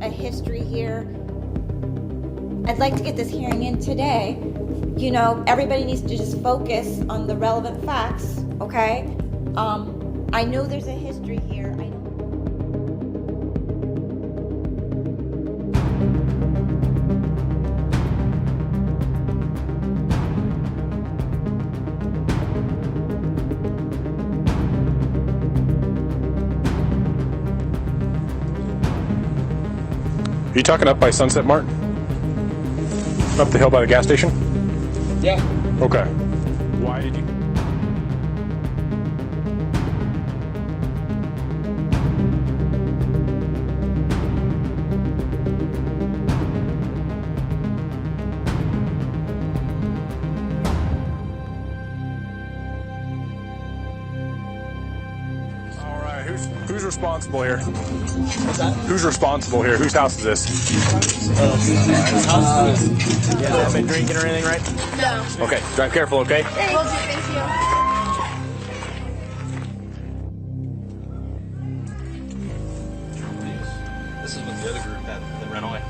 a history here. I'd like to get this hearing in today. You know, everybody needs to just focus on the relevant facts, okay? I know there's a history here. I know. Are you talking up by Sunset Mart? Up the hill by the gas station? Yeah. Okay. Why did you? All right. Who's responsible here? What's that? Who's responsible here? Whose house is this? You haven't been drinking or anything, right? No. Okay. Drive careful, okay? Thank you. This is what the other group had that ran away.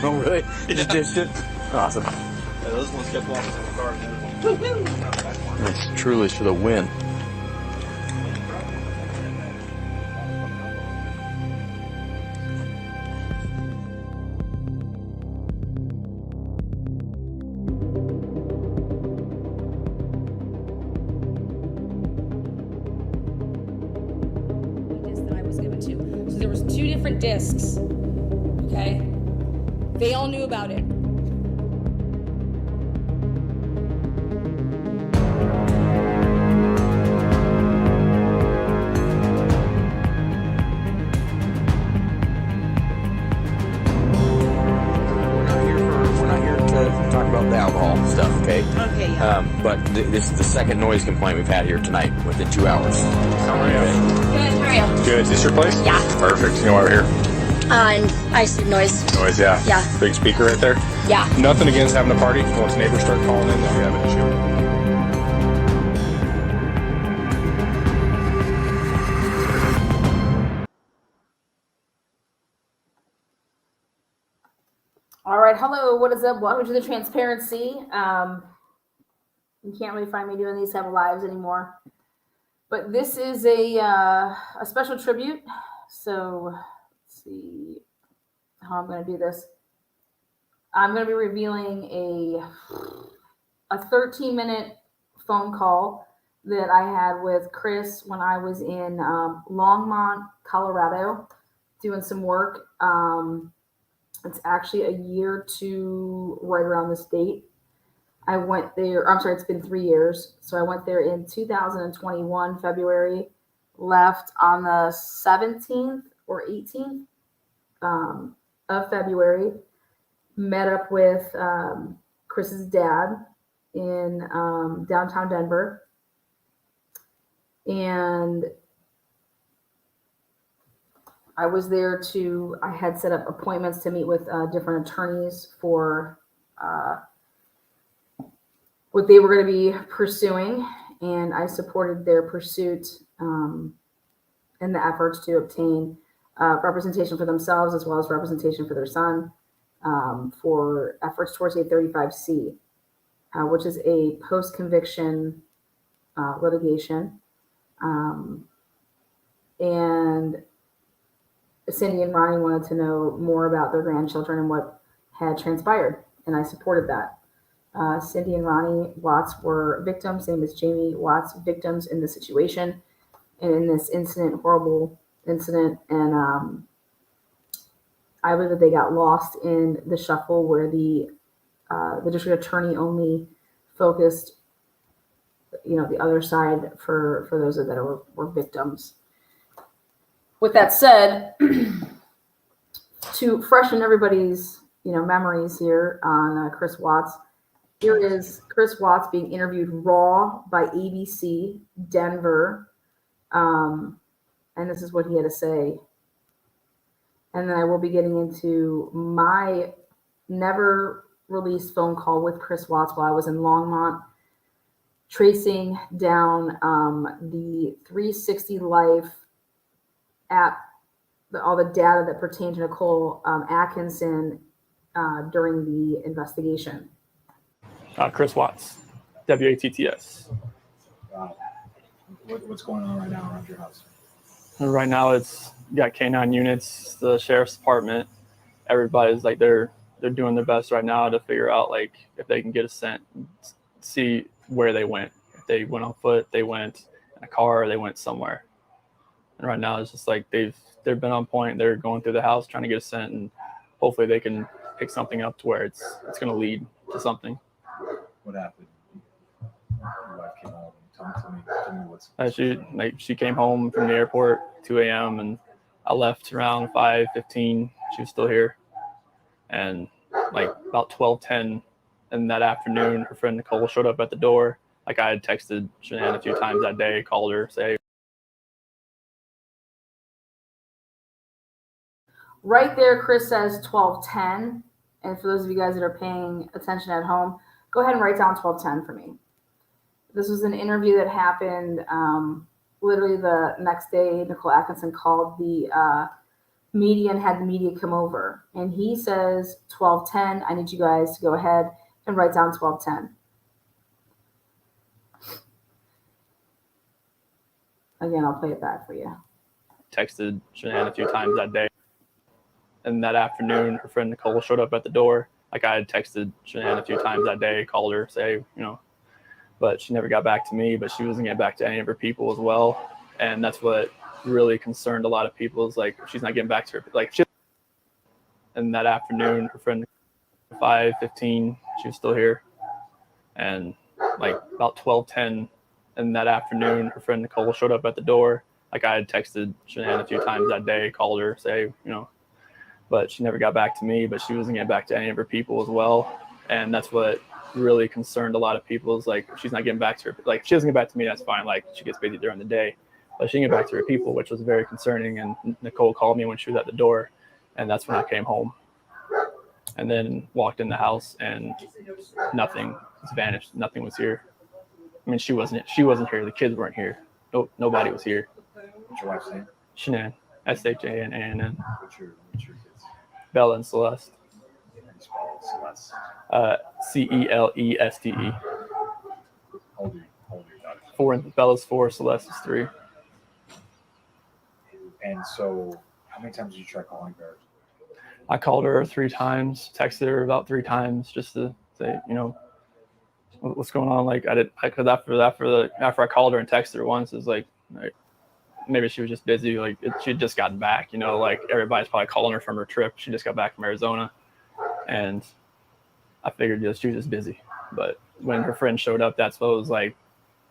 Oh, really? You just ditched it? Awesome. Yeah, those ones kept walking in the car. And the other one. It's truly for the win. That I was given to. So there was 2 different discs. Okay? They all knew about it. We're not here to talk about the alcohol stuff, okay? Okay, yeah. But this is the second noise complaint we've had here tonight within 2 hours. How are you? Good, how are you? Good. Is this your place? Yeah. Perfect. You know why we're here? And I see noise. Noise, yeah. Yeah. Big speaker right there. Yeah. Nothing against having a party. Once neighbors start calling in, then we have an issue. All right, hello, what is up? Welcome to the transparency. You can't really find me doing these type of lives anymore. But this is a special tribute. So let's see how I'm going to do this. I'm going to be revealing a 13-minute phone call that I had with Chris when I was in Longmont, Colorado, doing some work. It's actually a year to right around this date. I went there, I'm sorry, it's been 3 years. So I went there in 2021, February, left on the 17th or 18th of February, met up with Chris's dad in downtown Denver. And I was there I had set up appointments to meet with different attorneys for what they were going to be pursuing. And I supported their pursuit in the efforts to obtain representation for themselves as well as representation for their son for efforts towards a 35C, which is a post-conviction litigation. And Cindy and Ronnie wanted to know more about their grandchildren and what had transpired, and I supported that. Cindy and Ronnie Watts were victims, same as Jamie Watts, victims in the situation and in this incident, horrible incident. And I believe that they got lost in the shuffle where the district attorney only focused, the other side for those that were victims. With that said, to freshen everybody's memories here on Chris Watts, here is Chris Watts being interviewed raw by ABC Denver, and this is what he had to say. And then I will be getting into my never released phone call with Chris Watts while I was in Longmont, tracing down the 360 Life app all the data that pertained to Nicole Atkinson during the investigation. Chris Watts, WATTS. What's going on right now around your house? And right now, it's got K9 units, the sheriff's department. Everybody's like they're doing their best right now to figure out like if they can get a scent, see where they went. If they went on foot, they went in a car, or they went somewhere. And right now, it's just like they've been on point. They're going through the house trying to get a scent, and hopefully they can pick something up to where it's going to lead to something. What happened? Your wife came home. Tell me what's. She came home from the airport 2 a.m. and I left around 5:15. She was still here, and like about 12:10 in that afternoon, her friend Nicole showed up at the door. Like I had texted Shanann a few times that day, called her, say. Right there, Chris says 12:10. And for those of you guys that are paying attention at home, go ahead and write down 12:10 for me. This was an interview that happened literally the next day. Nicole Atkinson called the media and had the media come over. And he says 12:10. I need you guys to go ahead and write down 12:10. Again, I'll play it back for you. Texted Shanann a few times that day. And that afternoon, her friend Nicole showed up at the door. Like I had texted Shanann a few times that day, called her, say, but she never got back to me, but she wasn't getting back to any of her people as well. And that's what really concerned a lot of people is like, she's not getting back to her. And that afternoon, her friend, 5:15, she was still here. And like about 12:10 in that afternoon, her friend Nicole showed up at the door. Like I had texted Shanann a few times that day, called her, say, but she never got back to me, but she wasn't getting back to any of her people as well. And that's what really concerned a lot of people is like, she's not getting back to her. Like she doesn't get back to me, that's fine. Like she gets busy during the day, but she didn't get back to her people, which was very concerning. And Nicole called me when she was at the door, and that's when I came home and then walked in the house and nothing was vanished. Nothing was here. I mean, she wasn't here. The kids weren't here. Nobody was here. What's your wife's name? Shanann, SHANANN. What's your kids? Bella and Celeste. How do you spell Celeste? CELESTE. How old are your daughters? 4, Bella's 4, Celeste is 3. And so, how many times did you try calling her? I called her 3 times, texted her about 3 times just to say, what's going on. Like because after I called her and texted her once, it's like maybe she was just busy. Like she had just gotten back, like everybody's probably calling her from her trip. She just got back from Arizona, and I figured she was just busy. But when her friend showed up, that's what it was like.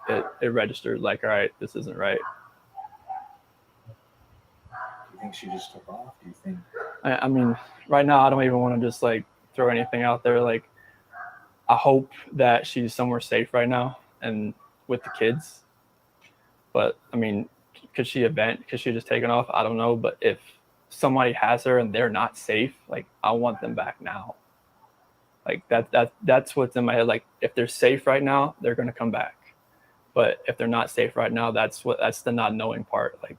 It registered like, all right, this isn't right. Do you think she just took off? Do you think? I mean, right now I don't even want to just like throw anything out there. Like I hope that she's somewhere safe right now and with the kids. But I mean, could she just taken off? I don't know. But if somebody has her and they're not safe, like I want them back now. Like that's what's in my head. Like if they're safe right now, they're gonna come back. But if they're not safe right now, that's the not knowing part. Like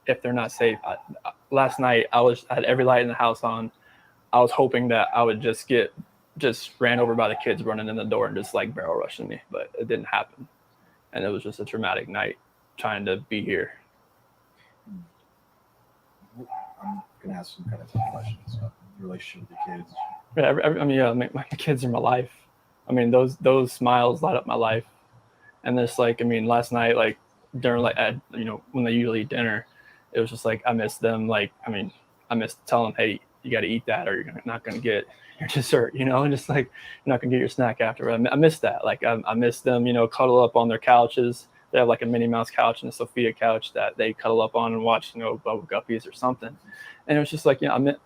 if they're not safe, last night I had every light in the house on. I was hoping that I would just ran over by the kids running in the door and just like barrel rushing me, but it didn't happen. And it was just a traumatic night trying to be here. I'm gonna ask some kind of tough questions about your relationship with the kids. Yeah, my kids are my life. I mean, those smiles light up my life. And this, like, I mean, last night, like during when they usually eat dinner, it was just like I miss them. Like, I mean, I miss telling them, hey, you got to eat that, or you're not gonna get your dessert, and just like you're not gonna get your snack after. I miss that. Like I miss them, cuddle up on their couches. They have like a Minnie Mouse couch and a Sophia couch that they cuddle up on and watch, Bubble Guppies or something. And it was just like, it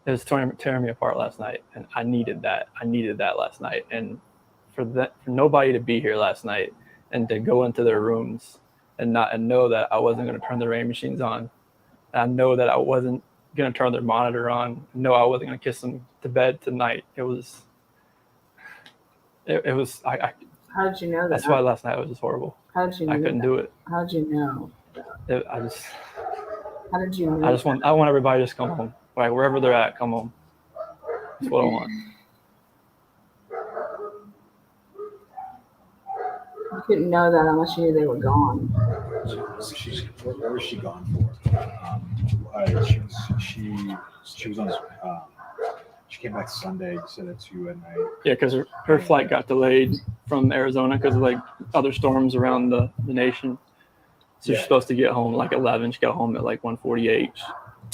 was tearing me apart last night, and I needed that. I needed that last night, and for nobody to be here last night and to go into their rooms and know that I wasn't going to turn the rain machines on. And I know that I wasn't going to turn their monitor on. No, I wasn't going to kiss them to bed tonight. It was. How did you know that? That's why last night was just horrible. How did you know I couldn't do it. How did you know? How did you meet? I want everybody to just come home. Like wherever they're at, come home. That's what I want. You couldn't know that unless you knew they were gone. Where was she gone for? She was on. She came back Sunday. Said at 2 at night. Yeah, because her flight got delayed from Arizona because of like other storms around the nation. So Yeah. she's supposed to get home like 11. She got home at like 1:48. She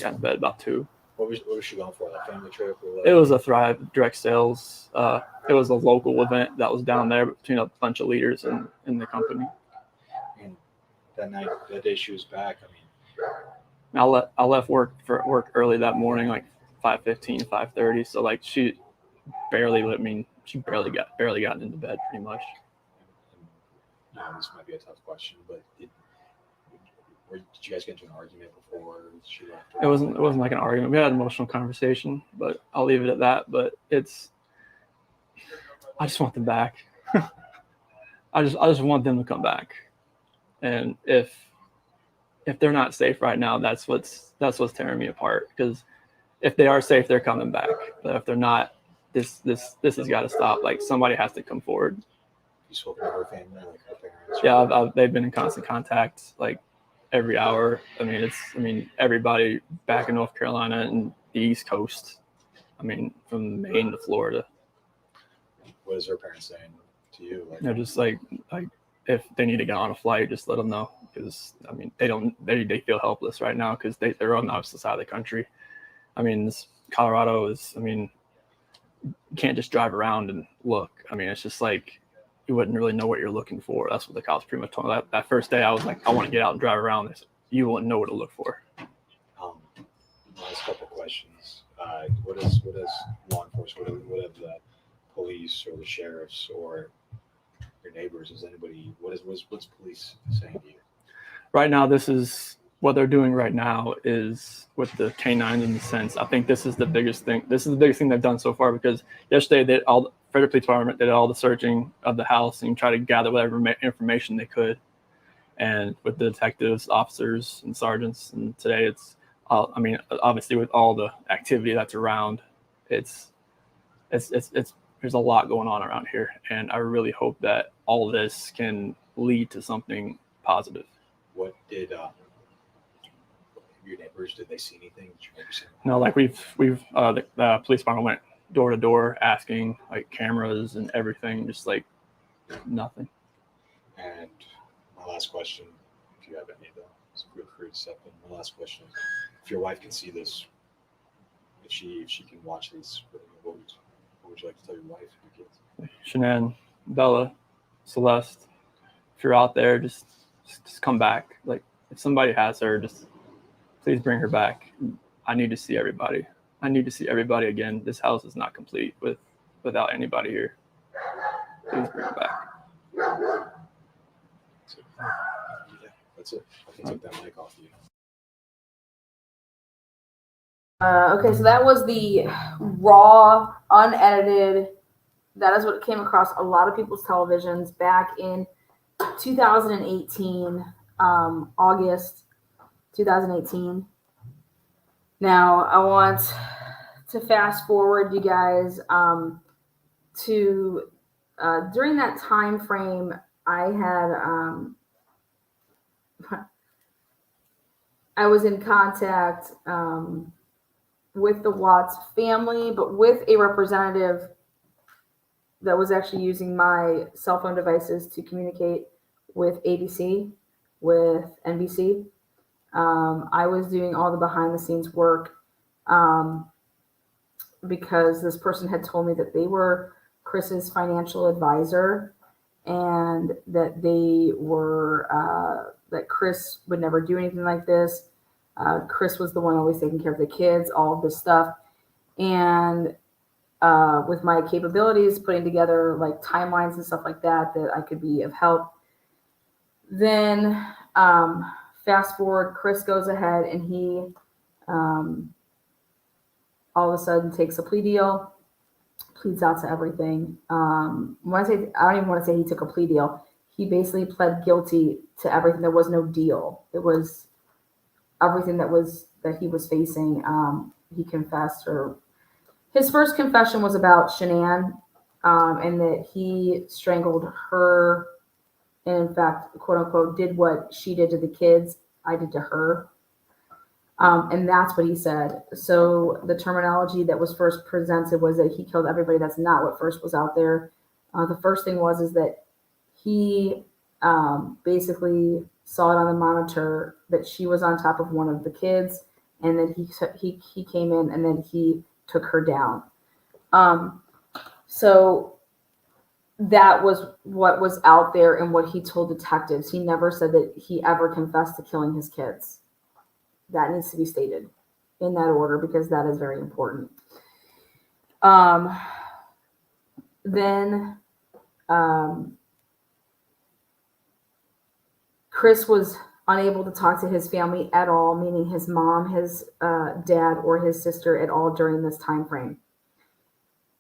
got in bed about 2. What was she going for? Like family trip or what? It was a Thrive direct sales. It was a local event that was down there between a bunch of leaders in the company. And that day she was back. I mean, I left work early that morning, like 5:15, 5:30. So like she barely gotten into bed pretty much. This might be a tough question, but did you guys get into an argument before she left? It wasn't like an argument. We had an emotional conversation, but I'll leave it at that. But I just want them back. I just want them to come back. And if they're not safe right now, that's what's tearing me apart. Because if they are safe, they're coming back. But if they're not, this has got to stop. Like somebody has to come forward. You spoke to her family, like her parents? Yeah, they've been in constant contact, like every hour. I mean, everybody back in North Carolina and the East Coast. I mean, from Maine to Florida. What is her parents saying to you? Like, They're just like if they need to get on a flight, just let them know. Because I mean, they feel helpless right now because they're on the opposite side of the country. I mean, Colorado is. I mean, you can't just drive around and look. I mean, it's just like you wouldn't really know what you're looking for. That's what the cops pretty much told me. That first day, I was like, I want to get out and drive around. They said, you wouldn't know what to look for. Last couple of questions. What is law enforcement? What have the police or the sheriffs or your neighbors? Is anybody? What's police saying to you? Right now, this is what they're doing right now is with the canines in the sense. I think this is the biggest thing. This is the biggest thing they've done so far because yesterday Frederick Police Department did all the searching of the house and try to gather whatever information they could. And with the detectives, officers, and sergeants, and today it's, I mean, obviously with all the activity that's around, it's there's a lot going on around here, and I really hope that all of this can lead to something positive. What did your neighbors? Did they see anything? Did you maybe see anything? No, like the police department went door to door asking like cameras and everything, just like nothing. And my last question, if you have any of those, feel free to step in. My last question is, if your wife can see this, if she can watch these, what would you like to tell your wife and your kids? Shanann, Bella, Celeste, if you're out there, just come back. Like if somebody has her, just please bring her back. I need to see everybody. I need to see everybody again. This house is not complete without anybody here. Please bring her back. That's it. I can take that mic off you. Okay, so that was the raw, unedited. That is what came across a lot of people's televisions back in 2018, August 2018. Now, I want to fast forward you guys to during that time frame, I had I was in contact with the Watts family, but with a representative that was actually using my cell phone devices to communicate with ABC, with NBC. I was doing all the behind the scenes work because this person had told me that they were Chris's financial advisor and that they were, that Chris would never do anything like this. Chris was the one always taking care of the kids, all of this stuff. And with my capabilities, putting together like timelines and stuff like that, that I could be of help. Then fast forward, Chris goes ahead and he all of a sudden takes a plea deal, pleads out to everything. When I say, I don't even want to say he took a plea deal. He basically pled guilty to everything. There was no deal. It was everything that he was facing. He confessed, or his first confession was about Shanann, and that he strangled her, and in fact, quote unquote, did what she did to the kids, I did to her. And that's what he said. So the terminology that was first presented was that he killed everybody. That's not what first was out there. The first thing is that he basically saw it on the monitor that she was on top of one of the kids, and then he came in and then he took her down. So that was what was out there and what he told detectives. He never said that he ever confessed to killing his kids. That needs to be stated in that order because that is very important. Then Chris was unable to talk to his family at all, meaning his mom, his dad, or his sister at all during this time frame.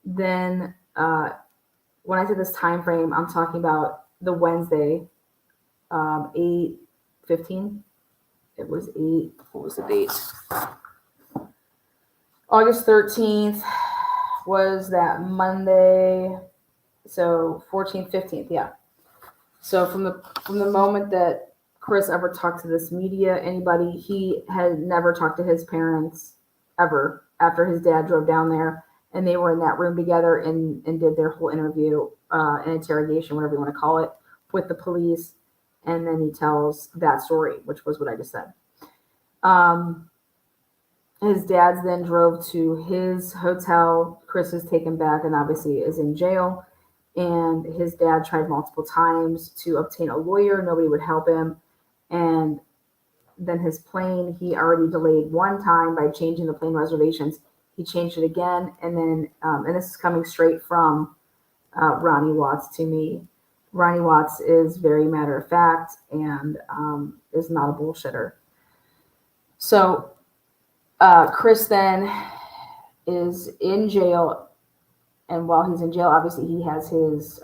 Then when I say this time frame, I'm talking about the Wednesday, 8/15. It was 8. What was the date? August 13th was that Monday. So 14th, 15th, yeah. So from the moment that Chris ever talked to this media, anybody, he had never talked to his parents ever after his dad drove down there, and they were in that room together and did their whole interview, an interrogation, whatever you want to call it, with the police. And then he tells that story, which was what I just said. His dad's then drove to his hotel. Chris is taken back and obviously is in jail. And his dad tried multiple times to obtain a lawyer. Nobody would help him. And then his plane, he already delayed one time by changing the plane reservations. He changed it again. And then, and this is coming straight from Ronnie Watts to me. Ronnie Watts is very matter of fact and is not a bullshitter. So Chris then is in jail, and while he's in jail, obviously he has his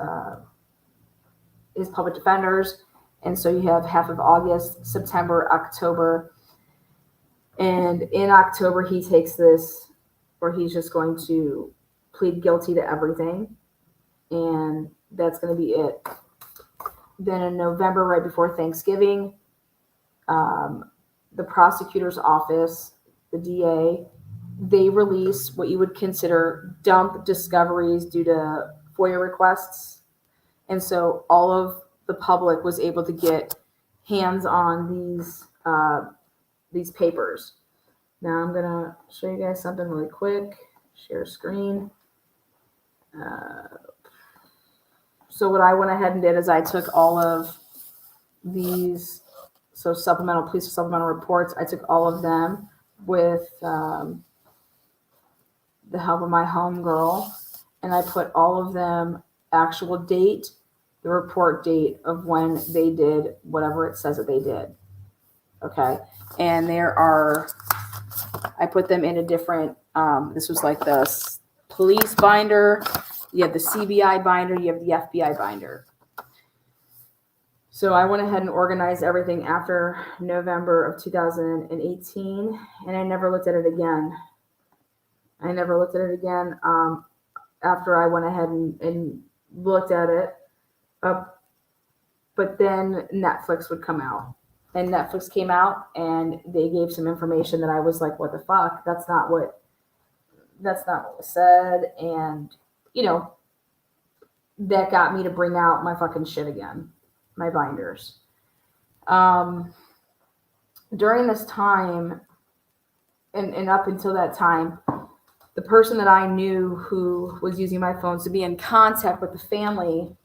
public defenders, and so you have half of August, September, October, and in October he takes this, or he's just going to plead guilty to everything, and that's going to be it. Then in November, right before Thanksgiving, the prosecutor's office, the DA, they release what you would consider dump discoveries due to FOIA requests. And so all of the public was able to get hands on these papers. Now I'm going to show you guys something really quick. Share screen. So what I went ahead and did is I took all of these, so police supplemental reports, I took all of them with the help of my homegirl, and I put all of them actual date, the report date of when they did whatever it says that they did. Okay. And I put them in a different, this was like the police binder, you have the CBI binder, you have the FBI binder. So I went ahead and organized everything after November of 2018, and I never looked at it again. After I went ahead and looked at it. But then Netflix would come out. And Netflix came out, and they gave some information that I was like, what the fuck? That's not what was said. And, that got me to bring out my fucking shit again. My binders. During this time, and up until that time, the person that I knew who was using my phones to be in contact with the family,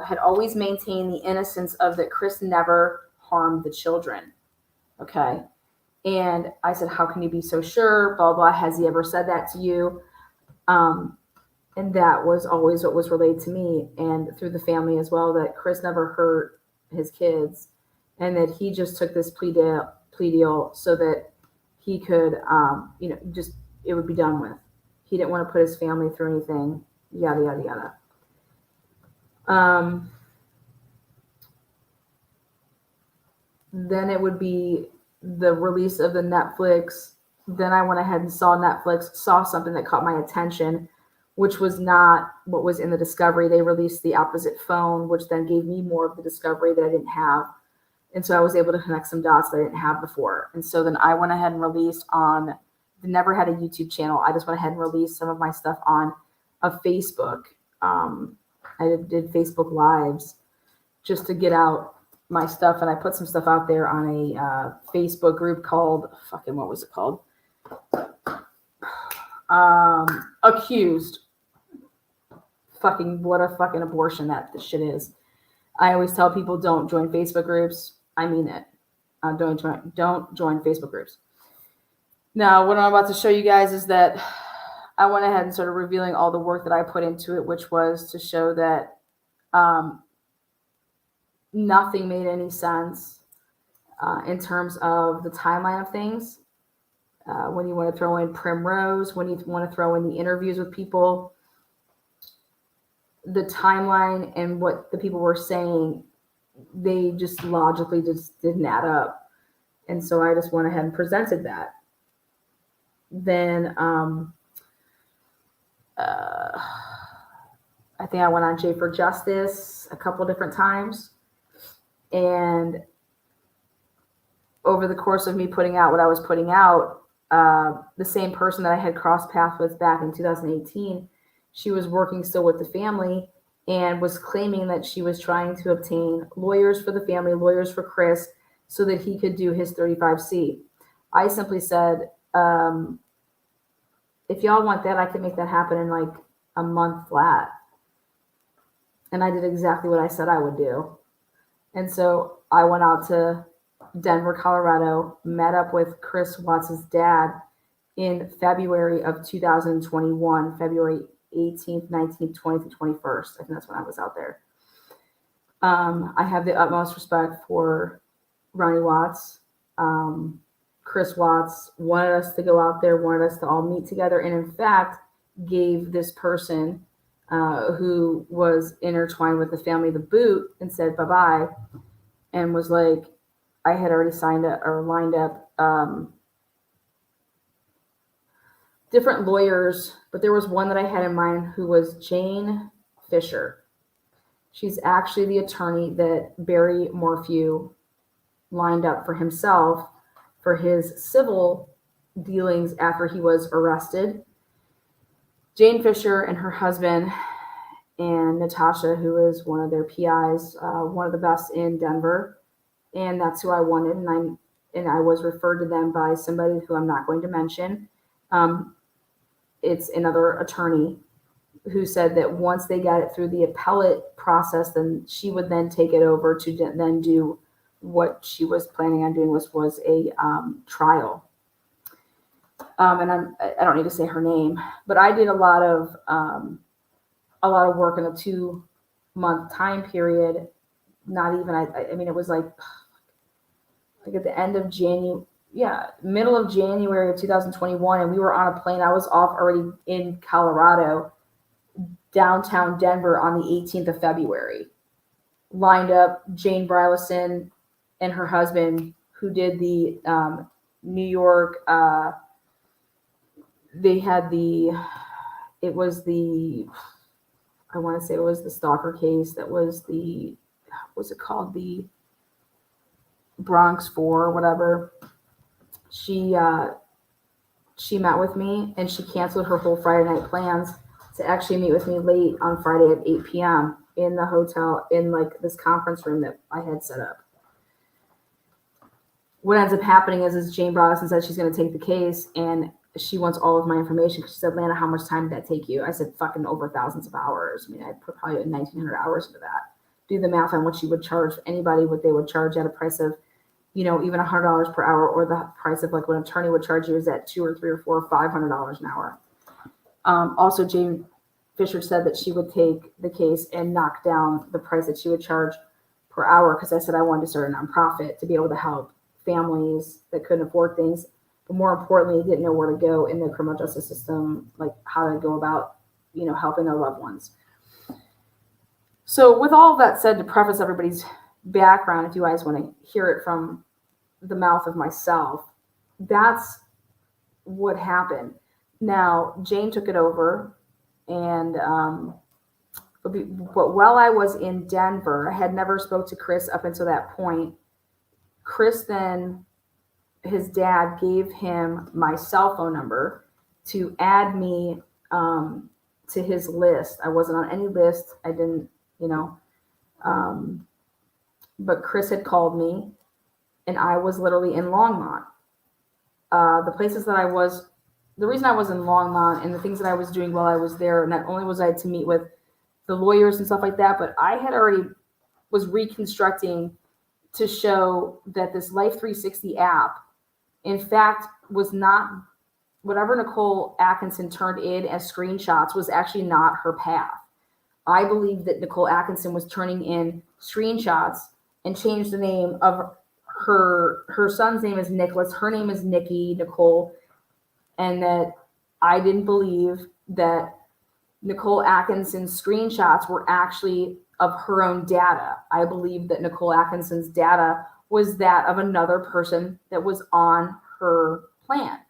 had always maintained the innocence of that Chris never harmed the children. Okay. And I said, how can you be so sure? Blah, blah. Has he ever said that to you? And that was always what was relayed to me and through the family as well, that Chris never hurt his kids and that he just took this plea deal so that he could, just, it would be done with. He didn't want to put his family through anything, yada, yada, yada. Then it would be the release of the Netflix. Then I went ahead and saw Netflix, saw something that caught my attention, which was not what was in the discovery. They released the opposite phone, which then gave me more of the discovery that I didn't have. And so I was able to connect some dots that I didn't have before. And so then I went ahead and released on, never had a YouTube channel. I just went ahead and released some of my stuff on a Facebook. I did Facebook Lives just to get out my stuff. And I put some stuff out there on a Facebook group called, what was it called? Accused. What a fucking abortion that this shit is. I always tell people, don't join Facebook groups. I mean it. Don't join Facebook groups. Now, what I'm about to show you guys is that I went ahead and started revealing all the work that I put into it, which was to show that nothing made any sense in terms of the timeline of things. When you want to throw in Primrose, when you want to throw in the interviews with people, the timeline and what the people were saying, they just logically just didn't add up. And so I just went ahead and presented that. Then I think I went on J for Justice a couple different times. And over the course of me putting out what I was putting out, the same person that I had crossed paths with back in 2018, she was working still with the family and was claiming that she was trying to obtain lawyers for the family, lawyers for Chris, so that he could do his 35C. I simply said, if y'all want that, I can make that happen in like a month flat. And I did exactly what I said I would do. And so I went out to Denver, Colorado, met up with Chris Watts' dad in February of 2021, February 18th, 19th, 20th, and 21st. I think that's when I was out there. I have the utmost respect for Ronnie Watts. Chris Watts wanted us to go out there, wanted us to all meet together, and in fact, gave this person who was intertwined with the family the boot and said bye-bye, and was like, I had already signed up or lined up different lawyers, but there was one that I had in mind who was Jane Fisher. She's actually the attorney that Barry Morphew lined up for himself for his civil dealings after he was arrested. Jane Fisher and her husband and Natasha, who is one of their PIs, one of the best in Denver. And that's who I wanted. And I was referred to them by somebody who I'm not going to mention. It's another attorney who said that once they got it through the appellate process, then she would then take it over to then do what she was planning on doing, was a trial. And I don't need to say her name, but I did a lot of work in a 2-month time period. Not even, I mean, it was like at the end of middle of January of 2021, and we were on a plane. I was off already in Colorado, downtown Denver on the 18th of February. Lined up Jane Bryleson and her husband, who did the New York, they had it was the stalker case. That was what's it called? The Bronx 4 or whatever. She met with me and she canceled her whole Friday night plans to actually meet with me late on Friday at 8 p.m. in the hotel, in like this conference room that I had set up. What ends up happening is Jane Bryleson said she's going to take the case and she wants all of my information. She said, Lana, how much time did that take you? I said, fucking over thousands of hours. I mean, I put probably 1,900 hours into that. Do the math on what she would charge anybody, what they would charge at a price of, even $100 per hour, or the price of like what an attorney would charge you is at $200 or $300 or $400 or $500 an hour. Also, Jane Fisher said that she would take the case and knock down the price that she would charge per hour, because I said I wanted to start a nonprofit to be able to help families that couldn't afford things, but more importantly, didn't know where to go in the criminal justice system, like how to go about, helping their loved ones. So with all of that said, to preface everybody's background, if you guys want to hear it from the mouth of myself. That's what happened. Now, Jane took it over, and but while I was in Denver, I had never spoke to Chris up until that point. Chris then, his dad gave him my cell phone number to add me to his list. I wasn't on any list. I didn't, but Chris had called me, and I was literally in Longmont. The places that the reason I was in Longmont and the things that I was doing while I was there, not only was I to meet with the lawyers and stuff like that, but I had already was reconstructing to show that this Life 360 app, in fact, was not whatever Nicole Atkinson turned in as screenshots was actually not her path. I believe that Nicole Atkinson was turning in screenshots and changed the name of her son's name is Nicholas, her name is Nikki Nicole, and that I didn't believe that Nicole Atkinson's screenshots were actually of her own data. I believe that Nicole Atkinson's data was that of another person that was on her plan.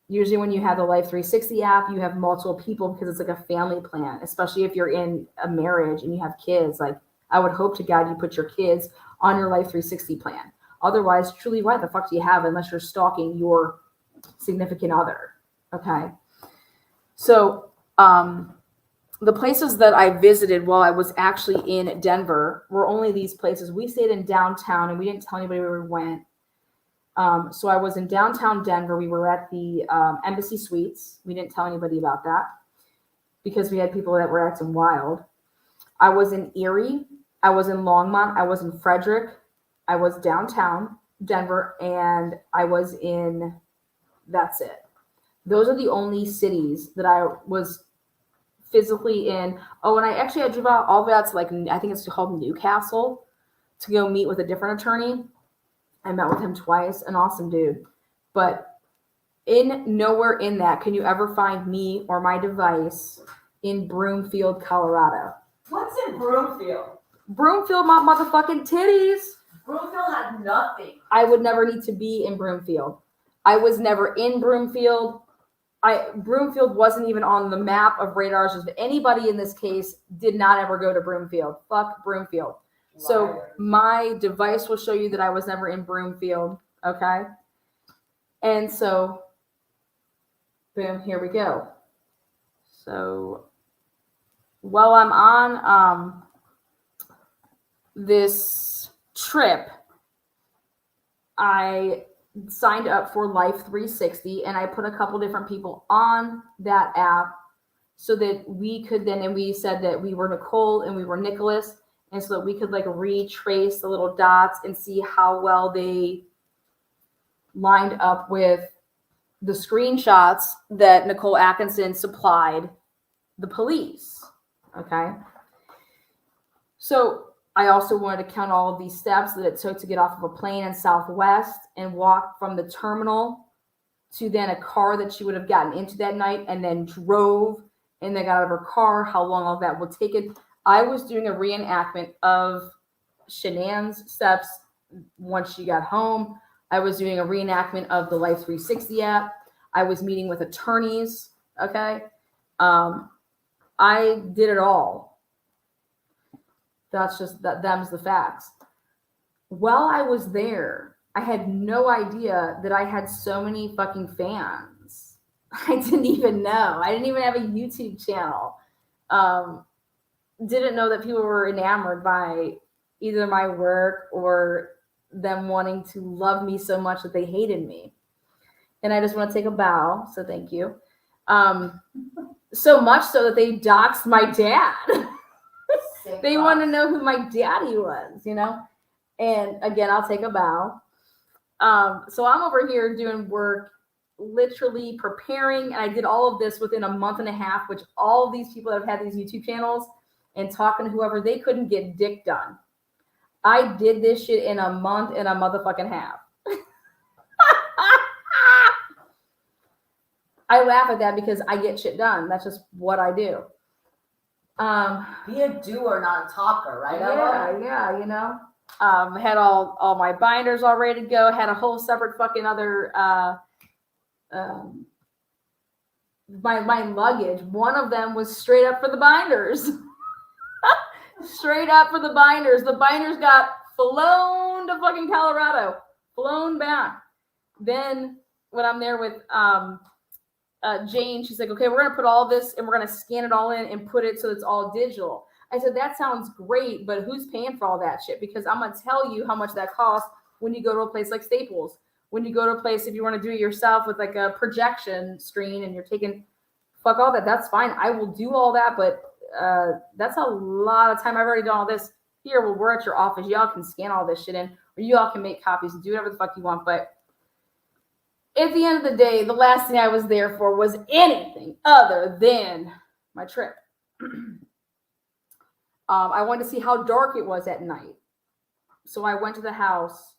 Usually when you have the Life 360 app, you have multiple people because it's like a family plan, especially if you're in a marriage and you have kids. Like, I would hope to God you put your kids on your Life 360 plan. Otherwise, truly, what the fuck do you have unless you're stalking your significant other? Okay. So, the places that I visited while I was actually in Denver were only these places. We stayed in downtown and we didn't tell anybody where we went. So I was in downtown Denver. We were at the Embassy Suites. We didn't tell anybody about that because we had people that were acting wild. I was in Erie. I was in Longmont. I was in Frederick. I was downtown Denver, and I was in, that's it. Those are the only cities that I was physically in. Oh, and I drove out all the way out to, like, I think it's called Newcastle, to go meet with a different attorney. I met with him twice, an awesome dude. But nowhere in that can you ever find me or my device in Broomfield, Colorado. What's in Broomfield? Broomfield, my motherfucking titties. Broomfield had nothing. I would never need to be in Broomfield. I was never in Broomfield. Broomfield wasn't even on the map of radars. If anybody in this case did not ever go to Broomfield. Fuck Broomfield. So my device will show you that I was never in Broomfield. Okay. And so, boom, here we go. So while I'm on this trip, I signed up for Life 360, and I put a couple different people on that app so that we could then, and we said that we were Nicole and we were Nicholas, and so that we could like retrace the little dots and see how well they lined up with the screenshots that Nicole Atkinson supplied the police. Okay. So I also wanted to count all of these steps that it took to get off of a plane in Southwest and walk from the terminal to then a car that she would have gotten into that night, and then drove and then got out of her car, how long all that would take it. I was doing a reenactment of Shanann's steps once she got home. I was doing a reenactment of the Life 360 app. I was meeting with attorneys. Okay. I did it all. That's just them's the facts. While I was there, I had no idea that I had so many fucking fans. I didn't even know. I didn't even have a YouTube channel. Didn't know that people were enamored by either my work or them wanting to love me so much that they hated me. And I just want to take a bow. So thank you. So much so that they doxed my dad. They want to know who my daddy was, you know? And again, I'll take a bow. So I'm over here doing work, literally preparing. And I did all of this within a month and a half, which all of these people that have had these YouTube channels and talking to whoever, they couldn't get dick done. I did this shit in a month and a motherfucking half. I laugh at that because I get shit done. That's just what I do. Be a doer, not a talker, right? Yeah, you know. Had all my binders all ready to go. Had a whole separate fucking other my luggage. One of them was straight up for the binders. Straight up for the binders. The binders got flown to fucking Colorado. Flown back. Then when I'm there with Jane, she's like, okay, we're going to put all this and we're going to scan it all in and put it so it's all digital. I said, that sounds great, but who's paying for all that shit? Because I'm going to tell you how much that costs when you go to a place like Staples. When you go to a place, if you want to do it yourself with like a projection screen and you're taking, fuck all that, that's fine. I will do all that, but that's a lot of time. I've already done all this. Here, well, we're at your office. Y'all can scan all this shit in, or you all can make copies and do whatever the fuck you want. But at the end of the day, the last thing I was there for was anything other than my trip. I wanted to see how dark it was at night. So I went to the house,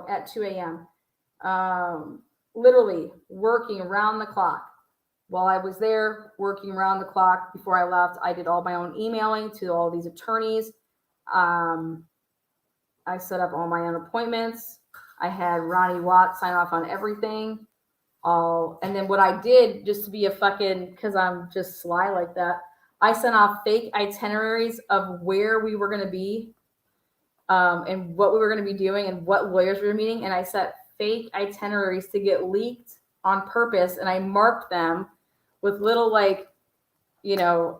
at 2 a.m. Literally working around the clock. While I was there working around the clock before I left, I did all my own emailing to all these attorneys. I set up all my own appointments. I had Ronnie Watt sign off on everything. And then what I did, just to be a fucking, because I'm just sly like that, I sent off fake itineraries of where we were going to be and what we were going to be doing and what lawyers we were meeting. And I set fake itineraries to get leaked on purpose. And I marked them with little I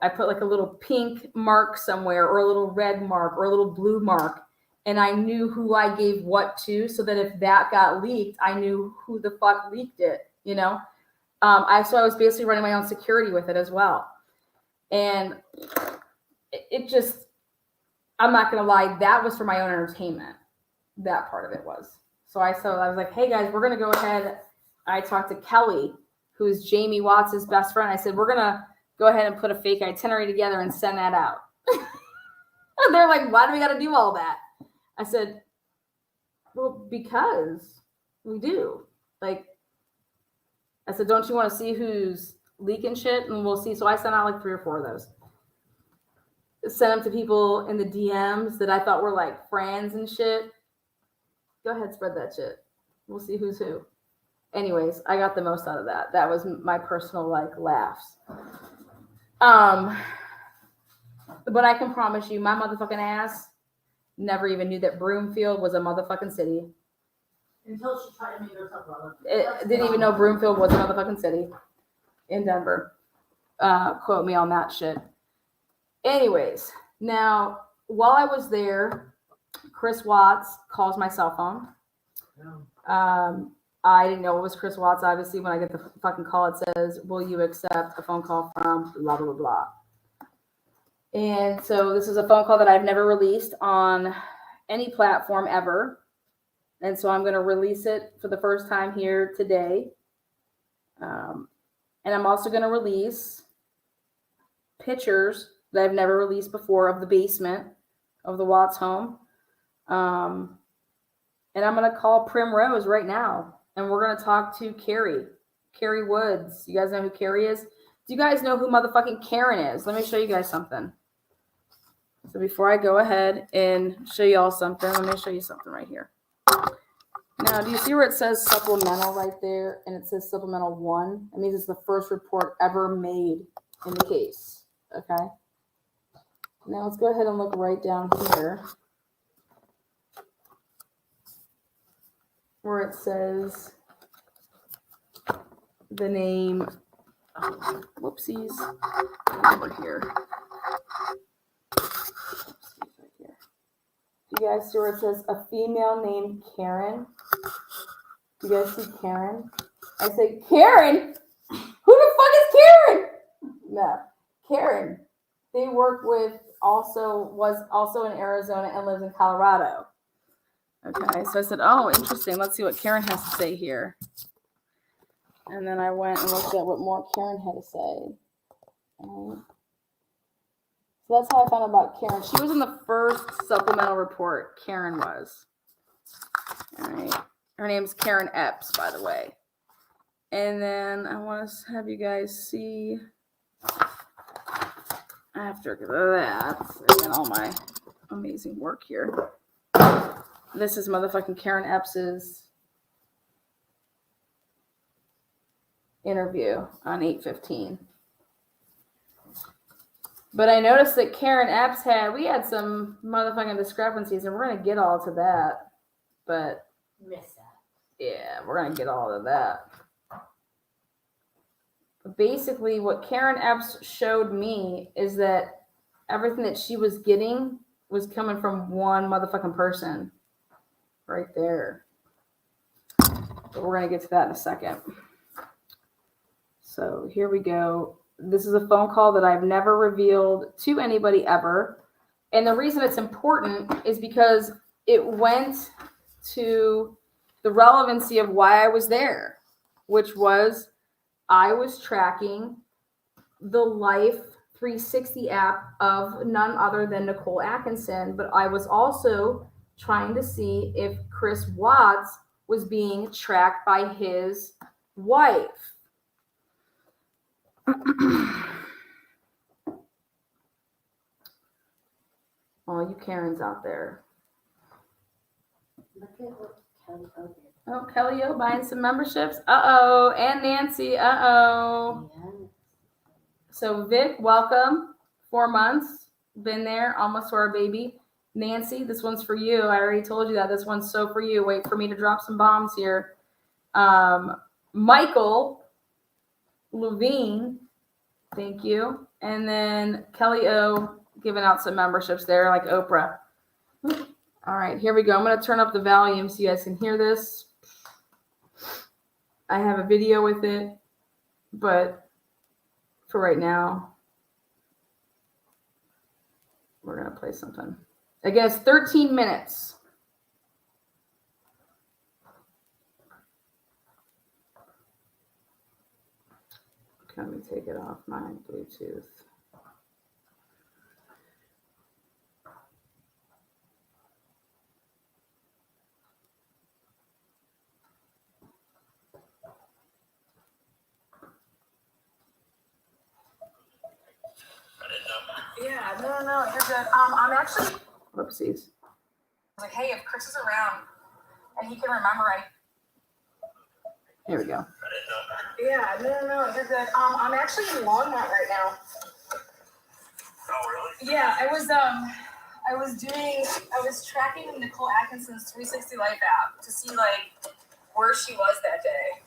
put like a little pink mark somewhere or a little red mark or a little blue mark. And I knew who I gave what to, so that if that got leaked, I knew who the fuck leaked it, So I was basically running my own security with it as well. And it just, I'm not going to lie, that was for my own entertainment. That part of it was. So I was like, hey guys, we're going to go ahead. I talked to Kelly, who's Jamie Watts' best friend. I said, we're going to go ahead and put a fake itinerary together and send that out. And they're like, why do we got to do all that? I said, well, because we do. I said, don't you want to see who's leaking shit? And we'll see. So I sent out like 3 or 4 of those. Sent them to people in the DMs that I thought were like friends and shit. Go ahead, spread that shit. We'll see who's who. Anyways, I got the most out of that. That was my personal laughs. But I can promise you, my motherfucking ass never even knew that Broomfield was a motherfucking city. Until she tried to make herself relevant. It didn't even know Broomfield was a motherfucking city in Denver. Quote me on that shit. Anyways, now, while I was there, Chris Watts calls my cell phone. I didn't know it was Chris Watts. Obviously, when I get the fucking call, it says, will you accept a phone call from blah, blah, blah. And so this is a phone call that I've never released on any platform ever. And so I'm going to release it for the first time here today. And I'm also going to release pictures that I've never released before of the basement of the Watts home. And I'm going to call Primrose right now. And we're going to talk to Carrie Woods. You guys know who Carrie is? Do you guys know who motherfucking Karen is? Let me show you guys something. So before I go ahead and show you all something, let me show you something right here. Now, do you see where it says supplemental right there? And it says supplemental 1. That means it's the first report ever made in the case. Okay. Now let's go ahead and look right down here where it says the name. Oh, whoopsies. Over here. You guys see where it says a female named Karen? You guys see Karen? I say, Karen? Who the fuck is Karen? No, Karen. They work with was also in Arizona and lives in Colorado. Okay, so I said, oh, interesting. Let's see what Karen has to say here. And then I went and looked at what more Karen had to say. So that's how I found out about Karen. She was in the first supplemental report. Karen was. All right. Her name's Karen Epps, by the way. And then I want to have you guys see after that, and all my amazing work here. This is motherfucking Karen Epps' interview on 8/15. But I noticed that Karen Epps we had some motherfucking discrepancies, and we're going to get all to that. But Miss that. yeah, we're going to get all of that. But basically, what Karen Epps showed me is that everything that she was getting was coming from one motherfucking person right there. But we're going to get to that in a second. So here we go. This is a phone call that I've never revealed to anybody ever. And the reason it's important is because it went to the relevancy of why I was there, which was I was tracking the Life 360 app of none other than Nicole Atkinson, but I was also trying to see if Chris Watts was being tracked by his wife. All you Karens out there. Look at what Kelly did. Oh, Kelly O buying some memberships. Uh-oh. And Nancy. Uh-oh. Yeah. So Vic, welcome. 4 months. Been there. Almost to our baby. Nancy, this one's for you. I already told you that. This one's so for you. Wait for me to drop some bombs here. Michael Levine. Thank you. And then Kelly O giving out some memberships there like Oprah. All right, here we go. I'm going to turn up the volume so you guys can hear this. I have a video with it, but for right now, we're going to play something. Again, it's 13 minutes. Let me take it off my Bluetooth. Yeah, no, you're good. I'm actually. Whoopsies. I was like, hey, if Chris is around and he can remember, Here we go. Yeah, no, you're good. I'm actually in Longmont right now. Oh, really? Yeah, I was tracking Nicole Atkinson's 360 Life app to see like where she was that day.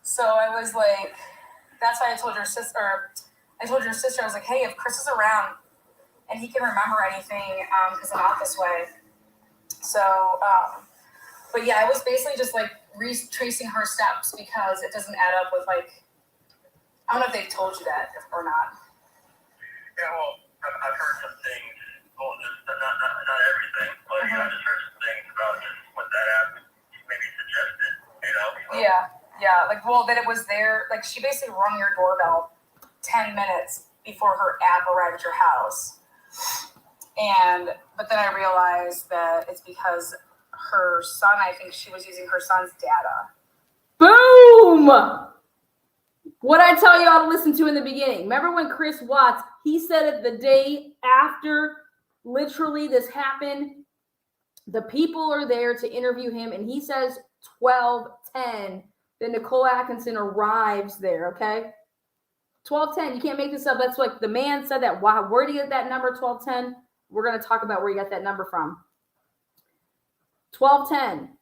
So I was like, that's why I told your sister. I was like, hey, if Chris is around and he can remember anything, because I'm out this way. So, but yeah, I was basically just like retracing her steps because it doesn't add up with like, I don't know if they've told you that or not. Yeah, well, I've heard some things. Well, just not everything, but I just heard some things about just what that app maybe suggested. So. Yeah. Like, well, that it was there. Like, she basically rung your doorbell 10 minutes before her app arrived at your house. But then I realized that it's because her son, I think she was using her son's data. Boom! What I tell you all to listen to in the beginning. Remember when Chris Watts, he said it the day after literally this happened, the people are there to interview him, and he says 12:10. Then Nicole Atkinson arrives there, okay? 12:10. You can't make this up. That's like the man said that. Wow, where did he get that number, 12:10? We're going to talk about where he got that number from. 12:10.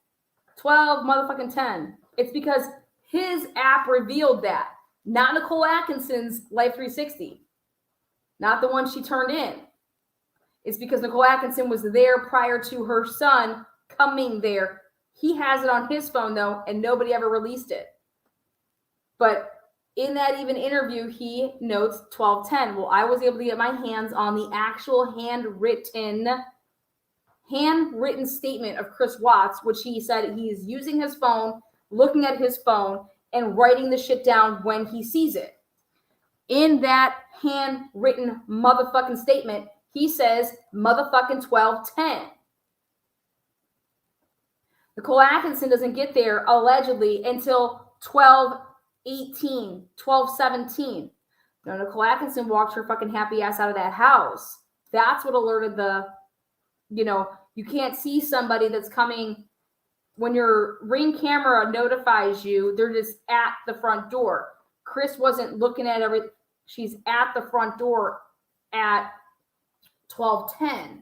12 motherfucking 10. It's because his app revealed that. Not Nicole Atkinson's Life 360. Not the one she turned in. It's because Nicole Atkinson was there prior to her son coming there. He has it on his phone, though, and nobody ever released it. But in that even interview, he notes 12:10. Well, I was able to get my hands on the actual handwritten statement of Chris Watts, which he said he is using his phone, looking at his phone, and writing the shit down when he sees it. In that handwritten motherfucking statement, he says motherfucking 12:10. Nicole Atkinson doesn't get there allegedly until 12:18, 12:17. Now, Nicole Atkinson walked her fucking happy ass out of that house. That's what alerted the, You can't see somebody that's coming when your Ring camera notifies you. They're just at the front door. Chris wasn't looking at everything. She's at the front door at 12:10.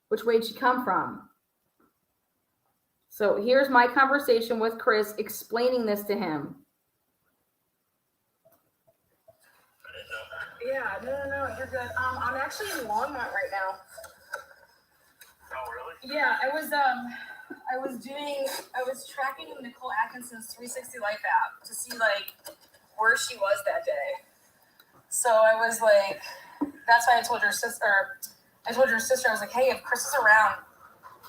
Which way did she come from? So here's my conversation with Chris explaining this to him. Yeah, no, you're good. I'm actually in Longmont right now. Oh, really? Yeah, I was tracking Nicole Atkinson's 360 Life app to see like where she was that day. So I was like, that's why I told your sister. I was like, hey, if Chris is around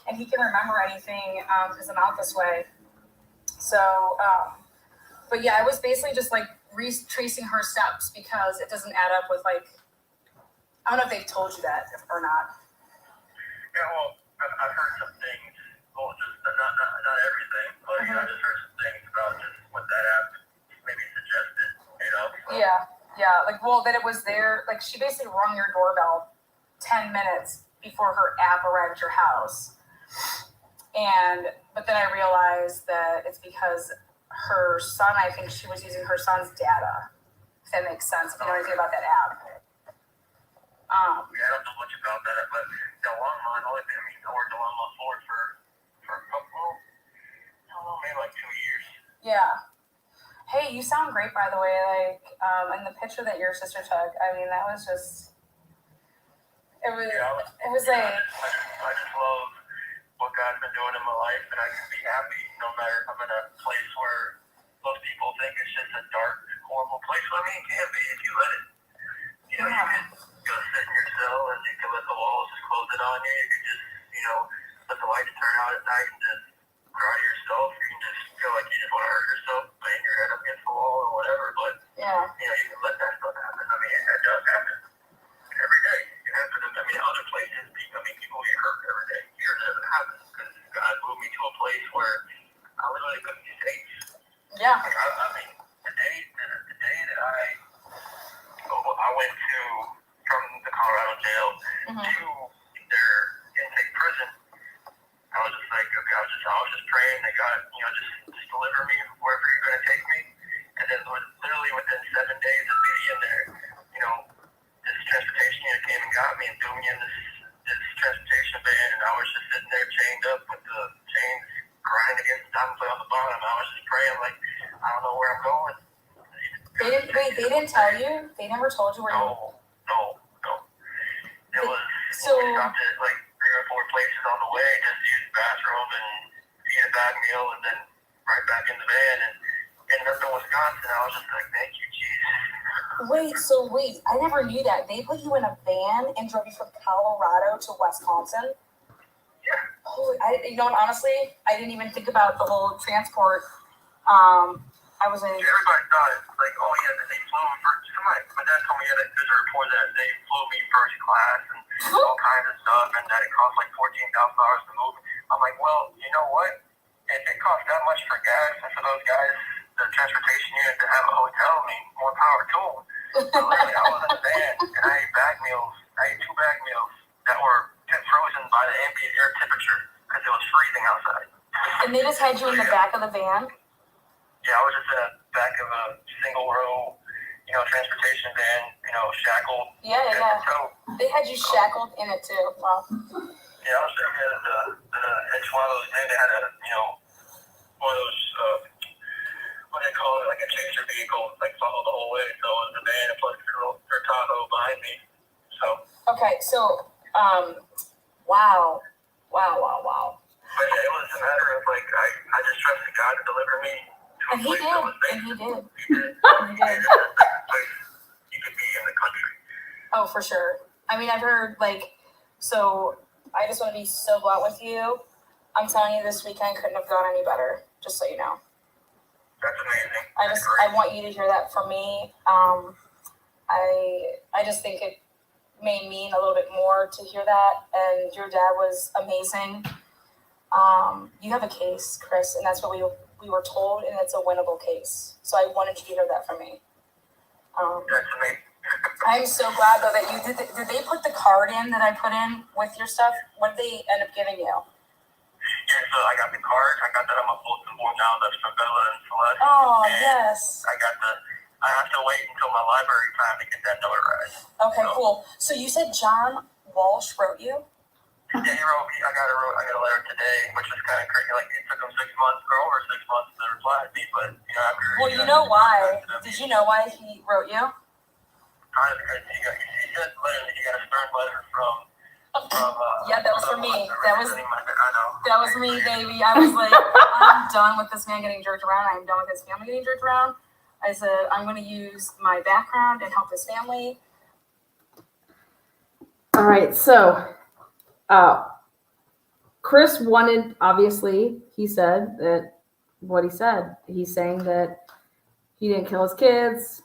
and he can remember anything, because I'm out this way. So, but yeah, I was basically just like retracing her steps because it doesn't add up with like, I don't know if they've told you that or not. Yeah, well, I've heard some things. Well, just not everything, but you know, I just heard some things about just what that app maybe suggested. You know. So. Yeah. Like, well, that it was there. Like, she basically rung your doorbell 10 minutes before her app arrived at your house. But then I realized that it's because her son, I think she was using her son's data. If that makes sense. If you know anything about that app. Yeah, I don't know much about that, but the Longmont, I worked at Longmont Ford for a couple, I don't know, maybe like 2 years. Yeah. Hey, you sound great, by the way. Like, and the picture that your sister took, I mean, that was just, it was like. I just love what God's been doing in my life, and I can be happy no matter if I'm in a place where most people think it's just a dark, horrible place. I mean, it can be if you let it. You know, you can go sit in your cell and you can let the walls just close in on you. You can just, you know, let the lights turn out at night and just cry to yourself. You can just feel like you just want to hurt yourself, bang your head up against the wall or whatever. But, you know, you can let that stuff happen. I mean, it does happen every day. It happens. I mean, other places, people get hurt every day. Here, it doesn't happen because God moved me to a place where I literally couldn't be safe. Yeah. Like, I mean, the day that I went from the Colorado jail to their intake prison, I was just like, okay, I was just praying that God, you know, just deliver me wherever you're going to take me. And then literally within 7 days of being in there, you know, this transportation unit came and got me and threw me in this transportation van, and I was just sitting there chained up with the chains grinding against the diamond plate on the bottom. I was just praying like, I don't know where I'm going. They didn't tell you? They never told you where you were? No. It was, So, we stopped at like 3 or 4 places on the way, just to use the bathroom and eat a bag meal, and then right back in the van and ended up in Wisconsin. I was just like, thank you, Jesus. Wait, I never knew that. They put you in a van and drove you from Colorado to Wisconsin? Yeah. Holy, you know what, honestly, I didn't even think about the whole transport. I was in. Everybody thought it like, oh yeah, they flew me first. My dad told me that there's a report that they flew me first class and all kinds of stuff, and that it cost like $14,000 to move. I'm like, well, you know what? It costs that much for gas, and for those guys, the transportation unit to have a hotel, I mean, more power to them. So literally, I was in the van and I ate bag meals. I ate 2 bag meals that were kept frozen by the ambient air temperature because it was freezing outside. And they just had you in the back of the van? Yeah, I was just in the back of a single row, you know, transportation van, you know, shackled. Yeah. They had you shackled in it too. Wow. Yeah, I was it's one of those things. They had one of those, what do they call it, like a chaser vehicle, like followed the whole way. So it was the van and plus their Tahoe behind me. So. Okay, so, wow. But yeah, it was a matter of like, I just trusted God to deliver me. And he did. He did. It's the best place you could be in the country. Oh, for sure. I mean, I've heard, like, so I just want to be so blunt with you. I'm telling you, this weekend couldn't have gone any better, just so you know. That's amazing. I want you to hear that from me. I just think it may mean a little bit more to hear that. And your dad was amazing. You have a case, Chris, and that's what we were told, and it's a winnable case. So I wanted you to hear that from me. That's amazing. I'm so glad though that you did. Did they put the card in that I put in with your stuff? What did they end up giving you? Yeah, so I got the card. I got that on my bulletin board now. That's from Bella and Celeste. Oh, And yes. I have to wait until my library time to get that notarized. Okay, cool. So you said John Walsh wrote you? Yeah, he wrote me. I got a letter today, which is kind of crazy. Like, it took him 6 months or over 6 months to reply to me, but, you know, after... Well, you know why. Did you know why he wrote you? Because he said he got a stern letter from yeah, that was for me. That was me, me, baby. I was like, I'm done with this man getting jerked around. I'm done with his family getting jerked around. I said, I'm going to use my background and help his family. All right, so Chris wanted, obviously, he said that what he said. He's saying that he didn't kill his kids.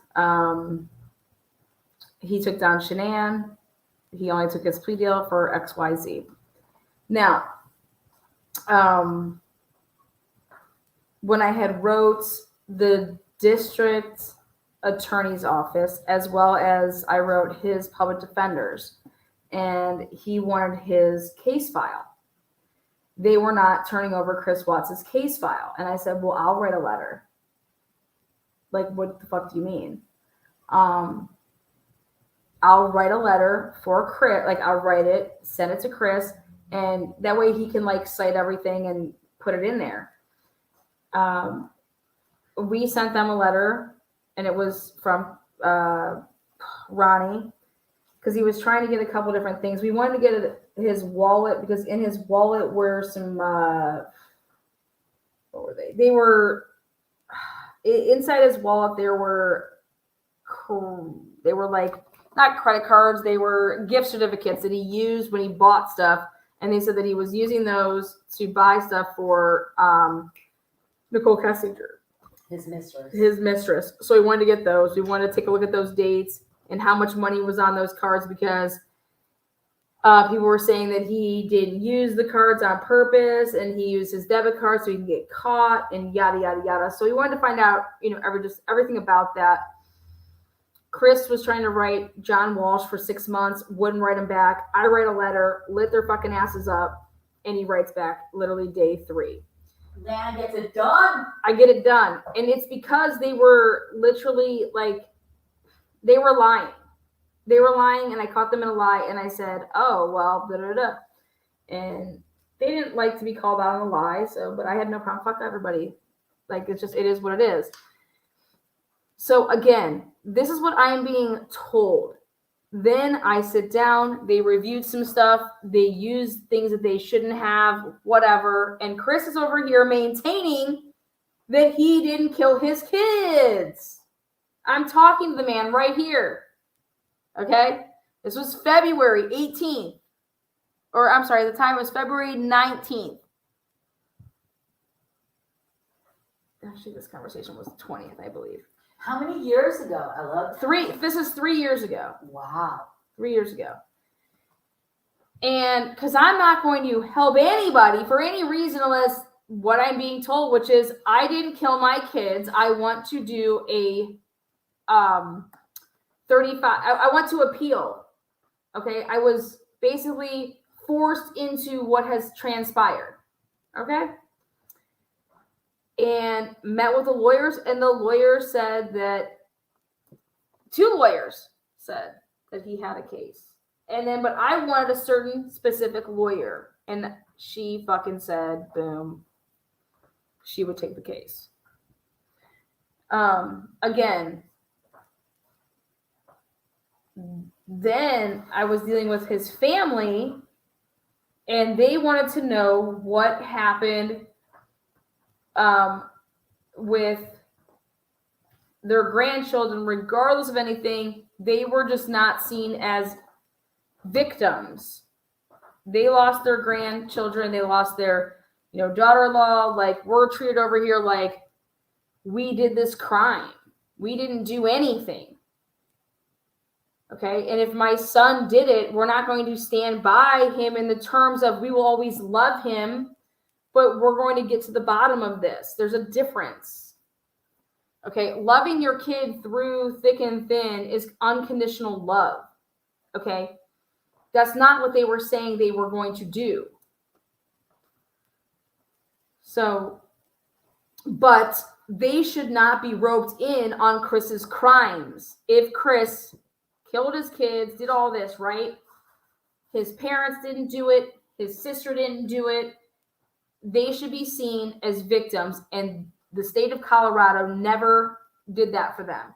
He took down Shanann. He only took his plea deal for XYZ. Now, when I had wrote the district attorney's office, as well as I wrote his public defenders, and he wanted his case file. They were not turning over Chris Watts' case file. And I said, well, I'll write a letter. Like, what the fuck do you mean? I'll write a letter for Chris. Like, I'll write it, send it to Chris, and that way he can, like, cite everything and put it in there. We sent them a letter, and it was from Ronnie, because he was trying to get a couple different things. We wanted to get his wallet, because in his wallet were some, what were they? They were, inside his wallet, there were like, not credit cards, they were gift certificates that he used when he bought stuff. And they said that he was using those to buy stuff for Nicole Kessinger. His mistress. His mistress. So we wanted to get those. We wanted to take a look at those dates and how much money was on those cards, because people were saying that he didn't use the cards on purpose and he used his debit card so he can get caught and yada, yada, yada. So we wanted to find out, everything about that. Chris was trying to write John Walsh for 6 months, wouldn't write him back. I write a letter, lit their fucking asses up, and he writes back literally day 3. Lana gets it done. I get it done. And it's because they were literally they were lying. They were lying, and I caught them in a lie, and I said, oh, well, da-da-da. And they didn't like to be called out on a lie, but I had no problem. Fuck everybody. Like, it is what it is. So again, this is what I am being told. Then I sit down, they reviewed some stuff, they used things that they shouldn't have, whatever. And Chris is over here maintaining that he didn't kill his kids. I'm talking to the man right here. Okay? This was February 18th. Or I'm sorry, the time was February 19th. Actually, this conversation was the 20th, I believe. How many years ago? I love that. This is 3 years ago. Wow. 3 years ago. And because I'm not going to help anybody for any reason unless what I'm being told, which is I didn't kill my kids. I want to do a 35. I want to appeal. Okay. I was basically forced into what has transpired. Okay. And met with the lawyers, and the lawyer said that 2 lawyers said that he had a case. And then, but I wanted a certain specific lawyer, and she fucking said, boom, she would take the case. Again, then I was dealing with his family, and they wanted to know what happened with their grandchildren. Regardless of anything, they were just not seen as victims. They lost their grandchildren, they lost their daughter-in-law. Like, we're treated over here like we did this crime. We didn't do anything. Okay, and if my son did it, we're not going to stand by him in the terms of we will always love him, but we're going to get to the bottom of this. There's a difference. Okay, loving your kid through thick and thin is unconditional love. Okay, that's not what they were saying they were going to do. So, but they should not be roped in on Chris's crimes. If Chris killed his kids, did all this, right? His parents didn't do it. His sister didn't do it. They should be seen as victims, and the state of Colorado never did that for them.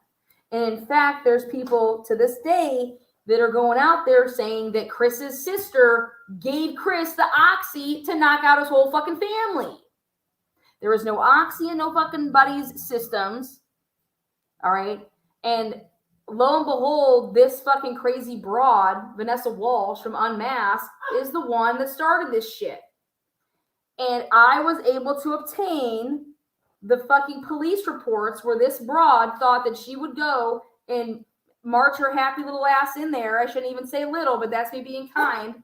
And in fact, there's people to this day that are going out there saying that Chris's sister gave Chris the oxy to knock out his whole fucking family. There was no oxy and no fucking buddies systems. All right. And lo and behold, this fucking crazy broad, Vanessa Walsh from Unmasked, is the one that started this shit. And I was able to obtain the fucking police reports where this broad thought that she would go and march her happy little ass in there. I shouldn't even say little, but that's me being kind.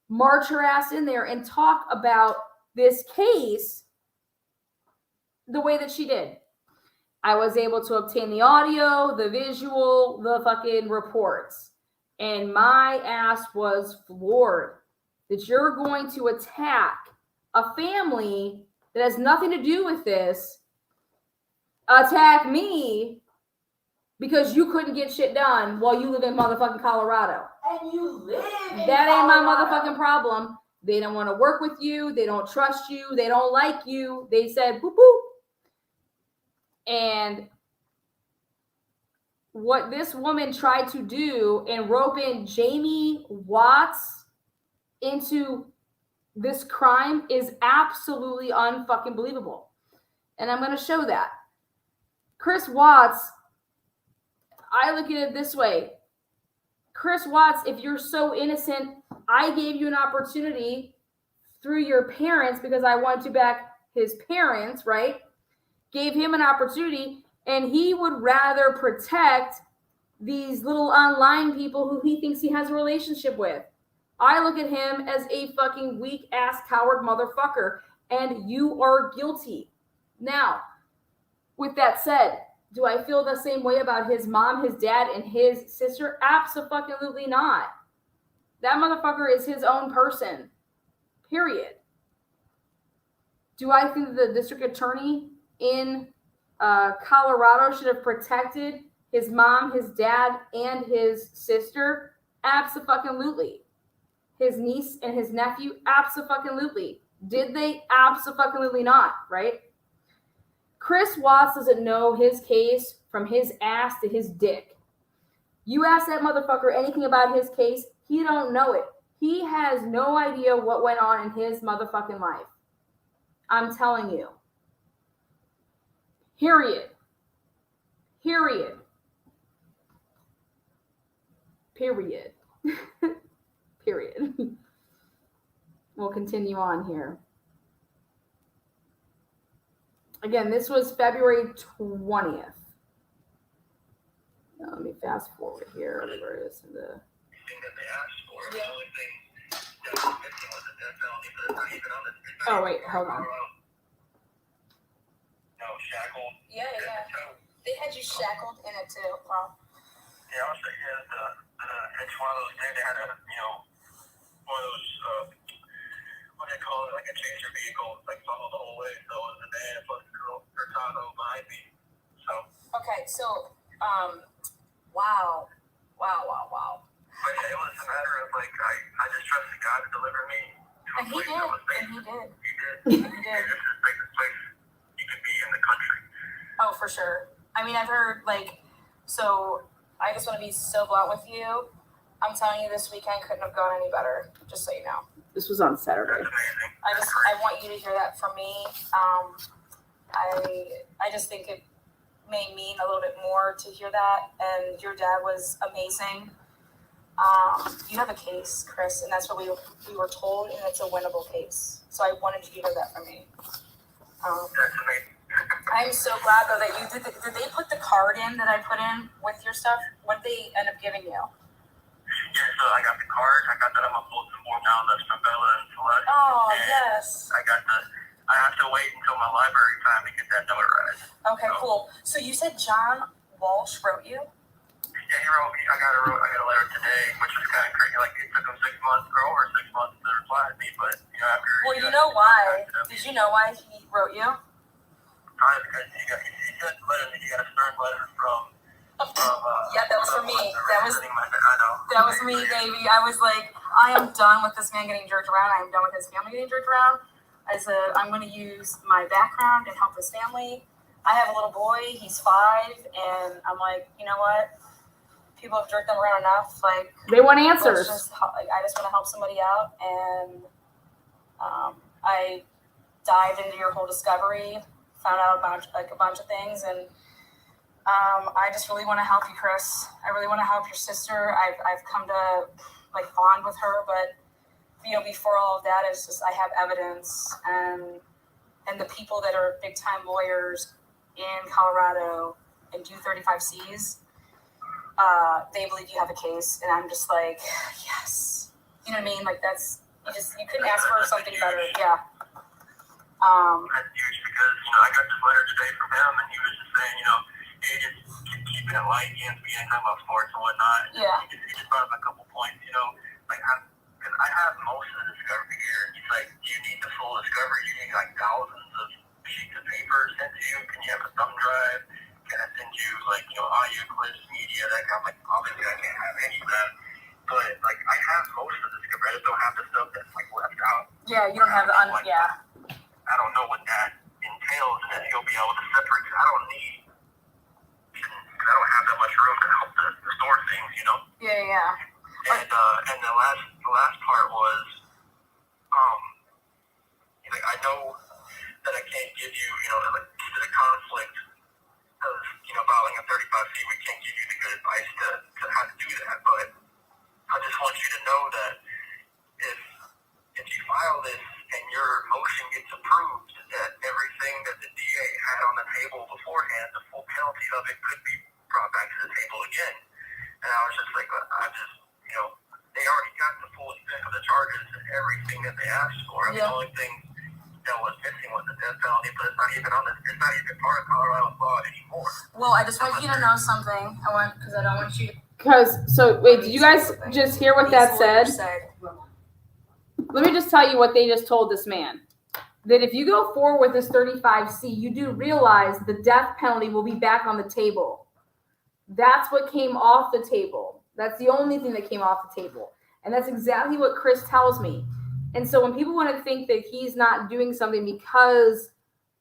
March her ass in there and talk about this case the way that she did. I was able to obtain the audio, the visual, the fucking reports. And my ass was floored that you're going to attack a family that has nothing to do with this, attack me because you couldn't get shit done while you live in motherfucking Colorado. And you live in That ain't my Colorado. motherfucking problem. They don't want to work with you. They don't trust you. They don't like you. They said, boop, boop. And what this woman tried to do and rope in Jamie Watts into this crime is absolutely unfucking believable. And I'm going to show that. Chris Watts, I look at it this way. Chris Watts, if you're so innocent, I gave you an opportunity through your parents because I wanted to back his parents, right? Gave him an opportunity, and he would rather protect these little online people who he thinks he has a relationship with. I look at him as a fucking weak ass coward motherfucker, and you are guilty. Now, with that said, do I feel the same way about his mom, his dad, and his sister? Absolutely not. That motherfucker is his own person. Period. Do I think the district attorney in Colorado should have protected his mom, his dad, and his sister? Absolutely. His niece and his nephew? Absolutely. Did they? Absolutely not, right? Chris Watts doesn't know his case from his ass to his dick. You ask that motherfucker anything about his case, he don't know it. He has no idea what went on in his motherfucking life. I'm telling you. Period. Period. Period. Period. We'll continue on here. Again, this was February 20th. Now, let me fast forward here. Where it is in the... Oh, wait, hold on. No, shackled. Yeah. They had you shackled in it too. Wow. Yeah, I was saying, it's one of those things. They had one of those, what do they call it, like a chaser vehicle, like follow the whole way. So it was a van plus a girl, her Tahoe behind me. So. Okay, so, wow. But yeah, it was a matter of like, I just trusted God to deliver me to a place that was safe. He did. He did. This is the safest place you could be in the country. Oh, for sure. I mean, I've heard, so I just want to be so blunt with you. I'm telling you, this weekend couldn't have gone any better, just so you know. This was on Saturday. I want you to hear that from me. I just think it may mean a little bit more to hear that, and your dad was amazing. You have a case, Chris, and that's what we were told, and it's a winnable case. So I wanted you to hear that from me. I'm so glad though that you did. Did they put the card in that I put in with your stuff? What did they end up giving you? Yeah, so I got the card. I got that on my bulletin board now. That's for Bella and Celeste. Oh, and yes. I got I have to wait until my library time to get that notarized. Okay, cool. So you said John Walsh wrote you? Yeah, he wrote me. I got a letter today, which was kind of crazy. Like, it took him 6 months, or over 6 months to reply to me, but, you know, after... Well, you know why? Did you know why he wrote you? Probably because he sent letters, he got a stern letter from Yeah, that was for me. That was I know. That was me, baby. I was like, I am done with this man getting jerked around. I am done with his family getting jerked around. I said, I'm going to use my background and help his family. I have a little boy. He's 5. And I'm like, you know what? People have jerked them around enough. Like, They want answers. I just want to help somebody out. And I dived into your whole discovery, found out a bunch of things. And I just really want to help you, Chris. I really want to help your sister. I've come to like bond with her, but you know, before all of that, it's just I have evidence, and the people that are big time lawyers in Colorado and do 35Cs, they believe you have a case, and I'm just like, yes, you know what I mean? Like you couldn't ask for something better, yeah. That's huge because, you know, I got this letter today from him, and he was just saying, you know, hey, just keeping it light, we didn't talk about sports and whatnot. And yeah. He just brought up a couple points, you know, like because I have most of the discovery here. He's like, do you need the full discovery? Do you need like thousands of sheets of paper sent to you? Can you have a thumb drive? Can I send you like, you know, audio clips, media, that kind of like, obviously I can't have any of that. But like I have most of the discovery. I just don't have the stuff that's like left out. Yeah, you don't have the yeah. I don't know what that entails, and then he'll be able to separate. Cause I don't have that much room to help to store things, you know. Yeah. And the last part was, like I know that I can't give you, you know, like the conflict of, you know, filing a 35C. We can't give you the good advice to how to do that, but I just want you to know that if you file this and your motion gets approved, that everything that the DA had on the table beforehand, the full penalty of it could be brought back to the table again. And I was just like, you know, they already got the full extent of the charges and everything that they asked for. I mean, the only thing that was missing was the death penalty, but it's not even part of Colorado law anymore. Well, I just want you to know something. Because I don't want you to. Wait, did you guys just hear what that said? Let me just tell you what they just told this man. That if you go forward with this 35C, you do realize the death penalty will be back on the table. That's what came off the table. That's the only thing that came off the table. And that's exactly what Chris tells me. And so when people want to think that he's not doing something because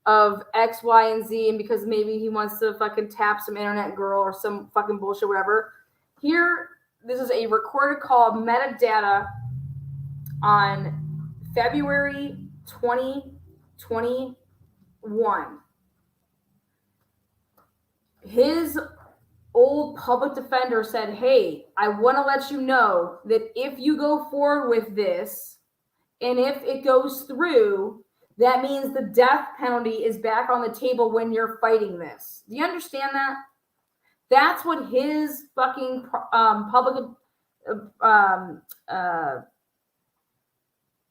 of X, Y, and Z, and because maybe he wants to fucking tap some internet girl or some fucking bullshit, whatever. Here, this is a recorded call, metadata, on February 2021. His old public defender said, hey, I want to let you know that if you go forward with this, and if it goes through, that means the death penalty is back on the table when you're fighting this. Do you understand that? That's what his fucking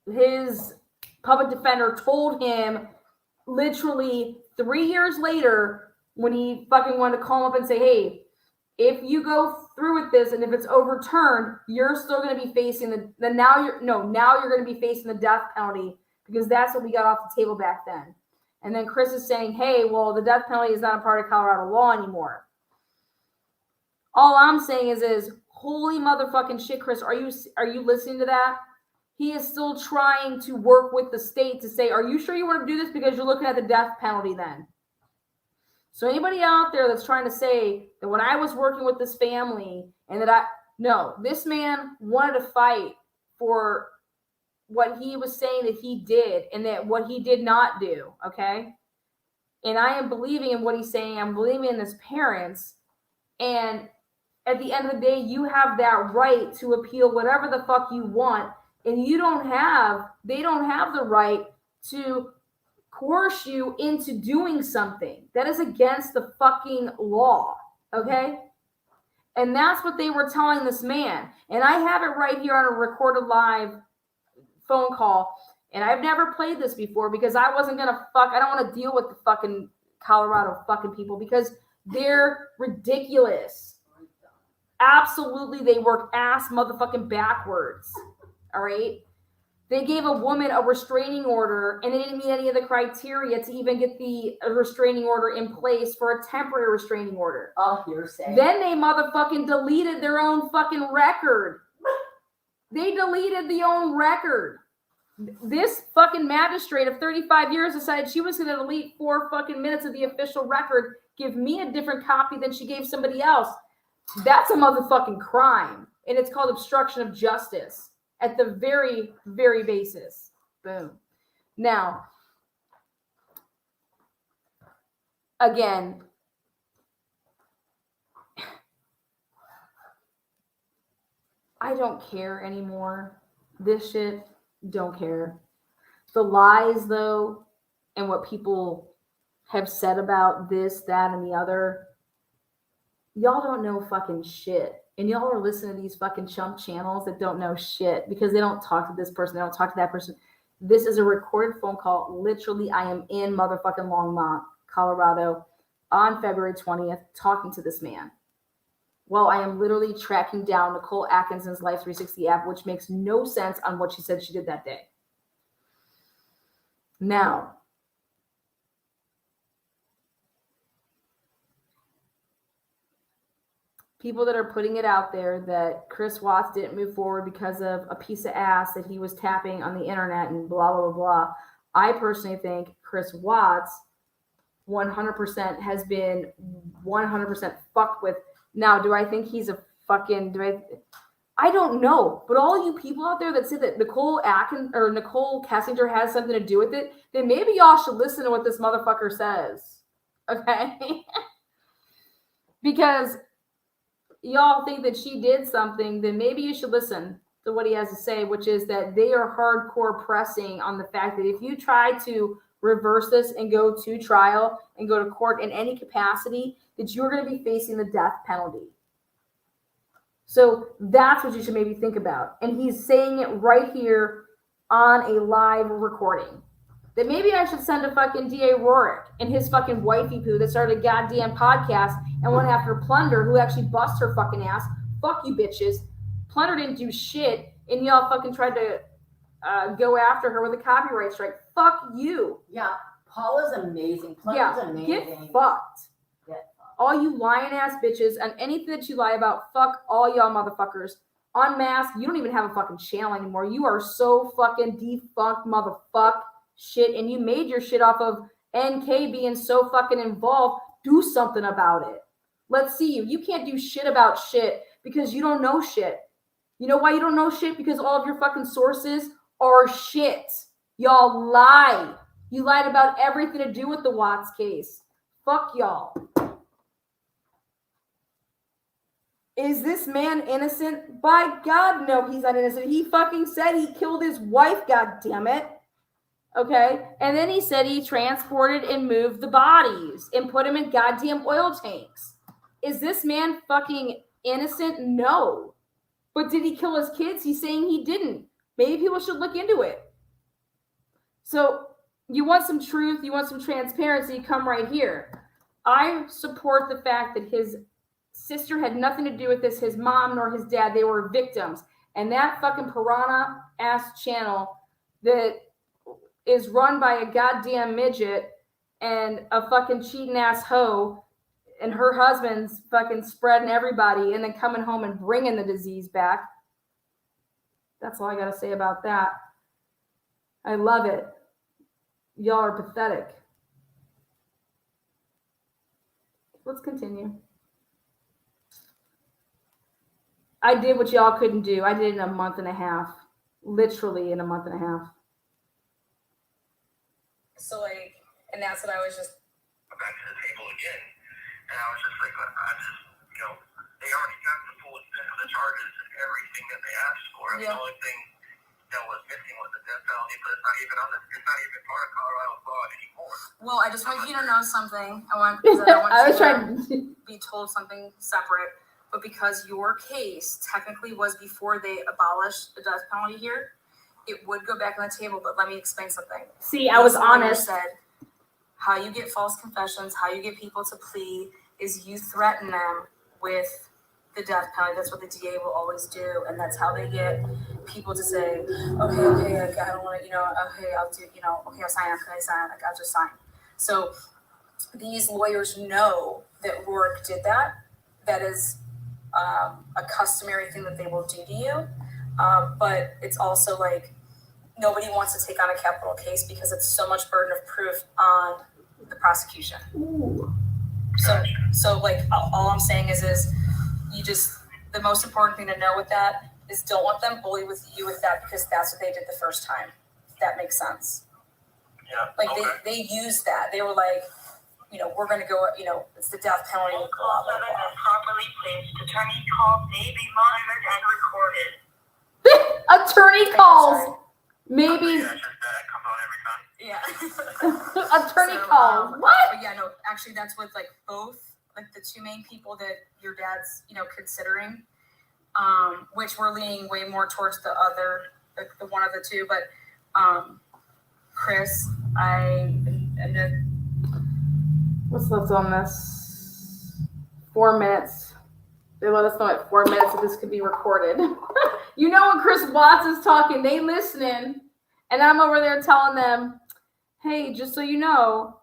his public defender told him literally 3 years later when he fucking wanted to call him up and say, hey, if you go through with this and if it's overturned, you're still going to be facing now you're going to be facing the death penalty because that's what we got off the table back then. And then Chris is saying, hey, well, the death penalty is not a part of Colorado law anymore. All I'm saying is holy motherfucking shit, Chris, are you listening to that? He is still trying to work with the state to say, are you sure you want to do this? Because you're looking at the death penalty then. So anybody out there that's trying to say that when I was working with this family and no, this man wanted to fight for what he was saying that he did and that what he did not do, okay? And I am believing in what he's saying. I'm believing in his parents. And at the end of the day, you have that right to appeal whatever the fuck you want. And they don't have the right to coerce you into doing something. That is against the fucking law, okay? And that's what they were telling this man. And I have it right here on a recorded live phone call. And I've never played this before because I wasn't going to I don't want to deal with the fucking Colorado fucking people because they're ridiculous. Absolutely, they work ass motherfucking backwards. All right? They gave a woman a restraining order and they didn't meet any of the criteria to even get the restraining order in place for a temporary restraining order. All hearsay. Then they motherfucking deleted their own fucking record. They deleted the own record. This fucking magistrate of 35 years decided she was going to delete 4 fucking minutes of the official record, give me a different copy than she gave somebody else. That's a motherfucking crime. And it's called obstruction of justice at the very, very basis. Boom. Now, again, I don't care anymore. This shit, don't care. The lies, though, and what people have said about this, that, and the other, y'all don't know fucking shit. And y'all are listening to these fucking chump channels that don't know shit because they don't talk to this person. They don't talk to that person. This is a recorded phone call. Literally, I am in motherfucking Longmont, Colorado on February 20th talking to this man. Well, I am literally tracking down Nicole Atkinson's Life 360 app, which makes no sense on what she said she did that day. Now, people that are putting it out there that Chris Watts didn't move forward because of a piece of ass that he was tapping on the internet and blah, blah, blah, blah. I personally think Chris Watts 100% has been 100% fucked with. Now, do I think he's a fucking, I don't know. But all you people out there that say that Nicole Kessinger has something to do with it, then maybe y'all should listen to what this motherfucker says. Okay? Because y'all think that she did something, then maybe you should listen to what he has to say, which is that they are hardcore pressing on the fact that if you try to reverse this and go to trial and go to court in any capacity, that you're going to be facing the death penalty. So that's what you should maybe think about. And he's saying it right here on a live recording. That maybe I should send a fucking D.A. Rorick and his fucking wifey poo that started a goddamn podcast and went after Plunder, who actually bust her fucking ass. Fuck you bitches. Plunder didn't do shit, and y'all fucking tried to go after her with a copyright strike. Fuck you. Yeah, Paula's amazing. Plunder's amazing. Get fucked. All you lying ass bitches and anything that you lie about, fuck all y'all motherfuckers. Unmasked, you don't even have a fucking channel anymore. You are so fucking defunct motherfuck shit, and you made your shit off of NK being so fucking involved. Do something about it. Let's see you. You can't do shit about shit because you don't know shit. You know why you don't know shit? Because all of your fucking sources are shit. Y'all lie. You lied about everything to do with the Watts case. Fuck y'all. Is this man innocent? By God, no, he's not innocent. He fucking said he killed his wife, God damn it. Okay? And then he said he transported and moved the bodies and put them in goddamn oil tanks. Is this man fucking innocent? No. But did he kill his kids? He's saying he didn't. Maybe people should look into it. So you want some truth, you want some transparency, come right here. I support the fact that his sister had nothing to do with this, his mom nor his dad. They were victims. And that fucking piranha ass channel that is run by a goddamn midget and a fucking cheating ass hoe and her husband's fucking spreading everybody and then coming home and bringing the disease back. That's all I got to say about that. I love it. Y'all are pathetic. Let's continue. I did what y'all couldn't do. I did it in a month and a half. Literally in a month and a half. So like, and that's what I was just back to the table again. And I was just like, I just, they already got the full extent of the charges and everything that they asked for. And the only thing that was missing was the death penalty, but it's not even part of Colorado law anymore. Well, I just want you to know something. I want you to be told something separate. But because your case technically was before they abolished the death penalty here, it would go back on the table, but let me explain something. See, I was These lawyers honest. said how you get false confessions, how you get people to plea is you threaten them with the death penalty. That's what the DA will always do, and that's how they get people to say, okay, like, I don't want to, okay, I'll do, okay, I'll sign. Okay, I sign. Like, I'll just sign. So these lawyers know that Rourke did that. That is a customary thing that they will do to you, but it's also like nobody wants to take on a capital case because it's so much burden of proof on the prosecution. Ooh. So like all I'm saying is the most important thing to know with that is don't let them bully with you with that because that's what they did the first time. If that makes sense. Yeah. Like they used that. They were like, we're gonna go, it's the death penalty. All calls other than properly placed. Attorney calls may be monitored and recorded. Attorney calls. Maybe. Yeah, it's just that comes on every time. Yeah. Attorney calls. What? But yeah, no, actually that's with like both, like the two main people that your dad's, considering, which we're leaning way more towards the other, the one of the two, but Chris, What's left on this? 4 minutes. They let us know at 4 minutes that this could be recorded. When Chris Watts is talking, they listening, and I'm over there telling them, hey, just so you know,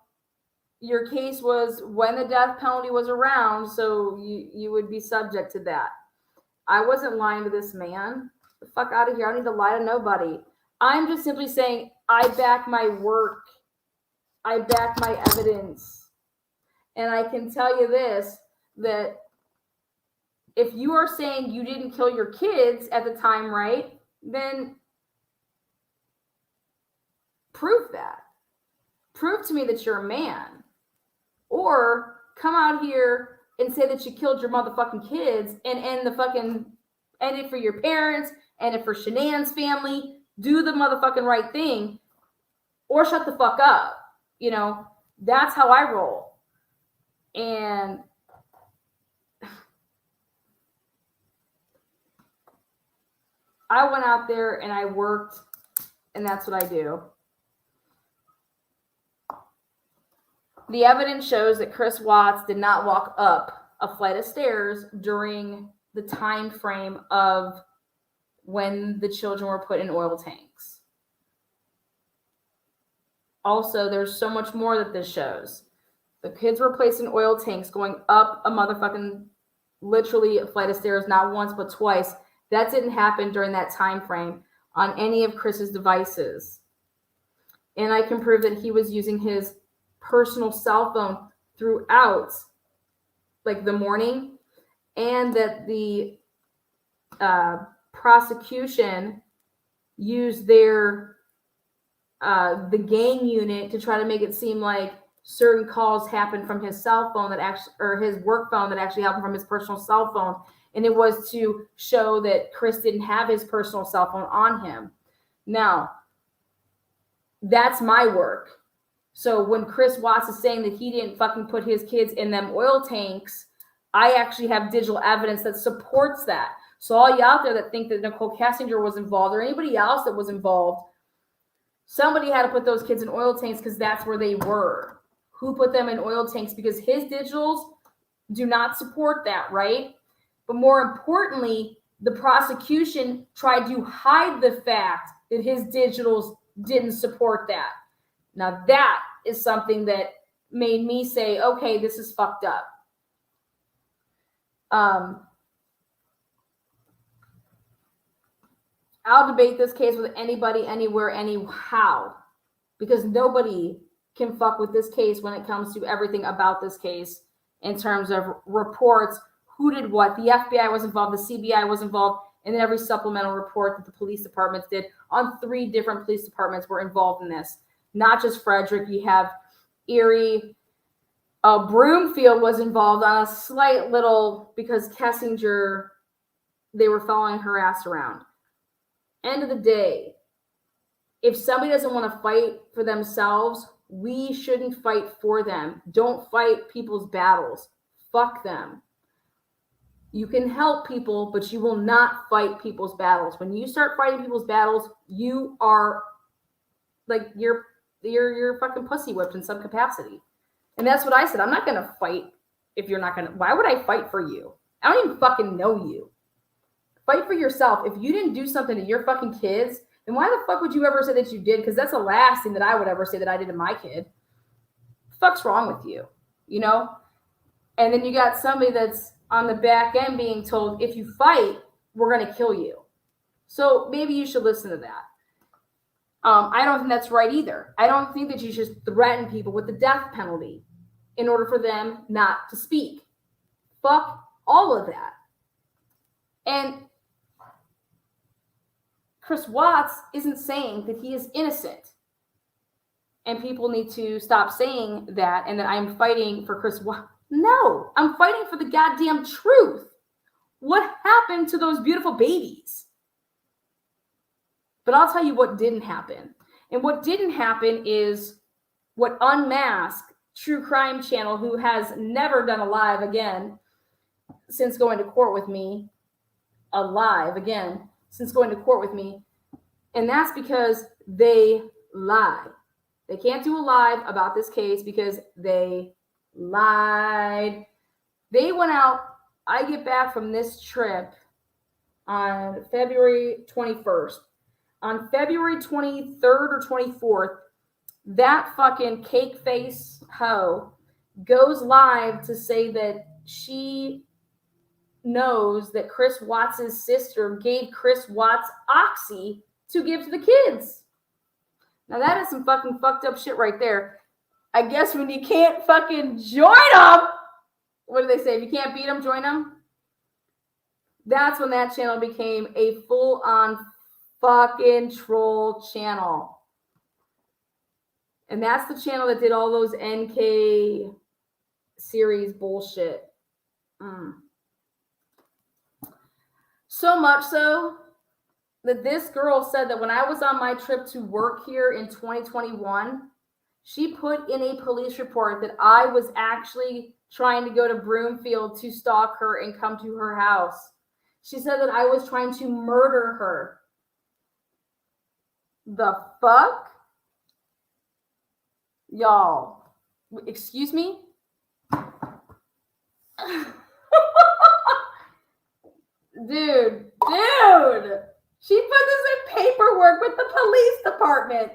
your case was when the death penalty was around, so you would be subject to that. I wasn't lying to this man. The fuck out of here. I don't need to lie to nobody. I'm just simply saying I back my work. I back my evidence. And I can tell you this, that if you are saying you didn't kill your kids at the time, right, then prove that. Prove to me that you're a man. Or come out here and say that you killed your motherfucking kids and end it for your parents, end it for Shanann's family, do the motherfucking right thing, or shut the fuck up. That's how I roll. And I went out there and I worked, and that's what I do. The evidence shows that Chris Watts did not walk up a flight of stairs during the time frame of when the children were put in oil tanks. Also, there's so much more that this shows. The kids were placed in oil tanks going up a motherfucking, literally a flight of stairs, not once but twice. That didn't happen during that time frame on any of Chris's devices. And I can prove that he was using his personal cell phone throughout, like, the morning, and that the prosecution used their the gang unit to try to make it seem like certain calls happened from his cell phone or his work phone that actually happened from his personal cell phone. And it was to show that Chris didn't have his personal cell phone on him. Now, that's my work. So when Chris Watts is saying that he didn't fucking put his kids in them oil tanks, I actually have digital evidence that supports that. So all you out there that think that Nicole Kassinger was involved or anybody else that was involved, somebody had to put those kids in oil tanks because that's where they were. Who put them in oil tanks? Because his digitals do not support that, right? But more importantly, the prosecution tried to hide the fact that his digitals didn't support that. Now that is something that made me say, okay, this is fucked up. I'll debate this case with anybody, anywhere, anyhow, because nobody can fuck with this case when it comes to everything about this case in terms of reports, who did what. The FBI was involved, the CBI was involved, and then every supplemental report that the police departments did on 3 different police departments were involved in this. Not just Frederick, you have Erie. Broomfield was involved on a slight little, because Kassinger, they were following her ass around. End of the day, if somebody doesn't want to fight for themselves, we shouldn't fight for them. Don't fight people's battles. Fuck them. You can help people, but you will not fight people's battles. When you start fighting people's battles, you are like you're fucking pussy whipped in some capacity. And that's what I said. I'm not gonna fight if you're not gonna. Why would I fight for you? I don't even fucking know you. Fight for yourself. If you didn't do something to your fucking kids, then why the fuck would you ever say that you did? Because that's the last thing that I would ever say that I did to my kid. The fuck's wrong with you? You know? And then you got somebody that's on the back end being told, if you fight, we're going to kill you. So maybe you should listen to that. I don't think that's right either. I don't think that you should threaten people with the death penalty in order for them not to speak. Fuck all of that. And Chris Watts isn't saying that he is innocent. And people need to stop saying that and that I'm fighting for Chris Watts. No, I'm fighting for the goddamn truth. What happened to those beautiful babies? But I'll tell you what didn't happen. And what didn't happen is what Unmasked, True Crime Channel, who has never done a live again since going to court with me, and that's because they lie. They can't do a live about this case because they lied. They went out. I get back from this trip on February 21st. On February 23rd or 24th, that fucking cake face hoe goes live to say that she knows that Chris Watts' sister gave Chris Watts oxy to give to the kids. Now that is some fucking fucked up shit right there. I guess when you can't fucking join them, what do they say? If you can't beat them, join them. That's when that channel became a full-on fucking troll channel. And that's the channel that did all those NK series bullshit. So much so that this girl said that when I was on my trip to work here in 2021, she put in a police report that I was actually trying to go to Broomfield to stalk her and come to her house. She said that I was trying to murder her. The fuck? Y'all, excuse me? Dude. She put this in paperwork with the police department.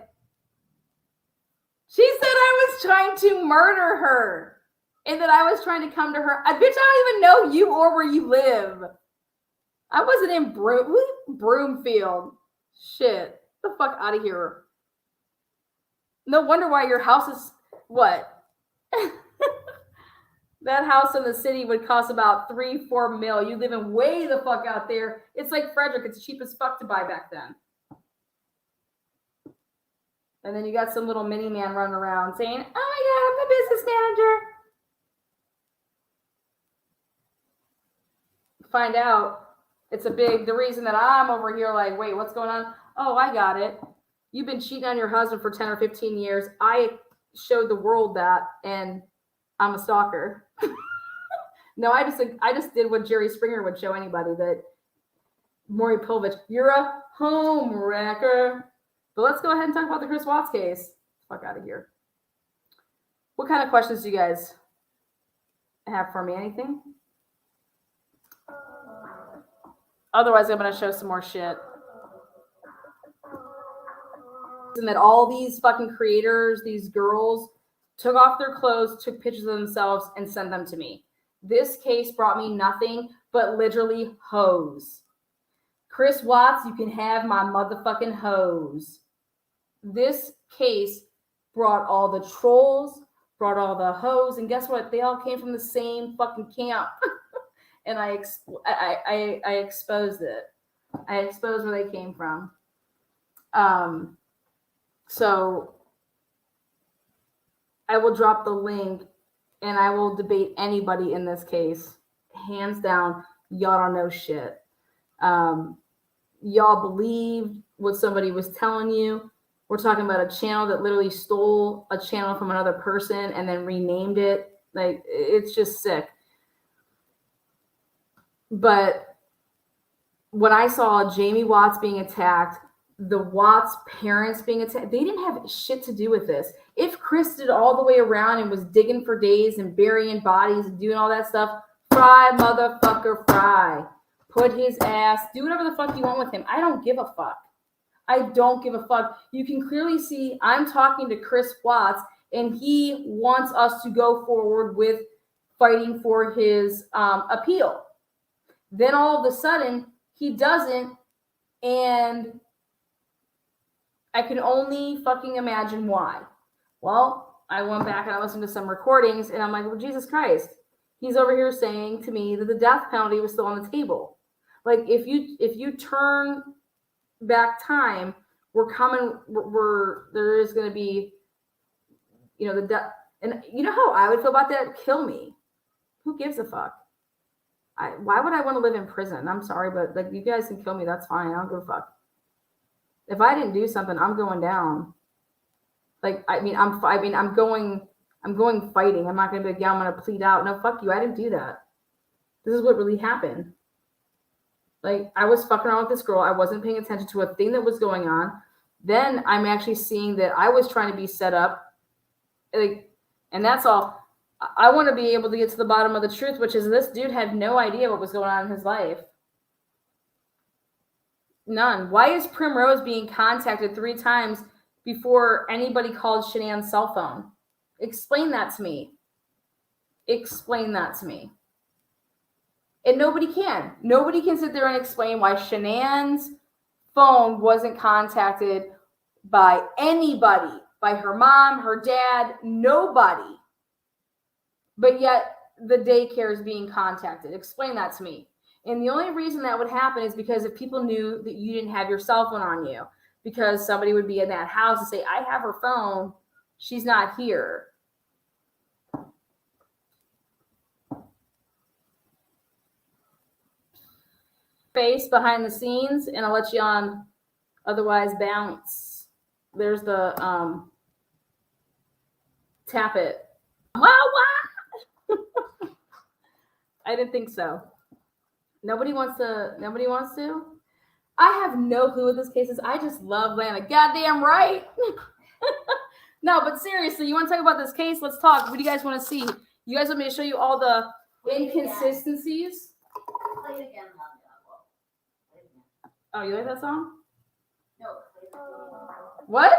She said I was trying to murder her and that I was trying to come to her. Bitch, I don't even know you or where you live. I wasn't in Broomfield. Shit. Get the fuck out of here. No wonder why your house is what? That house in the city would cost about $3-4 million. You live in way the fuck out there. It's like Frederick. It's cheap as fuck to buy back then. And then you got some little mini man running around saying, "Oh my God, I'm the business manager." Find out the reason that I'm over here like, wait, what's going on? Oh, I got it. You've been cheating on your husband for 10 or 15 years. I showed the world that, and I'm a stalker. No, I just did what Jerry Springer would show anybody, that Maury Povich, you're a home wrecker. But let's go ahead and talk about the Chris Watts case. Fuck out of here. What kind of questions do you guys have for me? Anything? Otherwise, I'm going to show some more shit. And that all these fucking creators, these girls, took off their clothes, took pictures of themselves, and sent them to me. This case brought me nothing but literally hoes. Chris Watts, you can have my motherfucking hoes. This case brought all the trolls, brought all the hoes, and guess what? They all came from the same fucking camp. And I exposed it. I exposed where they came from. So I will drop the link and I will debate anybody in this case. Hands down, y'all don't know shit. Y'all believed what somebody was telling you. We're talking about a channel that literally stole a channel from another person and then renamed it. Like, it's just sick. But when I saw Jamie Watts being attacked, the Watts parents being attacked, they didn't have shit to do with this. If Chris did all the way around and was digging for days and burying bodies and doing all that stuff, fry, motherfucker, fry. Put his ass, do whatever the fuck you want with him. I don't give a fuck. I don't give a fuck. You can clearly see I'm talking to Chris Watts, and he wants us to go forward with fighting for his appeal. Then all of a sudden, he doesn't, and I can only fucking imagine why. Well, I went back and I listened to some recordings, and I'm like, well, Jesus Christ. He's over here saying to me that the death penalty was still on the table. Like, if you turn back time, there is going to be, the death. And you know how I would feel about that? Kill me. Who gives a fuck? Why would I want to live in prison? I'm sorry, but like, you guys can kill me. That's fine. I don't give a fuck. If I didn't do something, I'm going down. Like, I'm going fighting. I'm not going to be like, yeah, I'm going to plead out. No, fuck you. I didn't do that. This is what really happened. Like, I was fucking around with this girl. I wasn't paying attention to a thing that was going on. Then I'm actually seeing that I was trying to be set up. Like, and that's all. I want to be able to get to the bottom of the truth, which is this dude had no idea what was going on in his life. None. Why is Primrose being contacted 3 times before anybody called Shanann's cell phone? Explain that to me. Explain that to me. And nobody can. Nobody can sit there and explain why Shanann's phone wasn't contacted by anybody, by her mom, her dad, nobody. But yet the daycare is being contacted. Explain that to me. And the only reason that would happen is because if people knew that you didn't have your cell phone on you, because somebody would be in that house and say, I have her phone, she's not here. Face behind the scenes, and I'll let you on otherwise bounce. There's the tap it. Wow. I didn't think so. Nobody wants to. I have no clue what this case is. I just love Lana. Goddamn right. No, but seriously, you want to talk about this case? Let's talk. What do you guys want to see? You guys want me to show you all the inconsistencies? Play it again, Lana. Oh, you like that song? No, play the call. What?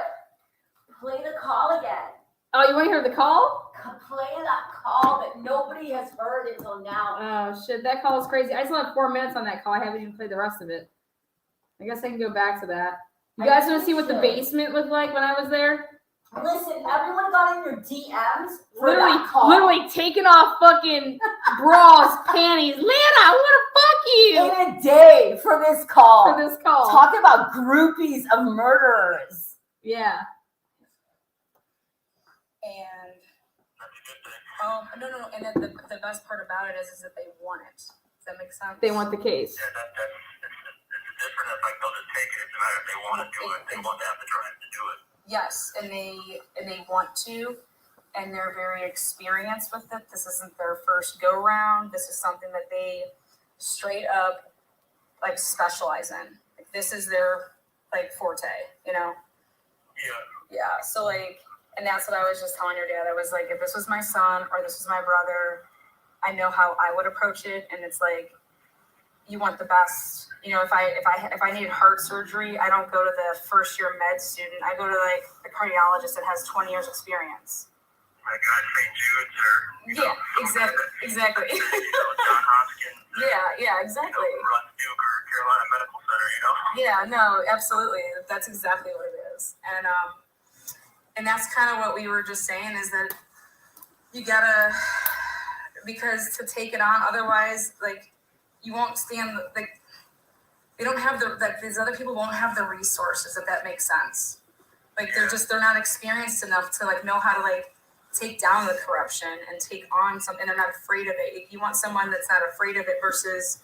Play the call again. Oh, you want to hear the call? Play that call that nobody has heard until now. Oh, shit. That call is crazy. I still have 4 minutes on that call. I haven't even played the rest of it. I guess I can go back to that. You guys want to see what the basement looked like when I was there? Listen, everyone got in your DMs for that call. Literally taking off fucking bras, panties. Lana, I want to fuck you. In a day for this call. Talk about groupies of murderers. Yeah. And no. And then the best part about it is that they want it. Does that make sense? They want the case. Yeah, it's different. If like they'll just take it. It's a matter if they want to do it. They want to have the drive to do it. Yes, and they want to, and they're very experienced with it. This isn't their first go round. This is something that they straight up like specialize in. Like, this is their like forte, you know? Yeah. So like, and that's what I was just telling your dad. I was like, if this was my son or this was my brother, I know how I would approach it. And it's like, you want the best. You know, if I needed heart surgery, I don't go to the first year med student. I go to like the cardiologist that has 20 years experience. My God, St. Jude's or exactly. John Hopkins. Yeah, exactly. Russ Duke or Carolina Medical Center. Yeah, no, absolutely. That's exactly what it is. And that's kind of what we were just saying is that you gotta, because to take it on, otherwise, like, you won't stand, like, they don't have these other people won't have the resources, if that makes sense. Like, they're not experienced enough to, like, know how to, like, take down the corruption and take on something. They're not afraid of it. You want someone that's not afraid of it versus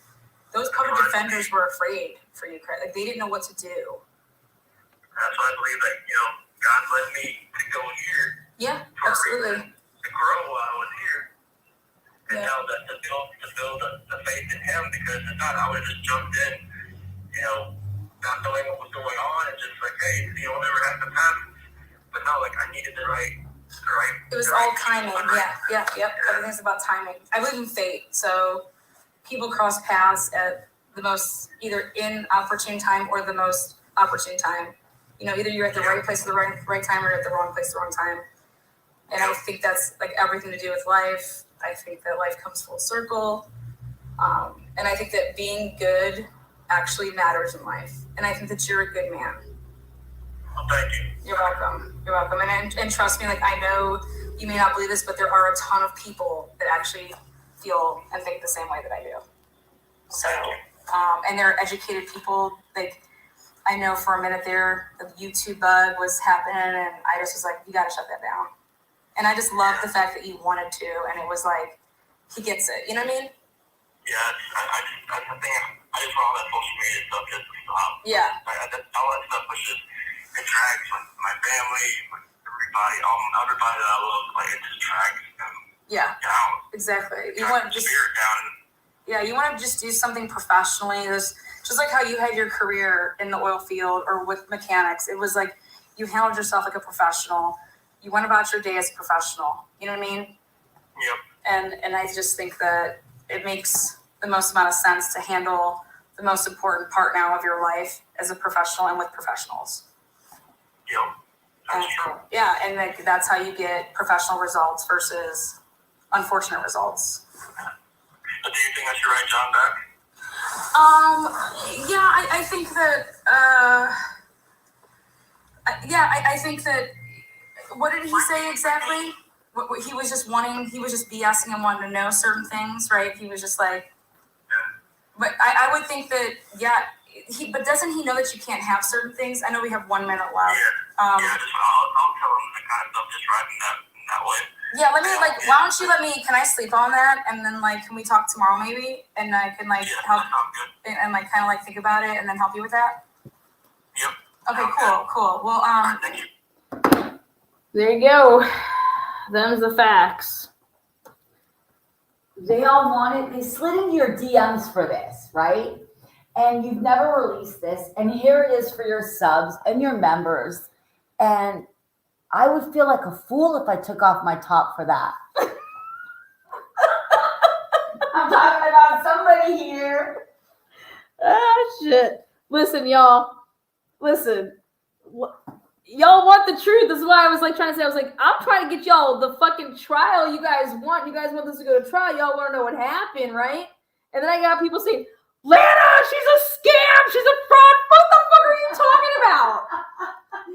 those public defenders were afraid for you. Like, they didn't know what to do. That's why I believe that, God led me to go here. Yeah, absolutely. To grow while I was here. and Yeah. now to build the faith in him, because if not, I would have just jumped in, not knowing what was going on, and just like, hey, whatever happens, happens. But no, like, I needed the right. It was all timing. Yep. Everything's about timing. I believe in fate. So people cross paths at the most either inopportune time or the most opportune time. Either you're at the right place at the right time or you're at the wrong place at the wrong time. And I think that's like everything to do with life. I think that life comes full circle. And I think that being good actually matters in life. And I think that you're a good man. Well, thank you. You're welcome. You're welcome. And trust me, like, I know you may not believe this, but there are a ton of people that actually feel and think the same way that I do. So, and they're educated people. Like, I know for a minute there, the YouTube bug was happening, and I just was like, you got to shut that down. And I just love the fact that you wanted to, and it was like, he gets it. You know what I mean? Yeah, I think I just want all that social media stuff just to stop. Yeah. All that stuff was just, it drags my family, with everybody that I love. Like, it just drags them down. Exactly. You Drags want the just spirit down. you want to just do something professionally. There's just like how you had your career in the oil field or with mechanics. It was like you handled yourself like a professional. You went about your day as a professional. You know what I mean? Yep. And I just think that it makes the most amount of sense to handle the most important part now of your life as a professional and with professionals. Yep. That's true. Yeah, and like that's how you get professional results versus unfortunate results. So do you think I should write John back? I think that I think that what did he say exactly? What he was just BSing and wanting to know certain things, right? He was just like, but I would think that, but doesn't he know that you can't have certain things? I know we have 1 minute left. I'll tell him the kind of stuff just writing that way. Yeah, why don't you can I sleep on that? And then can we talk tomorrow maybe? And I can help and kind of think about it and then help you with that? Yep. Okay, cool. Well, Thank you. There you go. Them's the facts. They slid into your DMs for this, right? And you've never released this. And here it is for your subs and your members. And I would feel like a fool if I took off my top for that. I'm talking about somebody here. Ah, shit. Listen, y'all. Y'all want the truth. This is why I was trying to say, I'm trying to get y'all the fucking trial you guys want. You guys want this to go to trial. Y'all want to know what happened, right? And then I got people saying, Lana, she's a scam. She's a fraud. What the fuck are you talking about?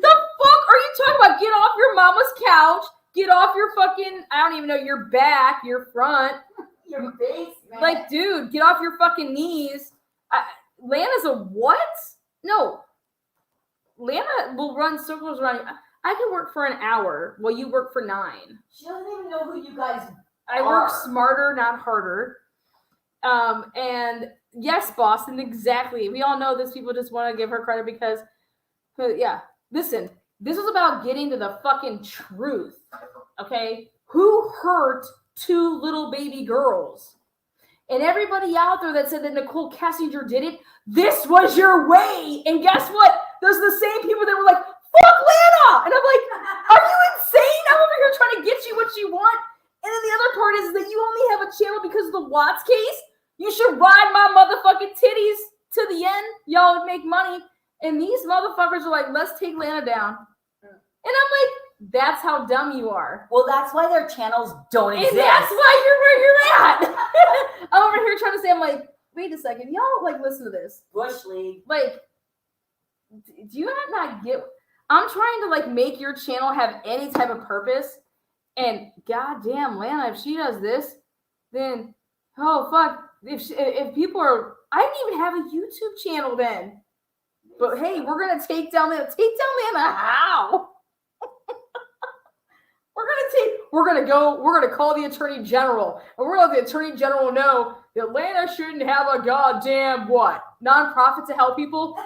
The fuck are you talking about? Get off your mama's couch. Get off your fucking, I don't even know, your back, your front. Your face, man. Dude, get off your fucking knees. Lana's a what? No. Lana will run circles around you. I can work for an hour while you work for 9. She doesn't even know who you guys are. I work smarter, not harder. And yes, Boston, exactly. We all know this. People just want to give her credit because, listen, this was about getting to the fucking truth, okay? Who hurt 2 little baby girls? And everybody out there that said that Nicole Kessinger did it, this was your way. And guess what? Those are the same people that were like, fuck Lana! And I'm like, are you insane? I'm over here trying to get you what you want. And then the other part is that you only have a channel because of the Watts case. You should ride my motherfucking titties to the end. Y'all would make money. And these motherfuckers are like, let's take Lana down. And I'm like, that's how dumb you are. Well, that's why their channels don't exist. And that's why you're where you're at. I'm over here trying to say, I'm like, wait a second. Y'all, listen to this. Bush League. Do you not get... I'm trying to, make your channel have any type of purpose. And goddamn, Lana, if she does this, then, oh, fuck. If people are... I didn't even have a YouTube channel then. But, hey, we're going to take down Lana. Take down Lana how? We're gonna call the Attorney General, and we're gonna let the Attorney General know that Lana shouldn't have a goddamn what? Nonprofit to help people?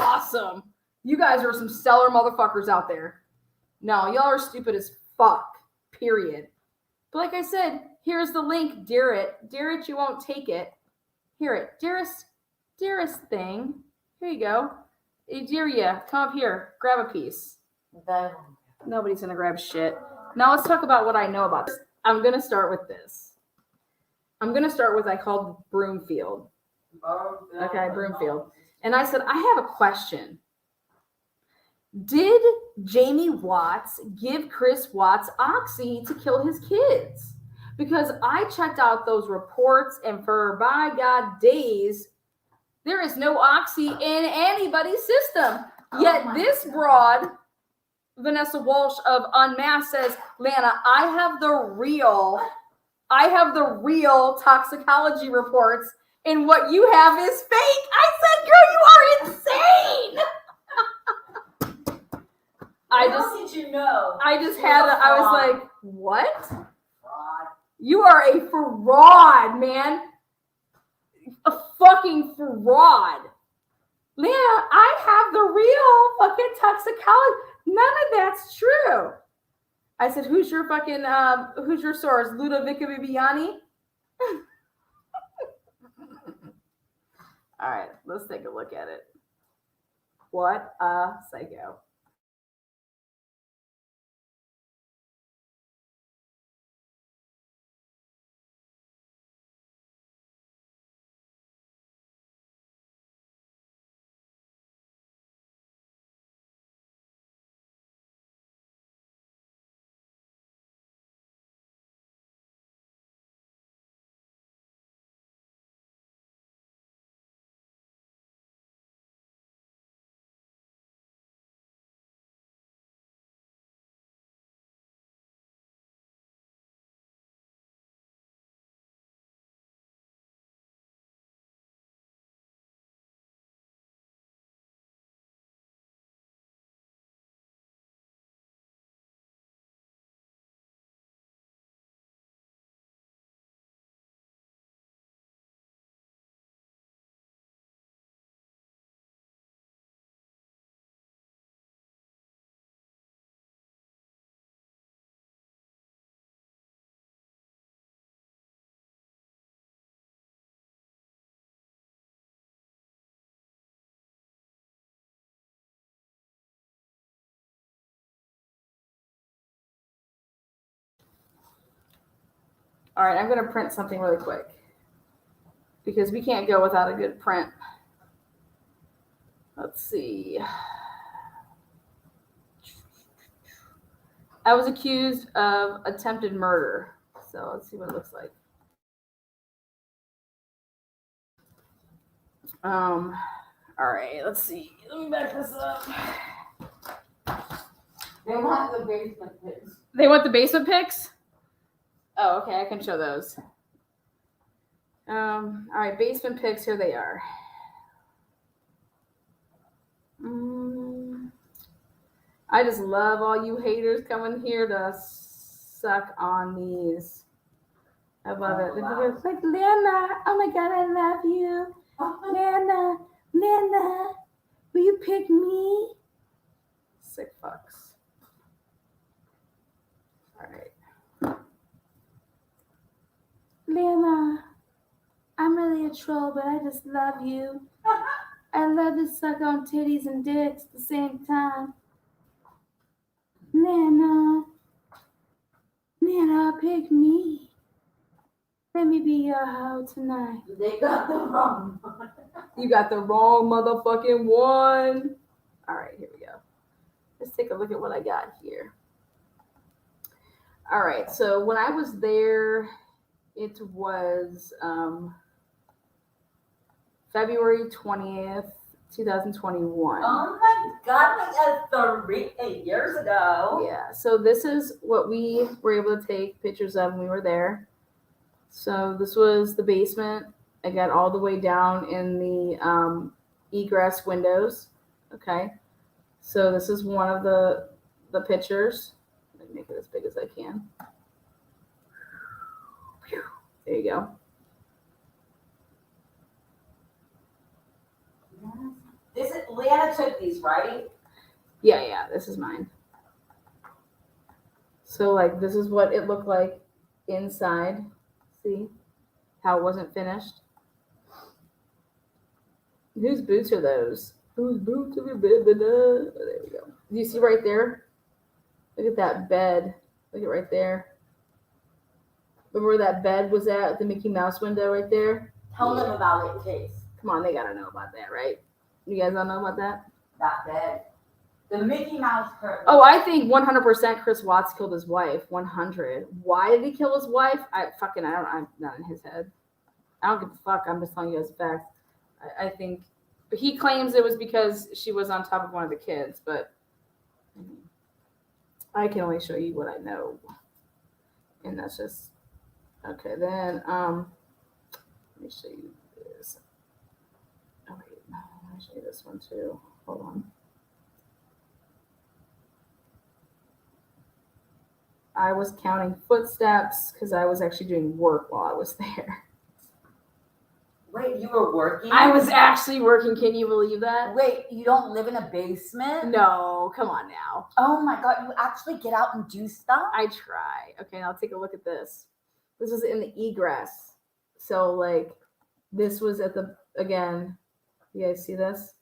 Awesome. You guys are some stellar motherfuckers out there. No, y'all are stupid as fuck. Period. But like I said, Here's the link, dear it. Dear it, you won't take it. Here it. Dearest thing. Here you go. Hey, dear ya, come up here. Grab a piece. Nobody's going to grab shit. Now let's talk about what I know about this. I'm going to start with this. I'm going to start with I called Broomfield. Okay, Broomfield. And I said, I have a question. Did Jamie Watts give Chris Watts oxy to kill his kids? Because I checked out those reports, and for by God days, there is no oxy in anybody's system. Yet this broad, Vanessa Walsh of Unmasked, says, Lana, I have the real toxicology reports, and what you have is fake. I said, girl, you are insane. I was like, what? Fraud. You are a fraud, man. A fucking fraud. Lana, I have the real fucking toxicology. None of that's true. I said, who's your source? Ludovica Bibiani? All right, let's take a look at it. What a psycho. All right, I'm going to print something really quick because we can't go without a good print. Let's see. I was accused of attempted murder. So let's see what it looks like. All right, let's see. Let me back this up. They want the basement pics. They want the basement pics? Oh, okay, I can show those. All right, basement pics, here they are. I just love all you haters coming here to suck on these. I love it. Wow. It's like, Lana, oh my God, I love you. Lana, will you pick me? Sick fucks. All right. Lana, I'm really a troll, but I just love you. I love to suck on titties and dicks at the same time. Lana, pick me. Let me be your hoe tonight. They got the wrong one. You got the wrong motherfucking one. All right, here we go. Let's take a look at what I got here. All right, so when I was there, it was February 20th, 2021. Oh my God, like 8 years ago. Yeah, so this is what we were able to take pictures of when we were there. So this was the basement. I got all the way down in the egress windows. Okay, so this is one of the pictures. Let me make it as big as I can. There you go. This is Lana took these, right? Yeah, this is mine. So like this is what it looked like inside. See how it wasn't finished? Whose boots are those? Whose boots are the There we go. Do you see right there? Look at that bed. Look at right there. Remember where that bed was at the Mickey Mouse window right there? Tell them about it, Chase. Come on, they gotta know about that, right? You guys don't know about that? That bed. The Mickey Mouse curtain. Oh, I think 100% Chris Watts killed his wife. 100. Why did he kill his wife? I'm not in his head. I don't give a fuck. I'm just telling you guys facts. I think he claims it was because she was on top of one of the kids, but I can only show you what I know. And that's just okay. Then let me show you this. Oh wait, no, let me show you this one too. Hold on. I was counting footsteps because I was actually doing work while I was there. Wait, you were working? I was actually working. Can you believe that? Wait, you don't live in a basement? No, come on now. Oh my God, you actually get out and do stuff? I try. Okay, now take a look at this. This is in the egress. So, like, this was at the, again, you guys see this?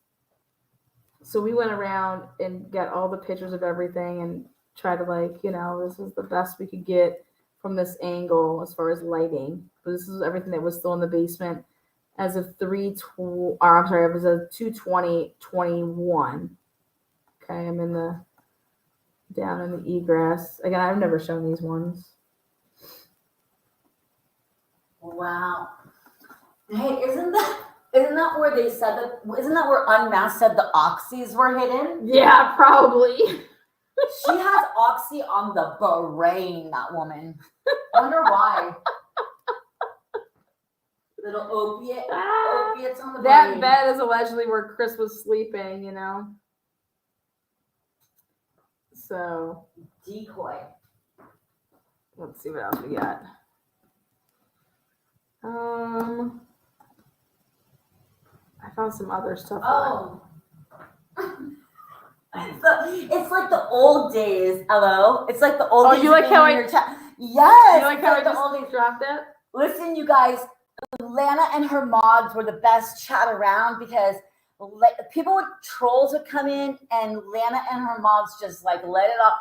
So we went around and got all the pictures of everything and tried to, like, you know, this was the best we could get from this angle as far as lighting. But this is everything that was still in the basement as of 2/20/21. Okay, I'm in the, down in the egress. Again, I've never shown these ones. Wow. Hey, isn't that where they said that? Isn't that where Unmasked said the oxys were hidden? Yeah, probably. She has oxy on the brain, that woman. Wonder why. Little opiates on the That brain. bed is allegedly where Chris was sleeping, you know. So Decoy. let's see what else we got. I found some other stuff. Oh. It's like the old days. Hello? It's like the old days. Oh, you like how I Yes. You like how I the just old days. dropped it? Listen, you guys, Lana and her mods were the best chat around because trolls would come in and Lana and her mods just like let it off,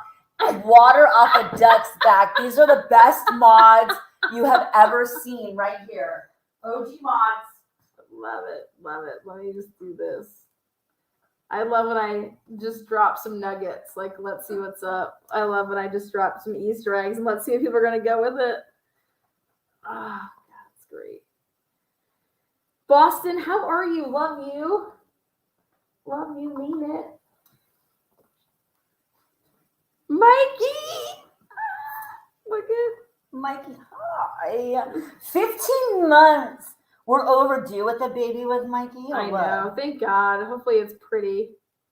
water off a duck's back. These are the best mods you have ever seen right here. OG mods. Love it. Love it. Let me just do this. I love when I just drop some nuggets. Like, let's see what's up. I love when I just drop some Easter eggs and let's see if people are going to go with it. Ah, oh, that's great. Boston, how are you? Love you. Love you, mean it. Mikey! Look at Mikey, hi. 15 months. We're overdue with a baby with Mikey. I know. Thank God. Hopefully it's pretty.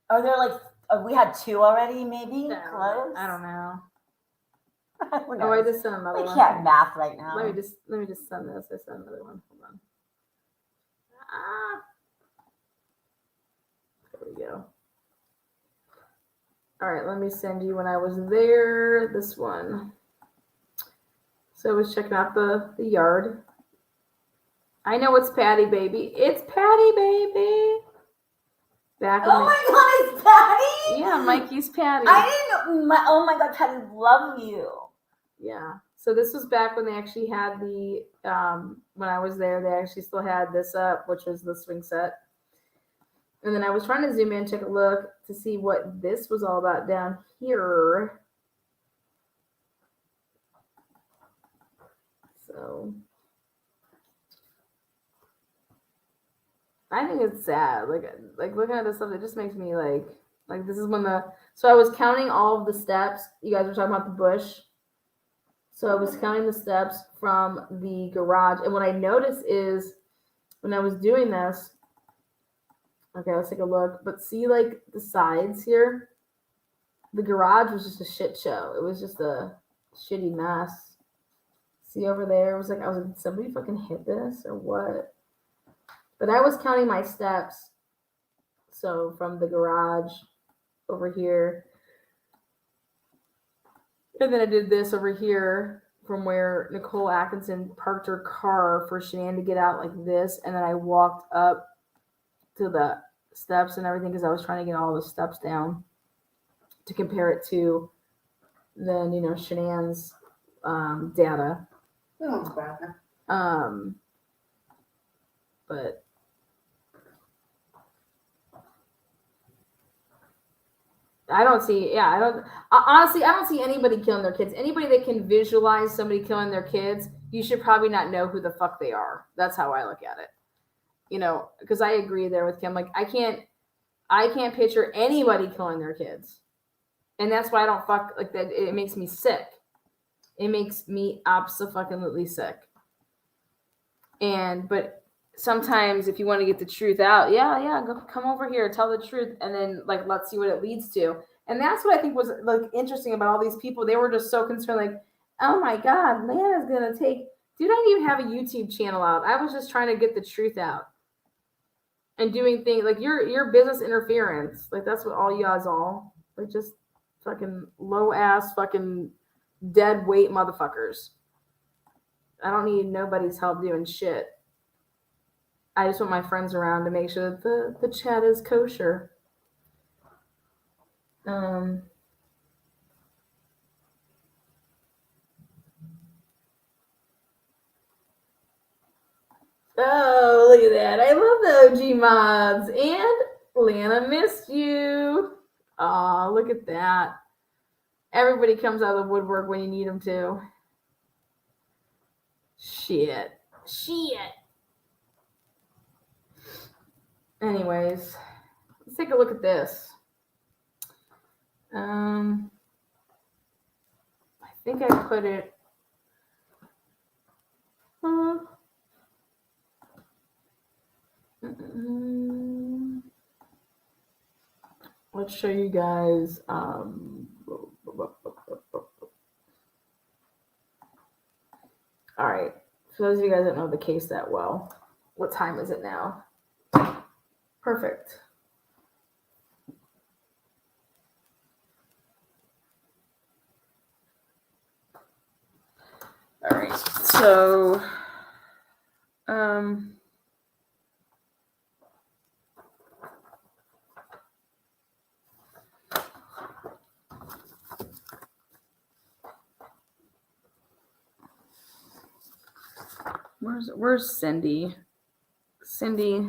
Are there like, we had 2 already, maybe? Close? I don't know. Who Oh, I knows? just sent another We one. can't math right now. Let me just send this. I sent another one. Hold on. There we go. All right, let me send you when I was there. This one. So I was checking out the yard. I know it's Patty Baby. It's Patty Baby. Back Oh my God, it's Patty? Yeah, Mikey's Patty. I didn't know. Oh my God, Patty, love you. Yeah. So this was back when they actually had the, when I was there, they actually still had this up, which was the swing set. And then I was trying to zoom in, take a look to see what this was all about down here. So I think it's sad. Like looking at this stuff, it just makes me like this is when so I was counting all of the steps. You guys were talking about the bush. So I was counting the steps from the garage. And what I noticed is when I was doing this, okay, let's take a look. But see, like, the sides here? The garage was just a shit show. It was just a shitty mess. See over there? It was like, I was like, did somebody fucking hit this or what? But I was counting my steps. So from the garage over here. And then I did this over here. from where Nicole Atkinson parked her car for Shanann to get out like this, and then I walked up to the steps and everything because I was trying to get all the steps down to compare it to then, Shanann's data. But honestly, I don't see anybody killing their kids. Anybody that can visualize somebody killing their kids, you should probably not know who the fuck they are. That's how I look at it. Because I agree there with Kim. Like, I can't picture anybody killing their kids. And that's why I don't fuck like that. It makes me sick. It makes me absolutely sick. But sometimes if you want to get the truth out, come over here, tell the truth, and then like let's see what it leads to. And that's what I think was like interesting about all these people. They were just so concerned, like, oh my God, Lana's gonna take. Dude, I didn't even have a YouTube channel out. I was just trying to get the truth out and doing things like your business interference. Like that's what all y'all's all like, just fucking low ass fucking dead weight motherfuckers. I don't need nobody's help doing shit. I just want my friends around to make sure that the chat is kosher. Oh, look at that. I love the OG mods. And Lana missed you. Oh, look at that. Everybody comes out of the woodwork when you need them to. Shit. Anyways, let's take a look at this. I think I put it. Let's show you guys. All right. For those of you guys that know the case that well, what time is it now? Perfect. All right. So, where's Cindy? Cindy.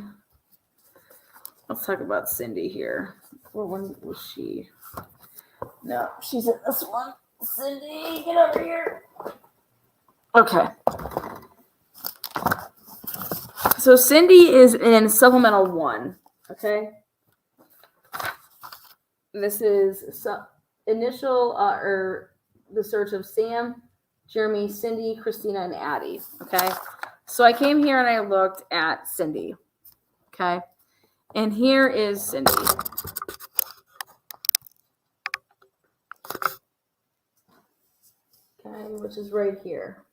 Let's talk about Cindy here. What one was she? No, she's in this one. Cindy, get over here. Okay. So Cindy is in supplemental 1. Okay. This is initial or the search of Sam, Jeremy, Cindy, Christina, and Addie. Okay. So I came here and I looked at Cindy. Okay. And here is Cindy. Okay, which is right here.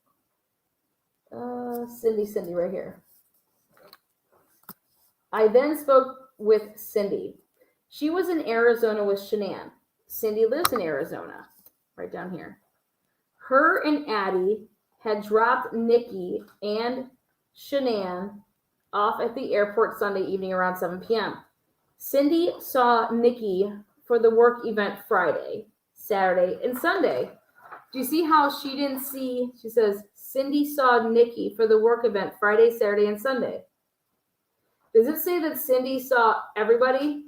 Cindy right here. I then spoke with Cindy. She was in Arizona with Shanann. Cindy lives in Arizona, right down here. Her and Addie had dropped Nikki and Shanann off at the airport Sunday evening around 7 p.m. Cindy saw Nikki for the work event Friday, Saturday, and Sunday. Do you see how she didn't see? She says, Cindy saw Nikki for the work event Friday, Saturday, and Sunday. Does it say that Cindy saw everybody?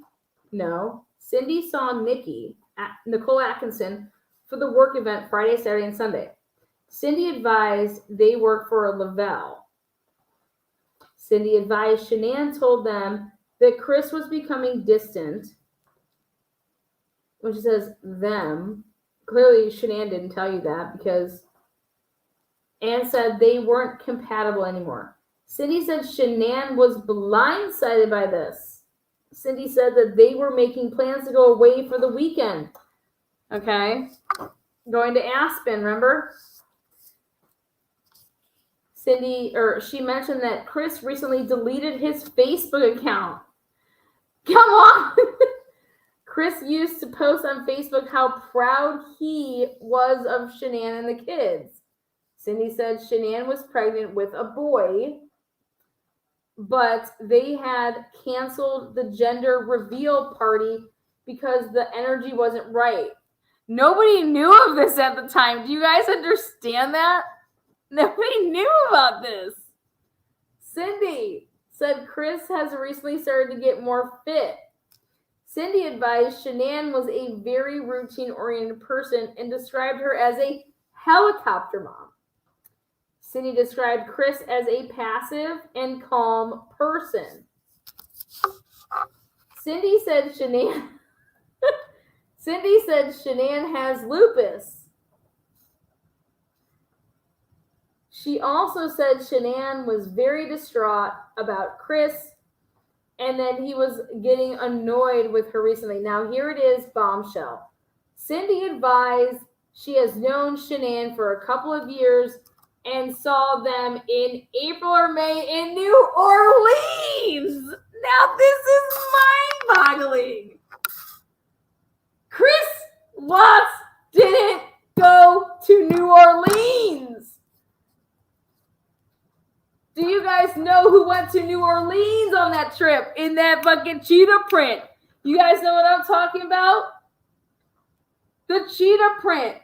No. Cindy saw Nikki, Nicole Atkinson, for the work event Friday, Saturday, and Sunday. Cindy advised they work for Lavelle. Cindy advised Shanann told them that Chris was becoming distant. When she says them, clearly Shanann didn't tell you that because Anne said they weren't compatible anymore. Cindy said Shanann was blindsided by this. Cindy said that they were making plans to go away for the weekend. Okay? Going to Aspen, remember? She mentioned that Chris recently deleted his Facebook account. Come on! Chris used to post on Facebook how proud he was of Shanann and the kids. Cindy said Shanann was pregnant with a boy, but they had canceled the gender reveal party because the energy wasn't right. Nobody knew of this at the time. Do you guys understand that? Nobody knew about this. Cindy said Chris has recently started to get more fit. Cindy advised Shanann was a very routine-oriented person and described her as a helicopter mom. Cindy described Chris as a passive and calm person. Cindy said Shanann has lupus. She also said Shanann was very distraught about Chris and that he was getting annoyed with her recently. Now here it is, bombshell. Cindy advised she has known Shanann for a couple of years and saw them in April or May in New Orleans. Now this is mind-boggling. Chris Watts didn't go to New Orleans. Do you guys know who went to New Orleans on that trip in that fucking cheetah print? You guys know what I'm talking about? The cheetah print.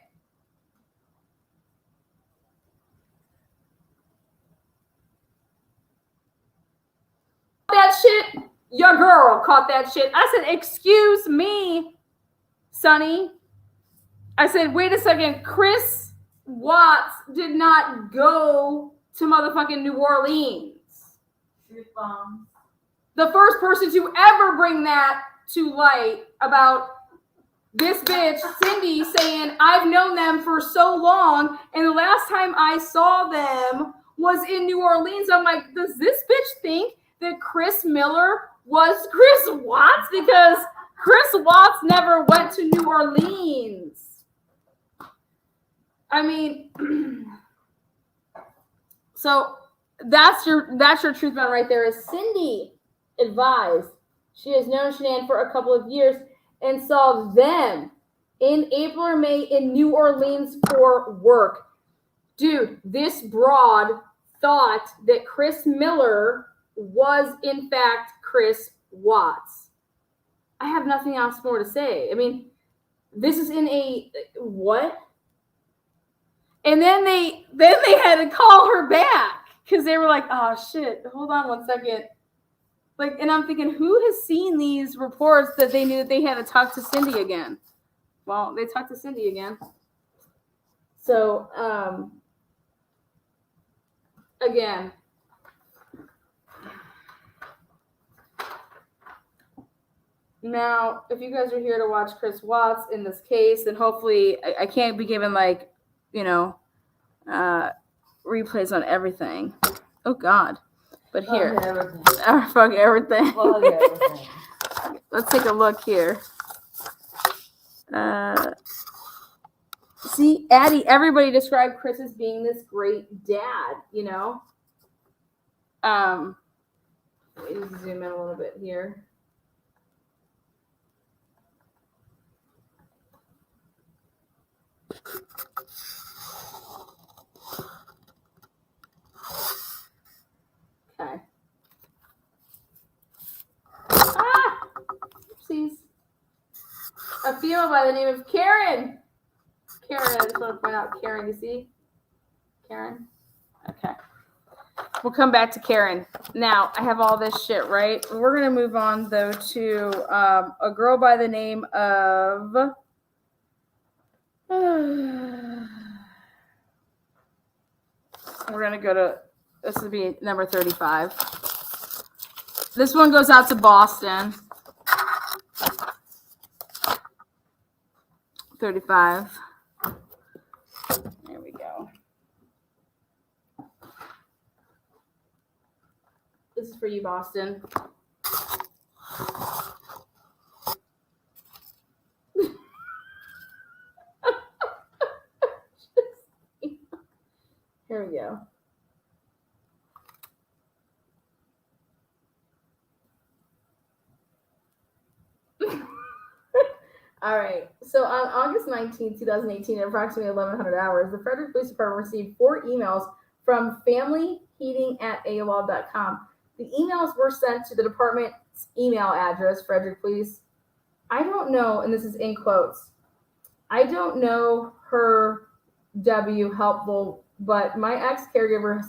That shit, your girl caught that shit. I said, excuse me, Sonny. I said, wait a second. Chris Watts did not go to motherfucking New Orleans. The first person to ever bring that to light about this bitch, Cindy, saying, I've known them for so long, and the last time I saw them was in New Orleans. I'm like, does this bitch think that Chris Miller was Chris Watts? Because Chris Watts never went to New Orleans. I mean, so that's your truth bomb right there. Is Cindy advised she has known Shanann for a couple of years and saw them in April or May in New Orleans for work. Dude, this broad thought that Chris Miller was in fact Chris Watts. I have nothing else more to say. I mean, this is in a what? And then they had to call her back because they were like, oh shit, hold on one second. Like, and I'm thinking, who has seen these reports that they knew that they had to talk to Cindy again? Well, they talked to Cindy again. So, again, now, if you guys are here to watch Chris Watts in this case, then hopefully I can't be given like, replays on everything. Oh God. But here, fuck everything. Let's take a look here. See, Addie, everybody described Chris as being this great dad, Let me just zoom in a little bit here. Okay. Oopsies. A female by the name of Karen. Karen, I just want to point out Karen. You see? Karen? Okay. We'll come back to Karen. Now, I have all this shit, right? We're going to move on, though, to a girl by the name of... We're going to go to... This would be number 35. This one goes out to Boston. 35. There we go. This is for you, Boston. Here we go. All right. So on August 19th, 2018, at approximately 1100 hours, the Frederick Police Department received 4 emails from familyheating@aol.com. The emails were sent to the department's email address, Frederick Police. I don't know, and this is in quotes, I don't know her W helpful, but my ex-caregiver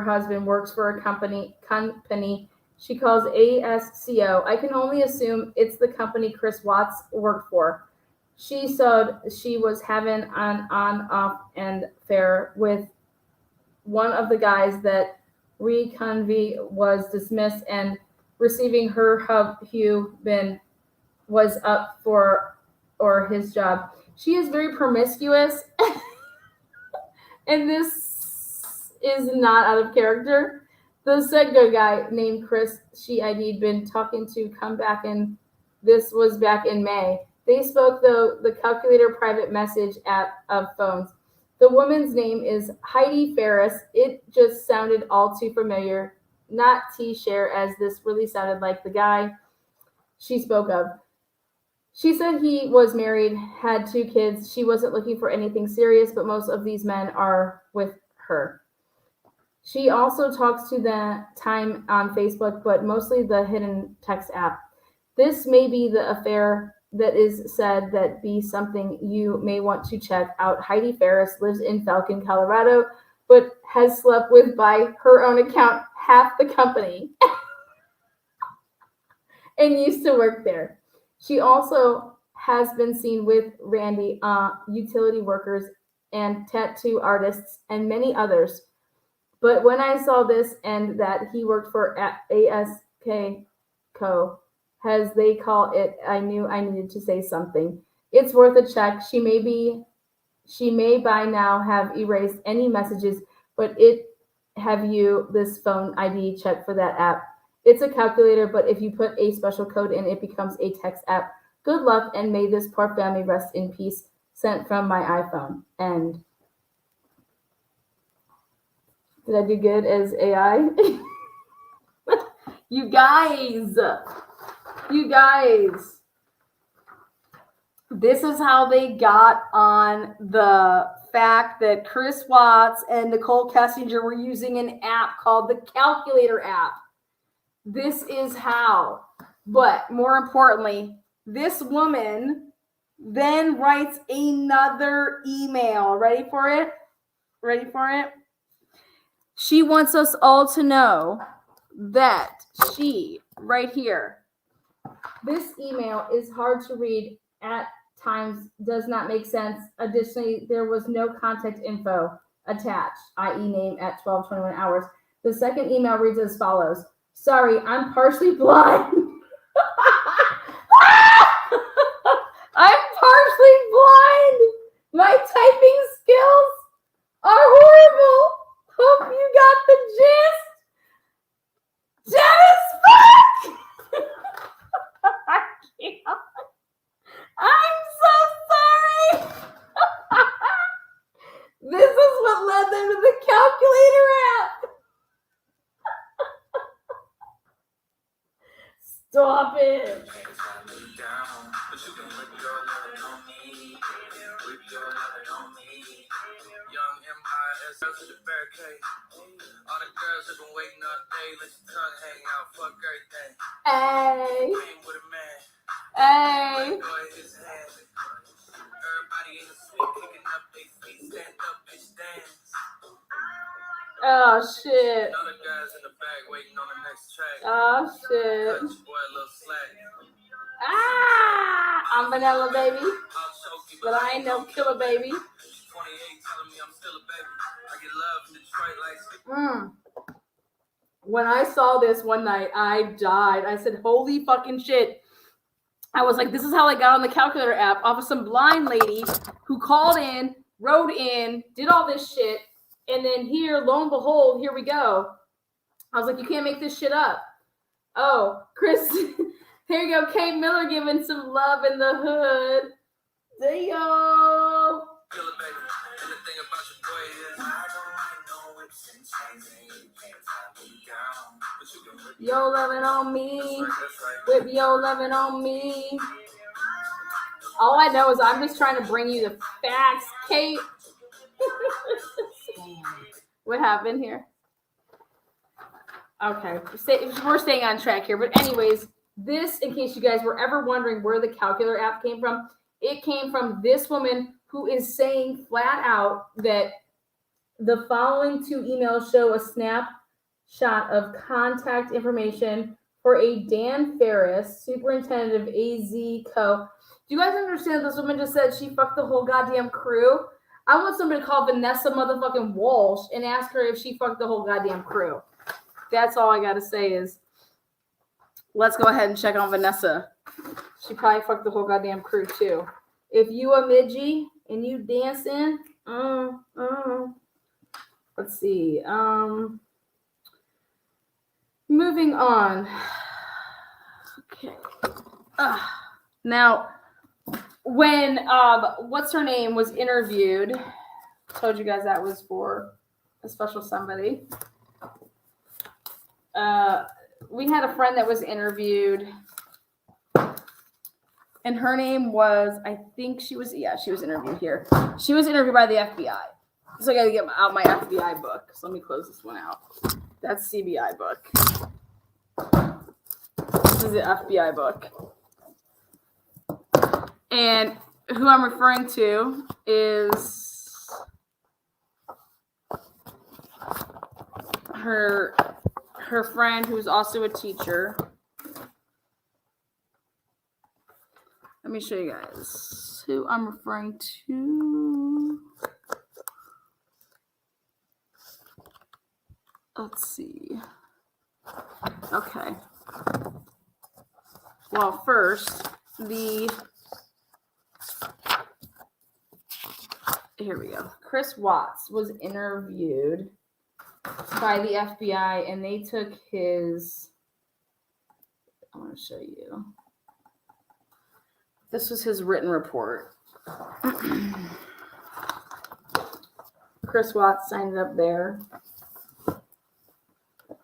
husband works for a company she calls ASCO. I can only assume it's the company Chris Watts worked for. She said she was having an on-off and affair with one of the guys that reconvene was dismissed and receiving her husband was up for or his job. She is very promiscuous, and this is not out of character. The Sego guy named Chris she ID'd been talking to come back, and this was back in May. They spoke though the calculator private message app of phones. The woman's name is Heidi Ferris. It just sounded all too familiar. Not T-Share, as this really sounded like the guy she spoke of. She said he was married, had 2 kids. She wasn't looking for anything serious, but most of these men are with her. She also talks to the time on Facebook, but mostly the hidden text app. This may be the affair that is said that be something you may want to check out. Heidi Ferris lives in Falcon, Colorado, but has slept with, by her own account, half the company and used to work there. She also has been seen with Randy, utility workers and tattoo artists and many others. But when I saw this and that he worked for ASCO, as they call it, I knew I needed to say something. It's worth a check. She may by now have erased any messages, but have you this phone ID check for that app. It's a calculator, but if you put a special code in, it becomes a text app. Good luck, and may this poor family rest in peace. Sent from my iPhone. And did I do good as AI? You guys, this is how they got on the fact that Chris Watts and Nicole Kessinger were using an app called the Calculator app. This is how. But more importantly, this woman then writes another email. Ready for it? She wants us all to know that she, right here, this email is hard to read at times, does not make sense. Additionally, there was no contact info attached, i.e. name at 12:21 hours. The second email reads as follows. Sorry, I'm partially blind. I'm partially blind. My typing skills are horrible. Hope you got the gist. Janice, fuck! I can't. I'm so sorry. This is what led them to the calculator app. Stop it. All the girls have been waiting all day, let your tongue hang out, fuck everything. Hey. With a man. Hey. His hand. Everybody in the suite kicking up their feet, stand up, bitch, dance. Oh shit. Other guys in the back waiting on the next track. Oh shit. Cut your boy a little slack. I'm vanilla, baby. But I ain't no killer, baby. 28 telling me I'm still a baby. I get love in Detroit like. When I saw this one night, I died. I said, holy fucking shit. I was like, this is how I got on the calculator app off of some blind lady who called in, wrote in, did all this shit. And then here, lo and behold, here we go. I was like, you can't make this shit up. Oh, Chris, here you go. Kate Miller giving some love in the hood. Damn. Yo loving on me, with yo loving on me. All I know is I'm just trying to bring you the facts, Kate. What happened here? Okay, we're staying on track here. But anyways, this, in case you guys were ever wondering where the calculator app came from, it came from this woman who is saying flat out that the following two emails show a snapshot of contact information for a Dan Ferris, superintendent of AZ Co. Do you guys understand this woman just said she fucked the whole goddamn crew? I want somebody to call Vanessa motherfucking Walsh and ask her if she fucked the whole goddamn crew. That's all I gotta say is, let's go ahead and check on Vanessa. She probably fucked the whole goddamn crew too. If you a midgie and you dancing, let's see. Moving on. Okay. Now, when what's her name was interviewed, told you guys that was for a special somebody. We had a friend that was interviewed, and her name was, I think she was interviewed here. She was interviewed by the FBI. So I got to get out my FBI book. So let me close this one out. That's CBI book. This is the FBI book. And who I'm referring to is her friend who's also a teacher. Let me show you guys who I'm referring to. Let's see. Okay. Well, first, here we go. Chris Watts was interviewed by the FBI, and they took his, I want to show you. This was his written report. Chris Watts signed it up there.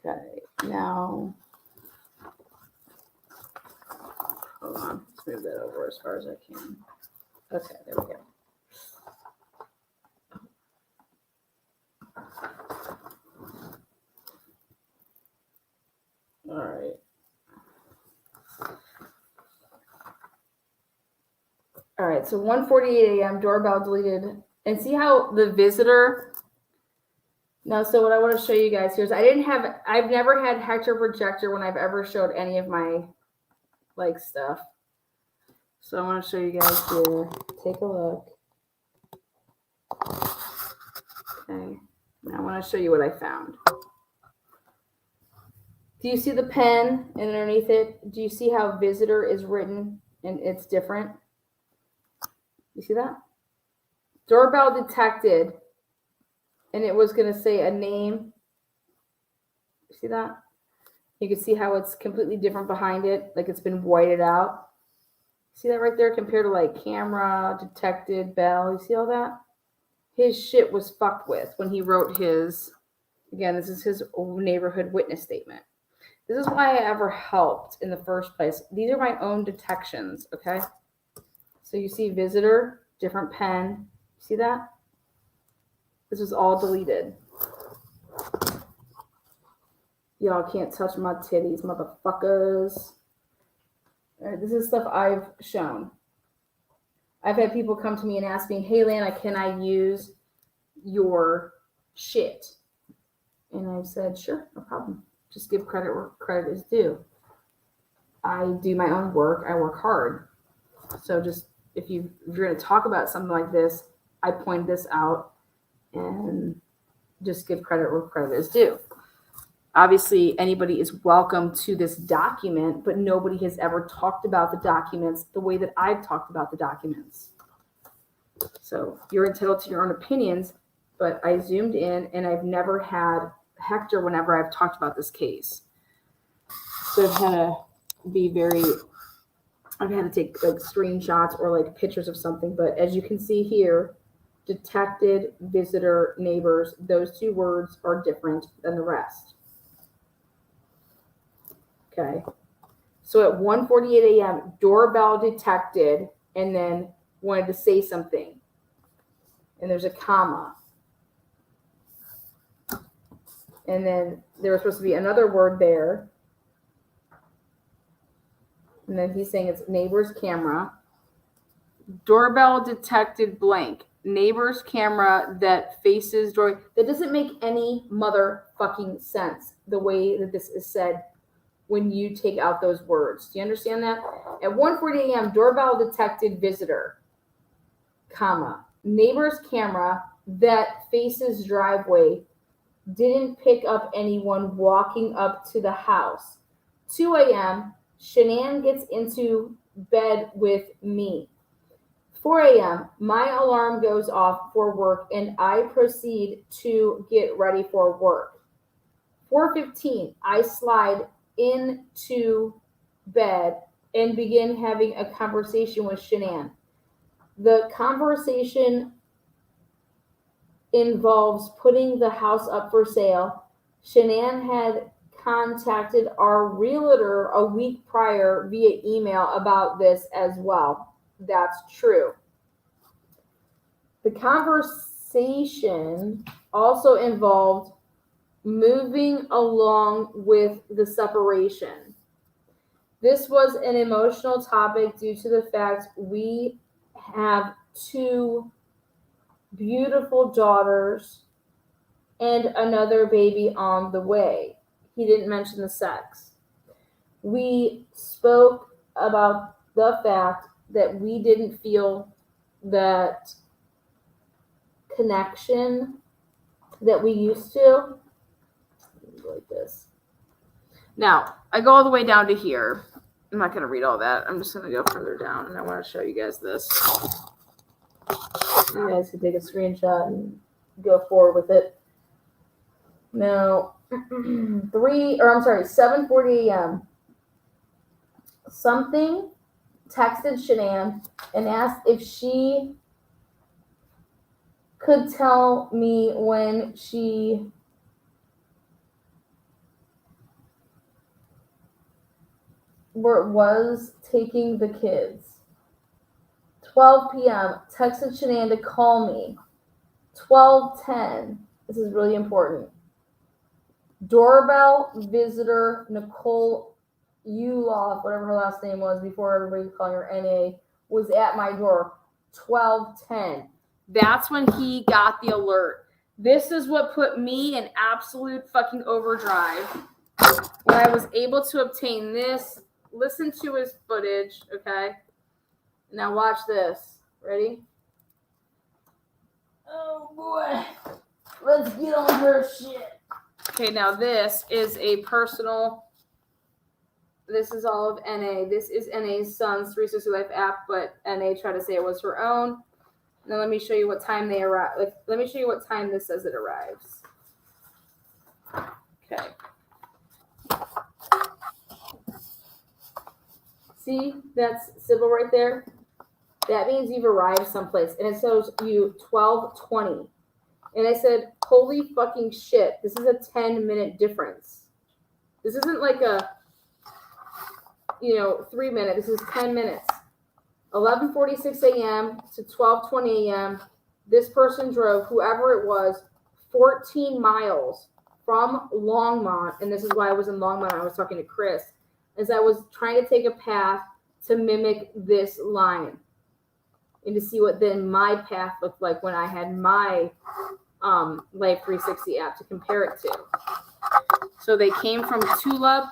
Okay, now, hold on, let's move that over as far as I can. Okay, there we go. All right. All right, so 1:48 a.m., doorbell deleted. And see how the visitor... Now, so what I want to show you guys here is I've never had Hector projector when I've ever showed any of my, stuff. So I want to show you guys here. Take a look. Okay. Now I want to show you what I found. Do you see the pen and underneath it? Do you see how visitor is written and it's different? You see that? Doorbell detected. And it was going to say a name. See that? You can see how it's completely different behind it. Like it's been whited out. See that right there compared to camera, detected, bell. You see all that? His shit was fucked with when he wrote his, again, this is his neighborhood witness statement. This is why I ever helped in the first place. These are my own detections, okay? So you see visitor, different pen. See that? This was all deleted. Y'all can't touch my titties, motherfuckers. All right, this is stuff I've shown. I've had people come to me and ask me, hey, Lana, can I use your shit? And I've said, sure, no problem. Just give credit where credit is due. I do my own work. I work hard. So just if you're going to talk about something like this, I point this out and just give credit where credit is due. Obviously, anybody is welcome to this document, but nobody has ever talked about the documents the way that I've talked about the documents. So you're entitled to your own opinions, but I zoomed in and I've never had Hector whenever I've talked about this case. So I've had to take screenshots or pictures of something, but as you can see here, detected, visitor, neighbors, those two words are different than the rest. Okay. So at 1:48 a.m., doorbell detected and then wanted to say something. And there's a comma. And then there was supposed to be another word there. And then he's saying it's neighbor's camera. Doorbell detected blank. Neighbor's camera that faces door. That doesn't make any motherfucking sense the way that this is said when you take out those words. Do you understand that? At 1:40 a.m., doorbell detected visitor, comma. Neighbor's camera that faces driveway didn't pick up anyone walking up to the house. 2 a.m., Shanann gets into bed with me. 4 a.m., my alarm goes off for work and I proceed to get ready for work. 4:15, I slide into bed and begin having a conversation with Shanann. The conversation involves putting the house up for sale. Shanann had contacted our realtor a week prior via email about this as well. That's true. The conversation also involved moving along with the separation. This was an emotional topic due to the fact we have 2 beautiful daughters and another baby on the way. He didn't mention the sex. We spoke about the fact that we didn't feel that connection that we used to. Like this. Now, I go all the way down to here. I'm not going to read all that. I'm just going to go further down, and I want to show you guys this. You guys can take a screenshot and go forward with it. Now, 7:40 a.m. Something texted Shanann and asked if she could tell me when she was taking the kids. 12 p.m. Texted Shanann to call me. 12:10. This is really important. Doorbell visitor Nicole Uloff, whatever her last name was before everybody was calling her NA, was at my door. 12:10. That's when he got the alert. This is what put me in absolute fucking overdrive when I was able to obtain this. Listen to his footage, okay? Now watch this. Ready? Oh boy. Let's get on her shit. Okay, now this is a personal. This is all of NA. This is NA's son's 360 Life app, but NA tried to say it was her own. Now let me show you what time they arrive. Let me show you what time this says it arrives. Okay. See, that's Sybil right there. That means you've arrived someplace, and it shows you 12:20. And I said, holy fucking shit, this is a 10-minute difference. This isn't like a, 3 minute. This is 10 minutes. 11:46 a.m. to 12:20 a.m. This person drove, whoever it was, 14 miles from Longmont. And this is why I was in Longmont. I was talking to Chris, as I was trying to take a path to mimic this line and to see what then my path looked like when I had my Life 360 app to compare it to. So they came from Tulip.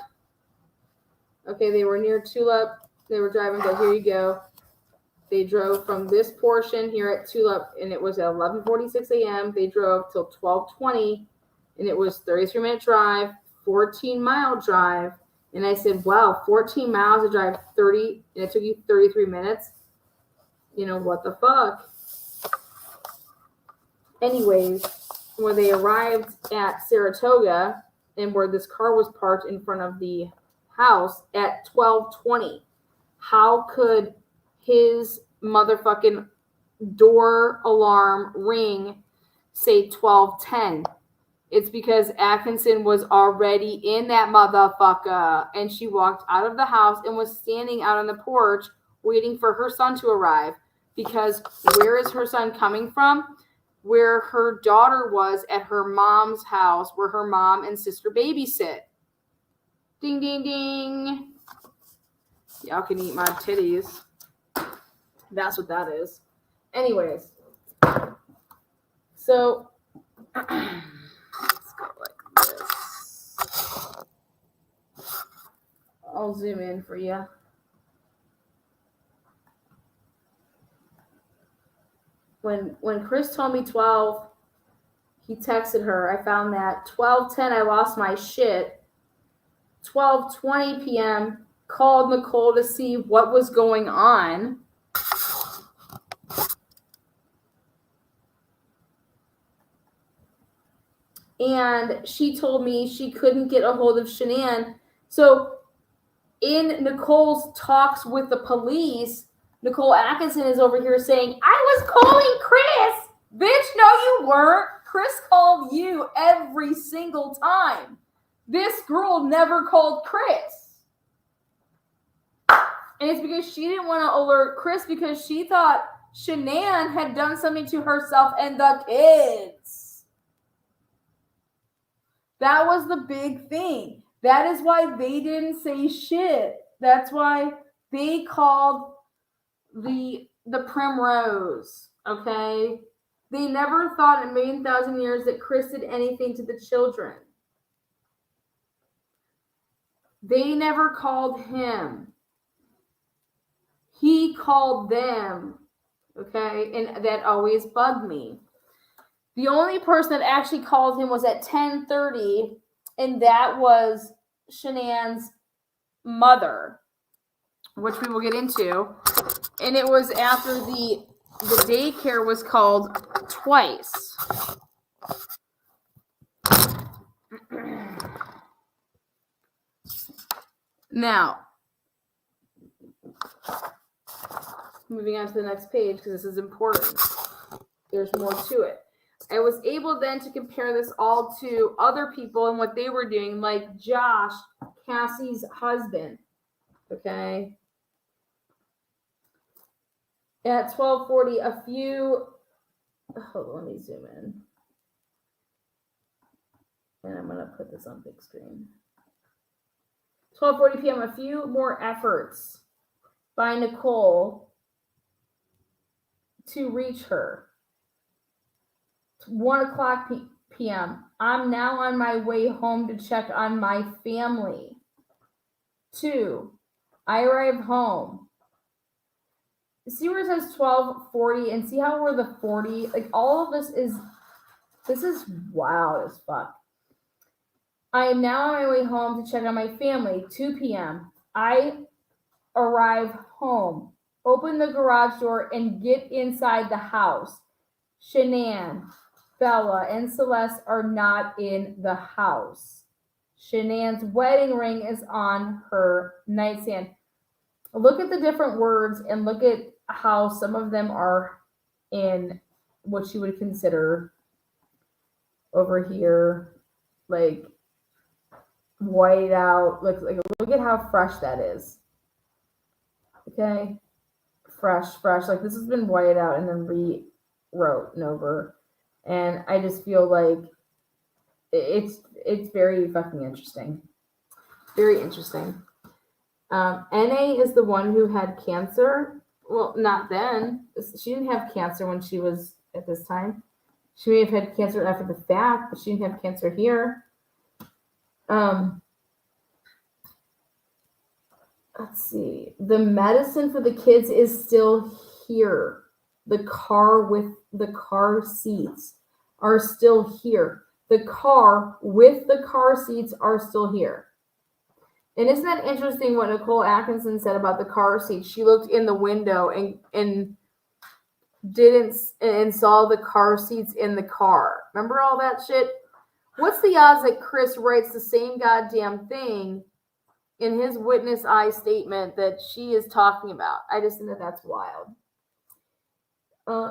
Okay, they were near Tulip. They were driving, go, here you go. They drove from this portion here at Tulip, and it was at 11:46 a.m. They drove till 12:20, and it was 33-minute drive, 14-mile drive. And I said, wow, 14 miles to drive 30, and it took you 33 minutes? What the fuck? Anyways, when they arrived at Saratoga, and where this car was parked in front of the house at 12:20, how could his motherfucking door alarm ring say 12:10? It's because Atkinson was already in that motherfucker, and she walked out of the house and was standing out on the porch waiting for her son to arrive, because where is her son coming from? Where her daughter was at her mom's house, where her mom and sister babysit. Ding, ding, ding. Y'all can eat my titties. That's what that is. Anyways. So, let's go like this. I'll zoom in for you. When Chris told me 12, he texted her. I found that 12:10, I lost my shit. 12:20 p.m., called Nicole to see what was going on. And she told me she couldn't get a hold of Shanann. So in Nicole's talks with the police, Nicole Atkinson is over here saying, I was calling Chris. Bitch, no you weren't. Chris called you every single time. This girl never called Chris. And it's because she didn't want to alert Chris because she thought Shanann had done something to herself and the kids. That was the big thing. That is why they didn't say shit. That's why they called the Primrose, okay? They never thought in a million thousand years that Chris did anything to the children. They never called him. He called them, okay? And that always bugged me. The only person that actually called him was at 10:30, and that was Shanann's mother, which we will get into. And it was after the daycare was called twice. Now, moving on to the next page because this is important. There's more to it. I was able then to compare this all to other people and what they were doing, like Josh, Cassie's husband. Okay. At 12:40, a few. Hold on, let me zoom in. And I'm going to put this on big screen. 12:40 p.m., a few more efforts by Nicole to reach her. 1 o'clock p.m. I'm now on my way home to check on my family. 2, I arrive home. See where it says 12:40 and see how we're the 40? Like all of this is wild as fuck. I am now on my way home to check on my family. 2 p.m. I arrive home, open the garage door, and get inside the house. Shanann, Bella, and Celeste are not in the house. Shanann's wedding ring is on her nightstand. Look at the different words and look at how some of them are in what you would consider over here, like white out. Look at how fresh that is. Okay, fresh. Like this has been whited out and then rewrote over, and I just feel like it's very fucking interesting. Very interesting. NA is the one who had cancer. Well, not then. She didn't have cancer when she was at this time. She may have had cancer after the fact, but she didn't have cancer here. Let's see. The medicine for the kids is still here. The car with the car seats are still here. The car with the car seats are still here. And isn't that interesting what Nicole Atkinson said about the car seat? She looked in the window and saw the car seats in the car. Remember all that shit? What's the odds that Chris writes the same goddamn thing in his witness eye statement that she is talking about? I just think that that's wild.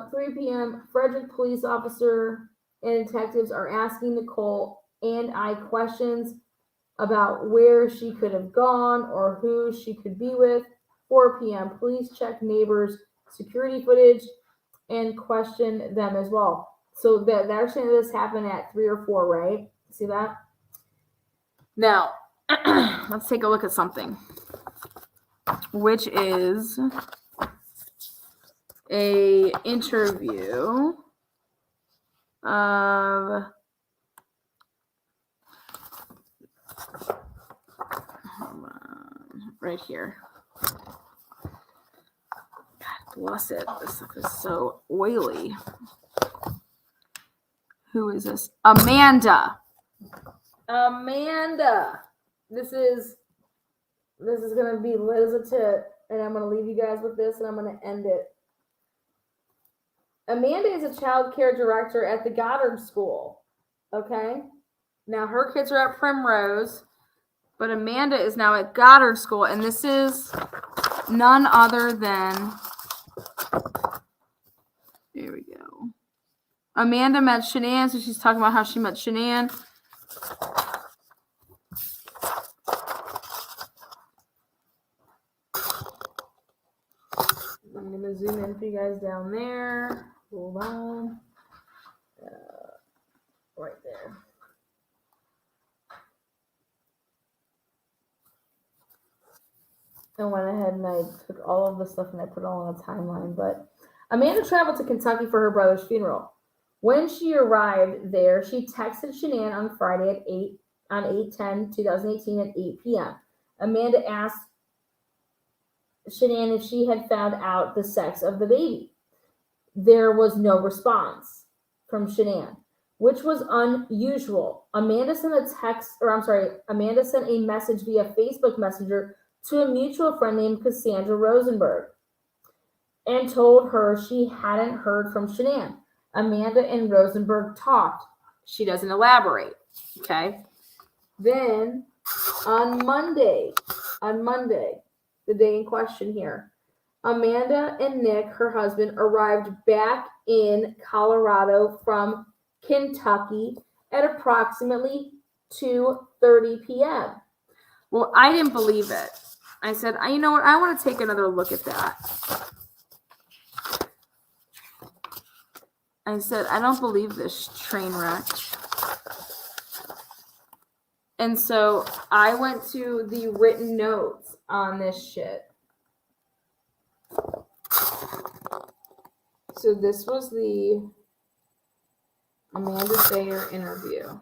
3 p.m., Frederick police officer and detectives are asking Nicole and I questions about where she could have gone or who she could be with. 4 p.m. Police check neighbors' security footage and question them as well. So they're saying this happened at 3 or 4, right? See that? Now, let's take a look at something, which is a interview of right here. God bless it. This stuff is so oily. Who is this? Amanda. This is gonna be lit as a tit, and I'm gonna leave you guys with this, and I'm gonna end it. Amanda is a child care director at the Goddard School. Okay, now her kids are at Primrose, but Amanda is now at Goddard School, and this is none other than. Here we go. Amanda met Shanann, so she's talking about how she met Shanann. I'm going to zoom in for you guys down there. Hold on. Right there. I went ahead and I took all of the stuff and I put it all on a timeline. But Amanda traveled to Kentucky for her brother's funeral. When she arrived there, she texted Shanann on Friday at 8/10/2018 at 8 p.m. Amanda asked Shanann if she had found out the sex of the baby. There was no response from Shanann, which was unusual. Amanda sent a message via Facebook Messenger to a mutual friend named Cassandra Rosenberg and told her she hadn't heard from Shanann. Amanda and Rosenberg talked. She doesn't elaborate. Okay. Then on Monday, the day in question here, Amanda and Nick, her husband, arrived back in Colorado from Kentucky at approximately 2:30 p.m. Well, I didn't believe it. I said, you know what? I want to take another look at that. I said, I don't believe this train wreck. And so I went to the written notes on this shit. So this was the Amanda Thayer interview.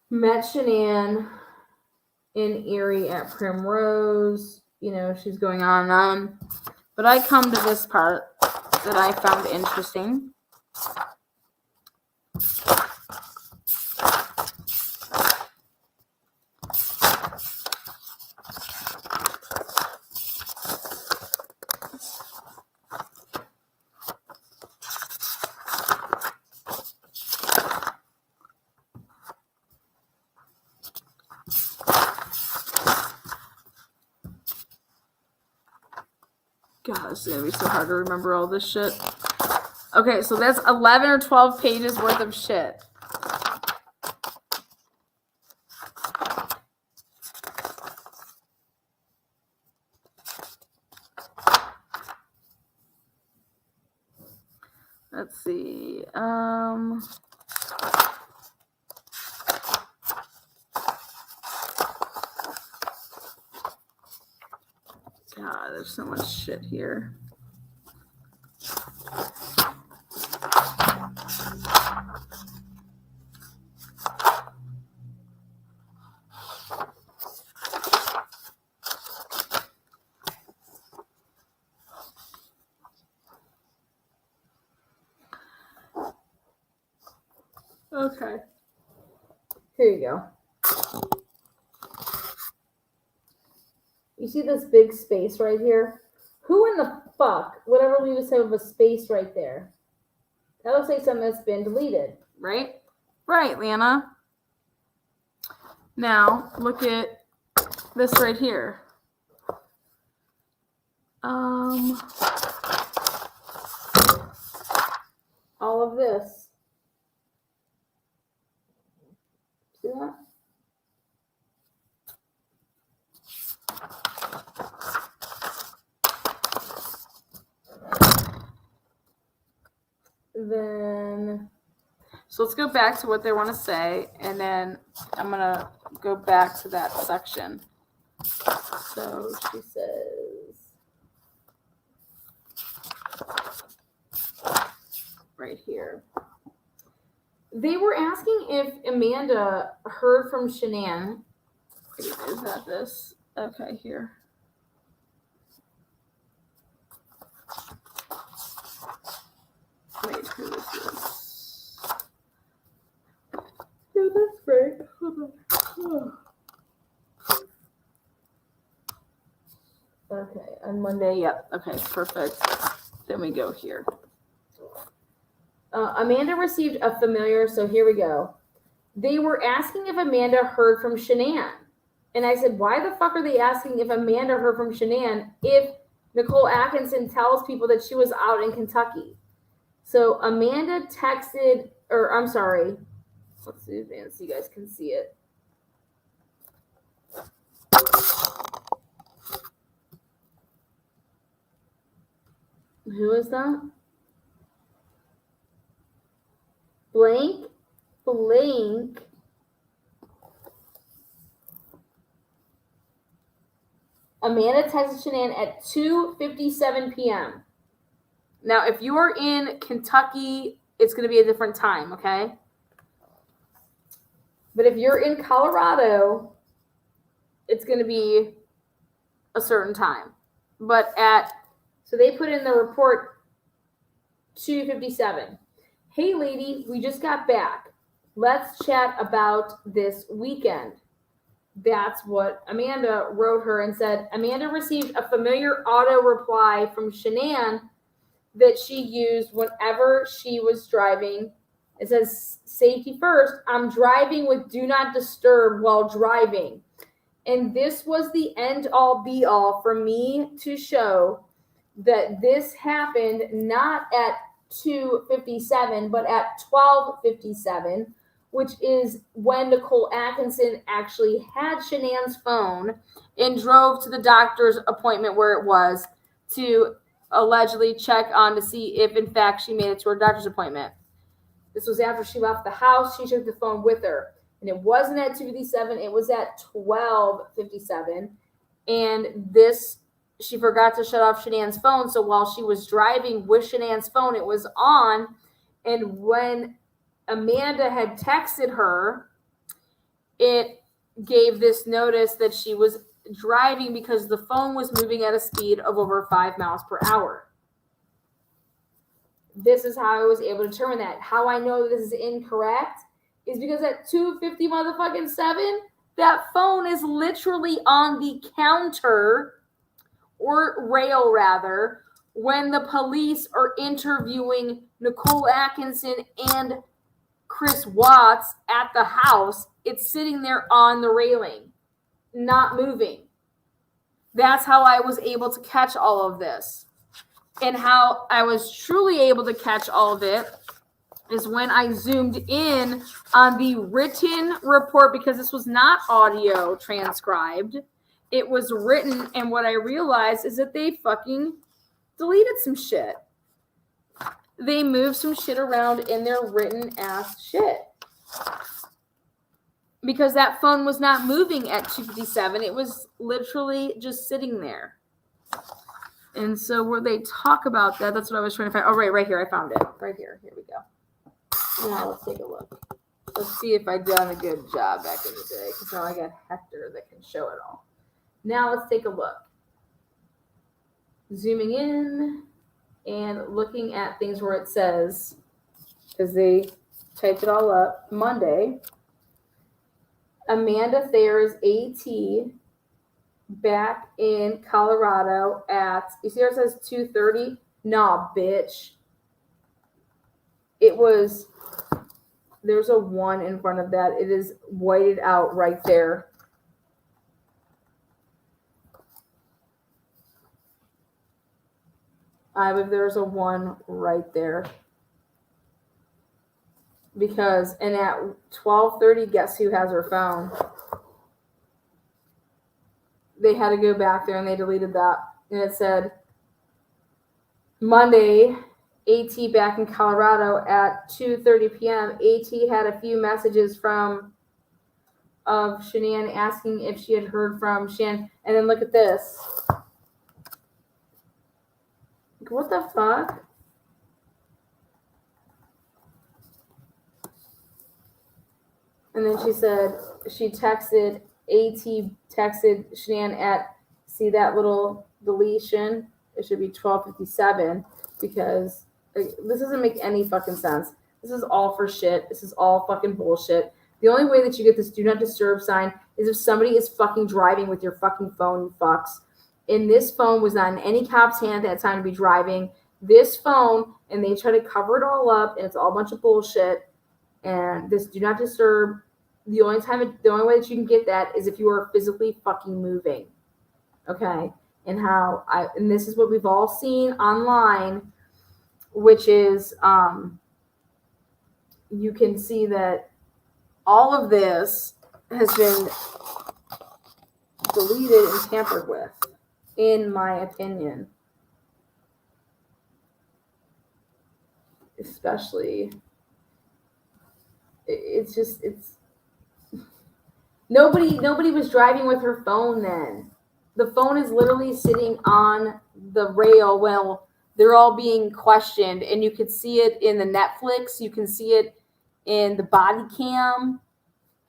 Met Shanann in Erie at Primrose. You know, she's going on and on. But I come to this part that I found interesting. God, it's gonna be so hard to remember all this shit. Okay, so that's 11 or 12 pages worth of shit. Let's see. God, there's so much shit here. Okay. Here you go. You see this big space right here? Who in the fuck would ever leave a type of a space right there? That looks like something that's been deleted, right? Right, Lana. Now, look at this right here. All of this. See that? then, so let's go back to what they want to say, and then I'm going to go back to that section. So she says, right here. They were asking if Amanda heard from Shanann. Is that this? Okay, here. Wait, who is this? No, that's great. Hold on. Okay, on Monday, yep. Okay, perfect. Then we go here. Amanda received a familiar, so here we go. They were asking if Amanda heard from Shanann. And I said, why the fuck are they asking if Amanda heard from Shanann if Nicole Atkinson tells people that she was out in Kentucky? So Amanda texted, or I'm sorry, let's zoom in so you guys can see it. Who is that? Blank. Amanda texted Shanann at 2:57 p.m. Now, if you are in Kentucky, it's going to be a different time, okay? But if you're in Colorado, it's going to be a certain time. But so they put in the report 2:57. Hey, lady, we just got back. Let's chat about this weekend. That's what Amanda wrote her and said. Amanda received a familiar auto reply from Shanann that she used whenever she was driving. It says, safety first. I'm driving with do not disturb while driving. And this was the end all be all for me to show that this happened not at 2:57, but at 12:57, which is when Nicole Atkinson actually had Shanann's phone and drove to the doctor's appointment where it was to allegedly check on to see if, in fact, she made it to her doctor's appointment. This was after she left the house. She took the phone with her. And it wasn't at 2:57. It was at 12:57. And she forgot to shut off Shanann's phone. So while she was driving with Shanann's phone, it was on. And when Amanda had texted her, it gave this notice that she was driving because the phone was moving at a speed of over 5 miles per hour. This is how I was able to determine that. How I know this is incorrect is because at 2:50 motherfucking 7, that phone is literally on the counter, or rail rather, when the police are interviewing Nicole Atkinson and Chris Watts at the house. It's sitting there on the railing, not moving. That's how I was able to catch all of this. And how I was truly able to catch all of it is when I zoomed in on the written report, because this was not audio transcribed. It was written, and what I realized is that they fucking deleted some shit. They moved some shit around in their written ass shit. Because that phone was not moving at 2:57. It was literally just sitting there. And so where they talk about that, that's what I was trying to find. Oh, right here. I found it. Right here. Here we go. Now let's take a look. Let's see if I've done a good job back in the day. Because now I got Hector that can show it all. Now let's take a look. Zooming in and looking at things where it says, because they typed it all up, Monday, Amanda Thayer's AT back in Colorado at, you see where it says 2:30? Nah, bitch. It was, there's a 1 in front of that. It is whited out right there. I believe there's a 1 right there. Because, and at 12:30, guess who has her phone? They had to go back there and they deleted that. And it said, Monday, AT back in Colorado at 2:30 p.m. AT had a few messages of Shanann asking if she had heard from Shan. And then look at this. What the fuck? And then she said she texted Shanann at, see that little deletion? It should be 12:57 because this doesn't make any fucking sense. This is all for shit. This is all fucking bullshit. The only way that you get this do not disturb sign is if somebody is fucking driving with your fucking phone, you fucks. And this phone was not in any cop's hand at that time to be driving. This phone, and they try to cover it all up, and it's all a bunch of bullshit. And this do not disturb, the only way that you can get that is if you are physically fucking moving. Okay? And this is what we've all seen online, which is you can see that all of this has been deleted and tampered with, in my opinion. Especially, it's nobody was driving with her phone then. The phone is literally sitting on the rail while they're all being questioned, and you could see it in the Netflix, you can see it in the body cam.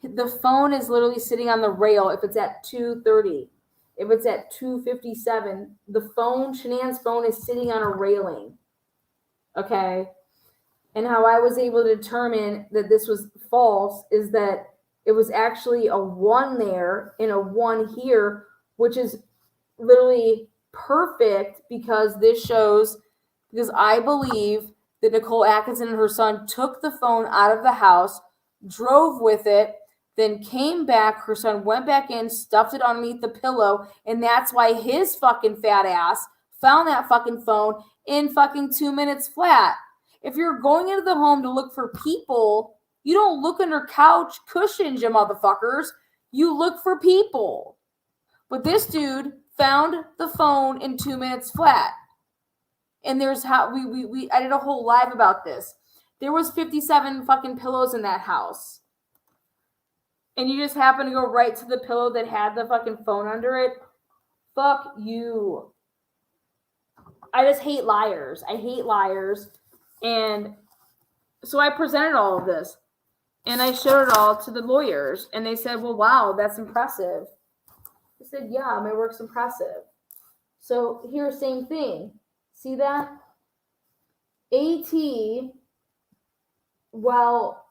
The phone is literally sitting on the rail if it's at 2:30. If it's at 2:57, Shanann's phone is sitting on a railing. Okay? And how I was able to determine that this was false is that it was actually a 1 there and a 1 here, which is literally perfect because I believe that Nicole Atkinson and her son took the phone out of the house, drove with it, then came back. Her son went back in, stuffed it underneath the pillow, and that's why his fucking fat ass found that fucking phone in fucking 2 minutes flat. If you're going into the home to look for people, you don't look under couch cushions, you motherfuckers. You look for people. But this dude found the phone in 2 minutes flat. And there's how I did a whole live about this. There was 57 fucking pillows in that house. And you just happen to go right to the pillow that had the fucking phone under it. Fuck you. I just hate liars. I hate liars. And so I presented all of this. And I showed it all to the lawyers. And they said, well, wow, that's impressive. I said, yeah, my work's impressive. So here's the same thing. See that? AT, well,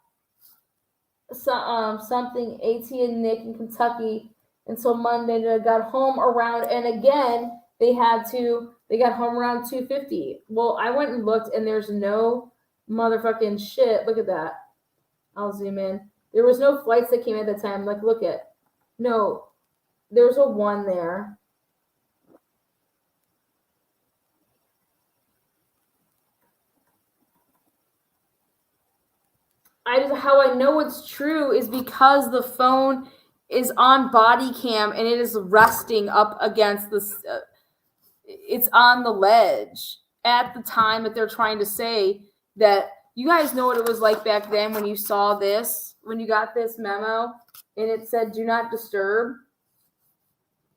something, AT and Nick in Kentucky until Monday. They got home around, and again, they got home around 2:50. Well, I went and looked, and there's no motherfucking shit. Look at that. I'll zoom in. There was no flights that came at the time. Like, look at. No, there's a 1 there. How I know it's true is because the phone is on body cam and it is resting up against this. It's on the ledge at the time that they're trying to say that. You guys know what it was like back then when you saw this, when you got this memo and it said do not disturb.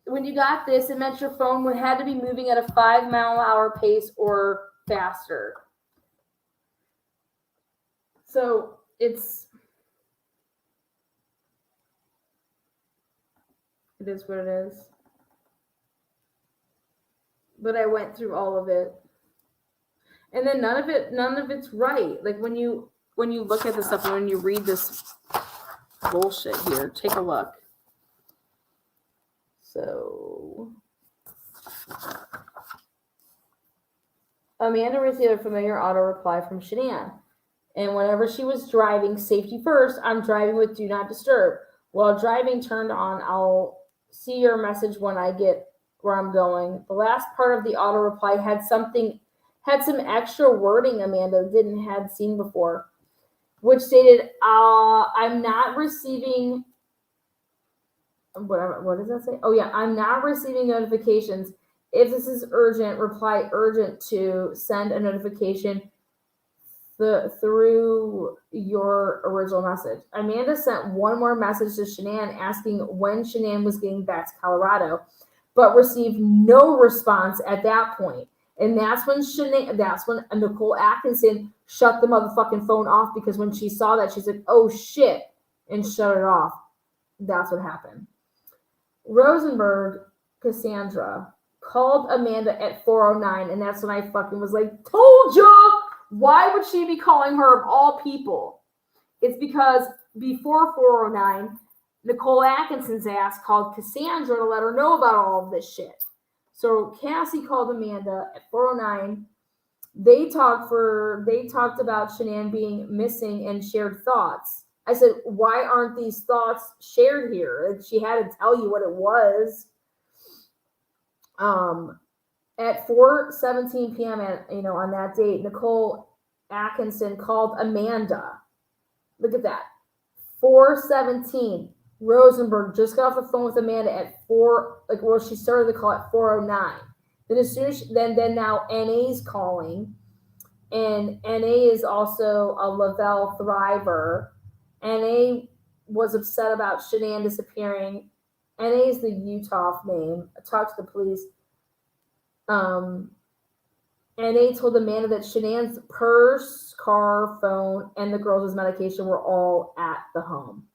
When you got this, it meant your phone had to be moving at a 5-mile-an-hour pace or faster. So it is what it is. But I went through all of it. And then none of it's right. Like when you look at this stuff and when you read this bullshit here, take a look. So Amanda received a familiar auto reply from Shanann. And whenever she was driving, safety first, I'm driving with do not disturb. While driving turned on, I'll see your message when I get where I'm going. The last part of the auto reply had some extra wording Amanda had seen before, which stated, I'm not receiving, what does that say? Oh yeah, I'm not receiving notifications. If this is urgent, reply urgent to send a notification. through your original message. Amanda sent one more message to Shanann asking when Shanann was getting back to Colorado, but received no response at that point. And that's when Nicole Atkinson shut the motherfucking phone off, because when she saw that, she's like, oh shit, and shut it off. That's what happened. Rosenberg, Cassandra, called Amanda at 4:09, and that's when I fucking was like, told ya! Why would she be calling her of all people? It's because before 4:09, Nicole Atkinson's ass called Cassandra to let her know about all of this shit. So Cassie called Amanda at 4:09. They talked about Shanann being missing and shared thoughts. I said, why aren't these thoughts shared here? She had to tell you what it was. At 4:17 p.m. on that date, Nicole Atkinson called Amanda. Look at that. 4:17. Rosenberg just got off the phone with Amanda at she started the call at 4:09. Then as soon as then now NA's calling, and NA is also a Lavelle Thriver. NA was upset about Shanann disappearing. NA is the Utah name. I talked to the police. NA told Amanda that Shanann's purse, car, phone, and the girls' medication were all at the home.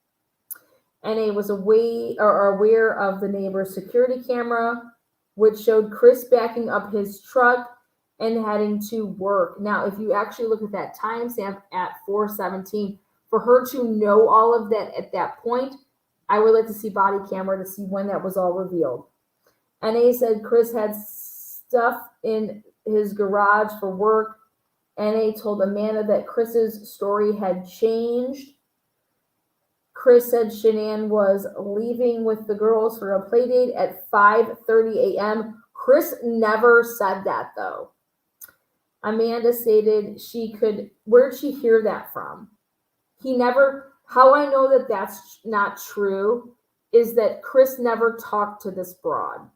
NA was aware of the neighbor's security camera, which showed Chris backing up his truck and heading to work. Now, if you actually look at that timestamp at 4:17, for her to know all of that at that point, I would like to see body camera to see when that was all revealed. NA said Chris had stuff in his garage for work. NA told Amanda that Chris's story had changed. Chris said Shanann was leaving with the girls for a play date at 5:30 a.m. Chris never said that, though. Amanda stated where'd she hear that from? How I know that that's not true is that Chris never talked to this broad.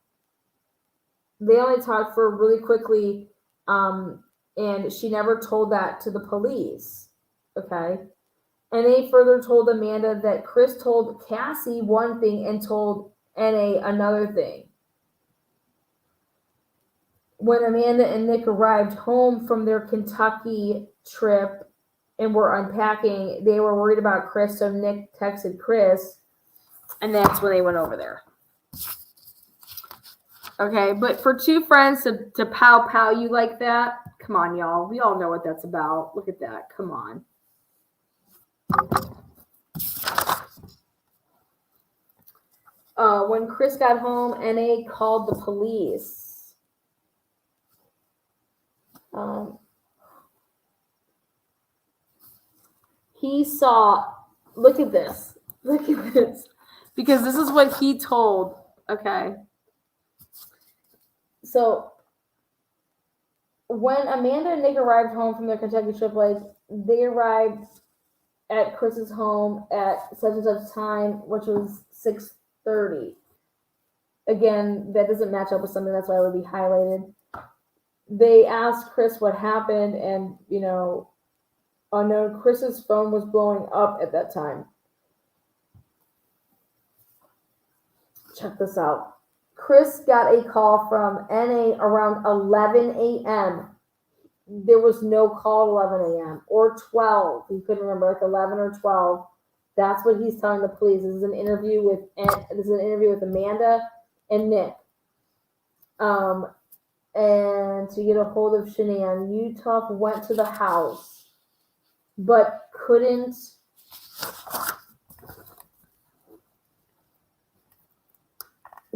They only talked for really quickly, and she never told that to the police, okay? NA further told Amanda that Chris told Cassie one thing and told NA another thing. When Amanda and Nick arrived home from their Kentucky trip and were unpacking, they were worried about Chris, so Nick texted Chris, and that's when they went over there. Okay, but for two friends to pow you like that, come on, y'all. We all know what that's about. Look at that. Come on. When Chris got home, NA called the police. He saw, look at this, because this is what he told, okay? So, when Amanda and Nick arrived home from their Kentucky trip, they arrived at Chris's home at such and such time, which was 6:30. Again, that doesn't match up with something, that's why it would be highlighted. They asked Chris what happened, and, unknown, Chris's phone was blowing up at that time. Check this out. Chris got a call from NA around 11 a.m. There was no call at 11 a.m. or 12. He couldn't remember, 11 or 12. That's what he's telling the police. This is an interview with Amanda and Nick. And to get a hold of Shanann, Utah went to the house, but couldn't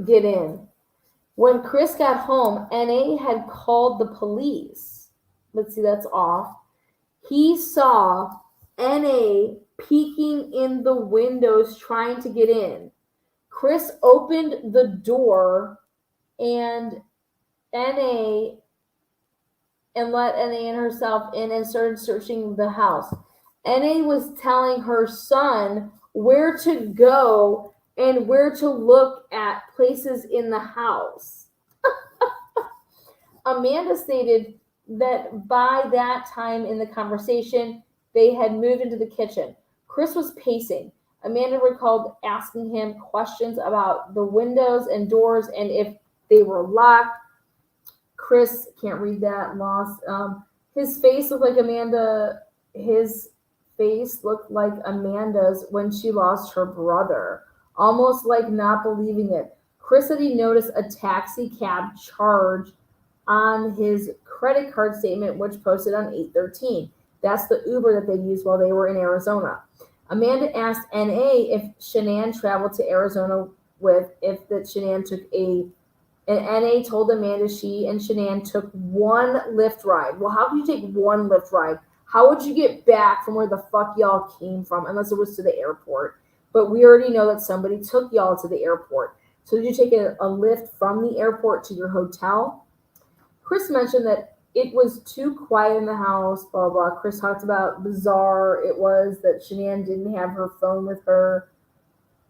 get in. When Chris got home, NA had called the police. Let's see, that's off. He saw NA peeking in the windows trying to get in. Chris opened the door and let NA and herself in and started searching the house. NA was telling her son where to go and where to look at places in the house. Amanda stated that by that time in the conversation, they had moved into the kitchen. Chris was pacing. Amanda recalled asking him questions about the windows and doors and if they were locked. Chris can't read that. Lost. His face looked like Amanda. His face looked like Amanda's when she lost her brother, almost like not believing it. Chris said he noticed a taxi cab charge on his credit card statement, which posted on 8/13. That's the Uber that they used while they were in Arizona. Amanda asked NA if Shanann traveled to Arizona with, if that Shanann took and NA told Amanda she and Shanann took one Lyft ride. Well, how could you take one Lyft ride? How would you get back from where the fuck y'all came from, unless it was to the airport? But we already know that somebody took y'all to the airport. So did you take a Lyft from the airport to your hotel? Chris mentioned that it was too quiet in the house, blah, blah. Chris talked about bizarre it was that Shanann didn't have her phone with her.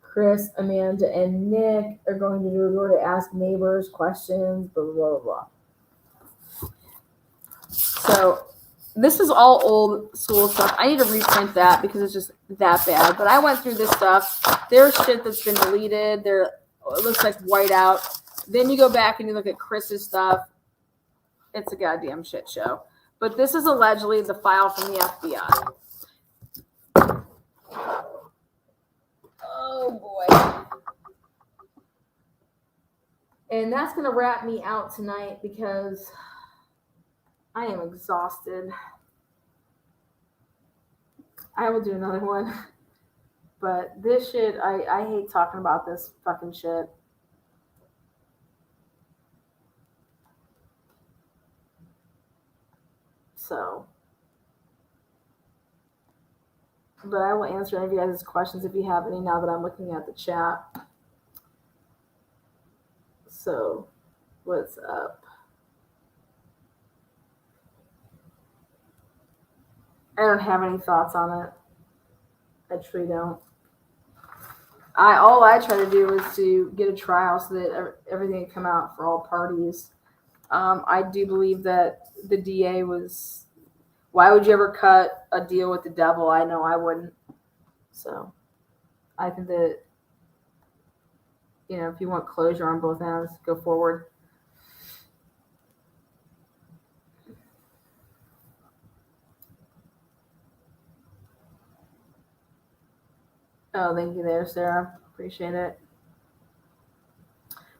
Chris, Amanda, and Nick are going to the door to ask neighbors questions, blah, blah, blah, blah. So this is all old school stuff. I need to reprint that because it's just that bad. But I went through this stuff. There's shit that's been deleted. It looks like white out. Then you go back and you look at Chris's stuff. It's a goddamn shit show. But this is allegedly the file from the FBI. Oh, boy. And that's going to wrap me out tonight because I am exhausted. I will do another one. But this shit, I hate talking about this fucking shit. So, but I will answer any of you guys' questions if you have any now that I'm looking at the chat. So, what's up? I don't have any thoughts on it. I truly don't. All I try to do is to get a trial so that everything can come out for all parties. I do believe that the DA was. Why would you ever cut a deal with the devil? I know I wouldn't. So, I think that, if you want closure on both ends, go forward. Oh, thank you there, Sarah. Appreciate it.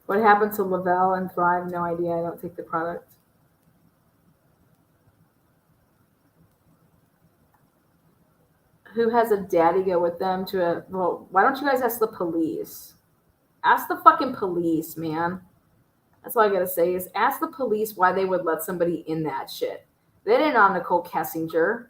What happened to Lavelle and Thrive? No idea. I don't take the product. Who has a daddy go with them to a... Well, why don't you guys ask the police? Ask the fucking police, man. That's all I gotta say is ask the police why they would let somebody in that shit. They didn't on Nicole Kessinger.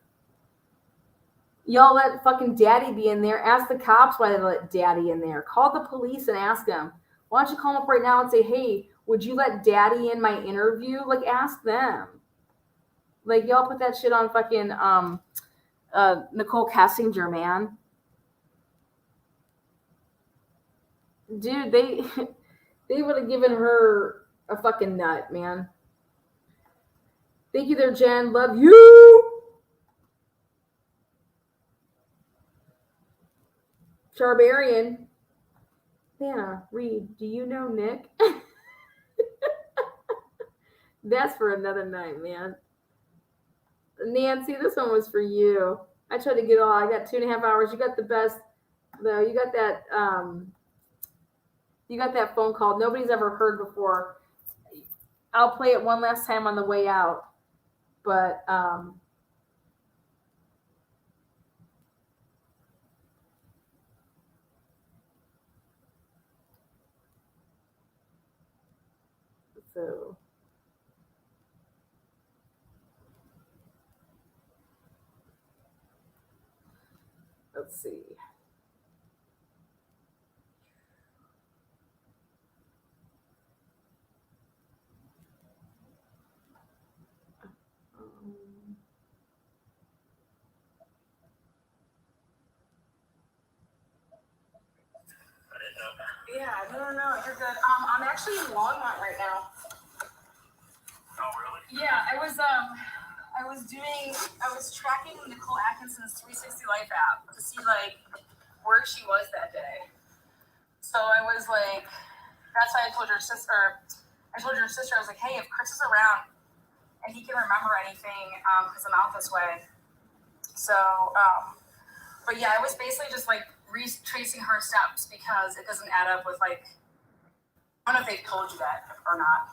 Y'all let fucking daddy be in there. Ask the cops why they let daddy in there. Call the police and ask them. Why don't you call them up right now and say, hey, would you let daddy in my interview? Like, ask them. Like, y'all put that shit on fucking Nicole Kessinger, man. Dude, they would have given her a fucking nut, man. Thank you there, Jen. Love you. Charbarian. Lana, Reed, do you know Nick? That's for another night, man. Nancy, this one was for you. I tried to get all. I got 2.5 hours. You got the best, though. You got that. You got that phone call nobody's ever heard before. I'll play it one last time on the way out, but so let's see. Yeah, no, you're good. I'm actually in Longmont right now. Oh, really? Yeah, I was tracking Nicole Atkinson's 360 Life app to see like where she was that day. So I was like, that's why I told your sister. I was like, hey, if Chris is around and he can remember anything, because I'm out this way. So, but yeah, I was basically just like retracing her steps because it doesn't add up with like. I don't know if they've told you that or not.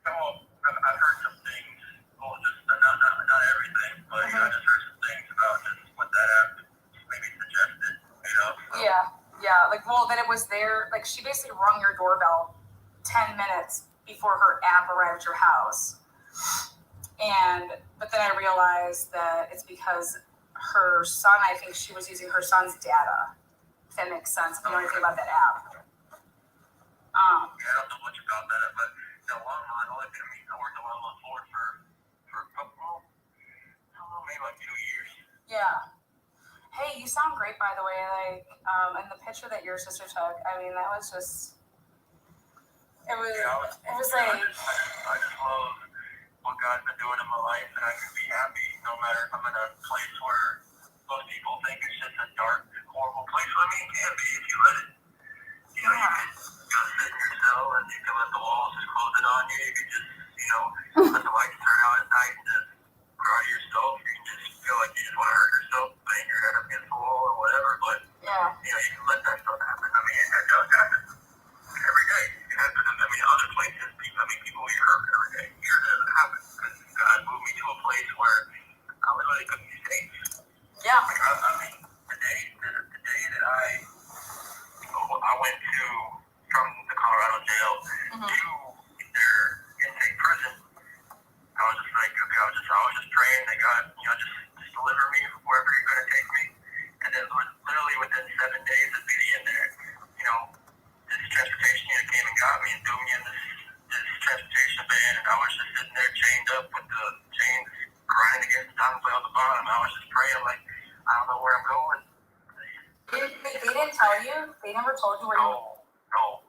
Well, I've heard some things. Well, just not everything, but I just heard some things about just what that app maybe suggested. So. Yeah. Like, well, then it was there. Like, she basically rung your doorbell 10 minutes before her app arrived at your house. But then I realized that it's because her son. I think she was using her son's data. If that makes sense. If you know anything about that app. Yeah, I don't know much about that, but Lana, I worked at Lana for a couple, I don't know, maybe like 2 years. Yeah. Hey, you sound great, by the way. Like, and the picture that your sister took, I mean, that was just. It was. Yeah, it was like. I just love what God's been doing in my life, and I can be happy no matter if I'm in a place where most people think it's just a dark, horrible place. I mean, it can be if you let it. You know, you can go sit in your cell and you can let the walls just close in on you. You can just, let the lights turn out at night and just cry to yourself. You can just feel like you just want to hurt yourself, bang your head up against the wall or whatever. But, you can let that stuff happen. I mean, it does happen every day. It happens in other places. People get hurt every day. Here it doesn't happen because God moved me to a place where I literally couldn't be safe. Yeah. Like, I mean, the day that I went from the Colorado jail to their intake prison. I was just like, okay, I was just praying that God, just deliver me wherever you're going to take me. And then literally within 7 days of being in there, this transportation unit came and got me and threw me in this transportation van, and I was just sitting there chained up with the chains grinding against the top and on the bottom. I was just praying like, I don't know where I'm going. They didn't tell you? They never told you where you were? No.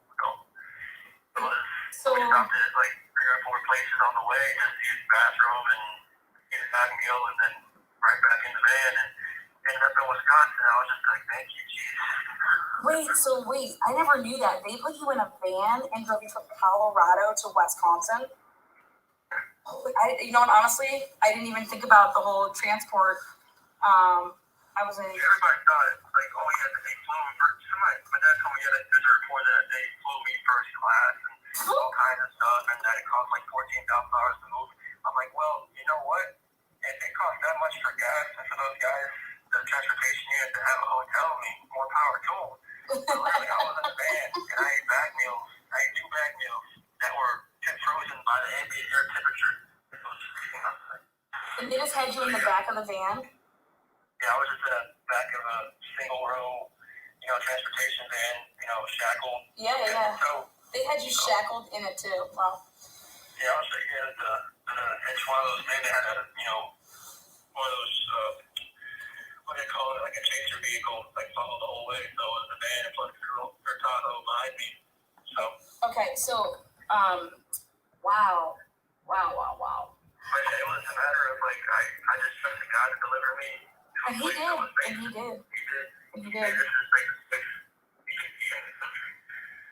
We stopped at like 3 or 4 places on the way just to use the bathroom and get a bag meal and then right back in the van and ended up in Wisconsin. I was just like, thank you, Jesus. Wait, I never knew that. They put you in a van and drove you from Colorado to Wisconsin? Honestly, I didn't even think about the whole transport. Everybody thought it. Like, oh yeah, they flew me first. My dad told me there's a report that they flew me first class and all kinds of stuff, and that it cost like $14,000 to move. I'm like, well, you know what? If it costs that much for gas and for those guys, the transportation unit to have a hotel, more power to them. So literally, I was in a van and I ate bag meals. I ate 2 bag meals that were frozen by the ambient air temperature. And they just had you in the back of the van? Yeah, I was just in the back of a single row, transportation van, shackled. Yeah. So They had you shackled in it too. Wow. Yeah, I was it's one of those things that had one of those, what do they call it, like a chaser vehicle, like follow the whole way. So it was a van and plus her Tahoe behind me. So. Okay, so, wow. But it was a matter of like, I just trusted God to deliver me. And he did.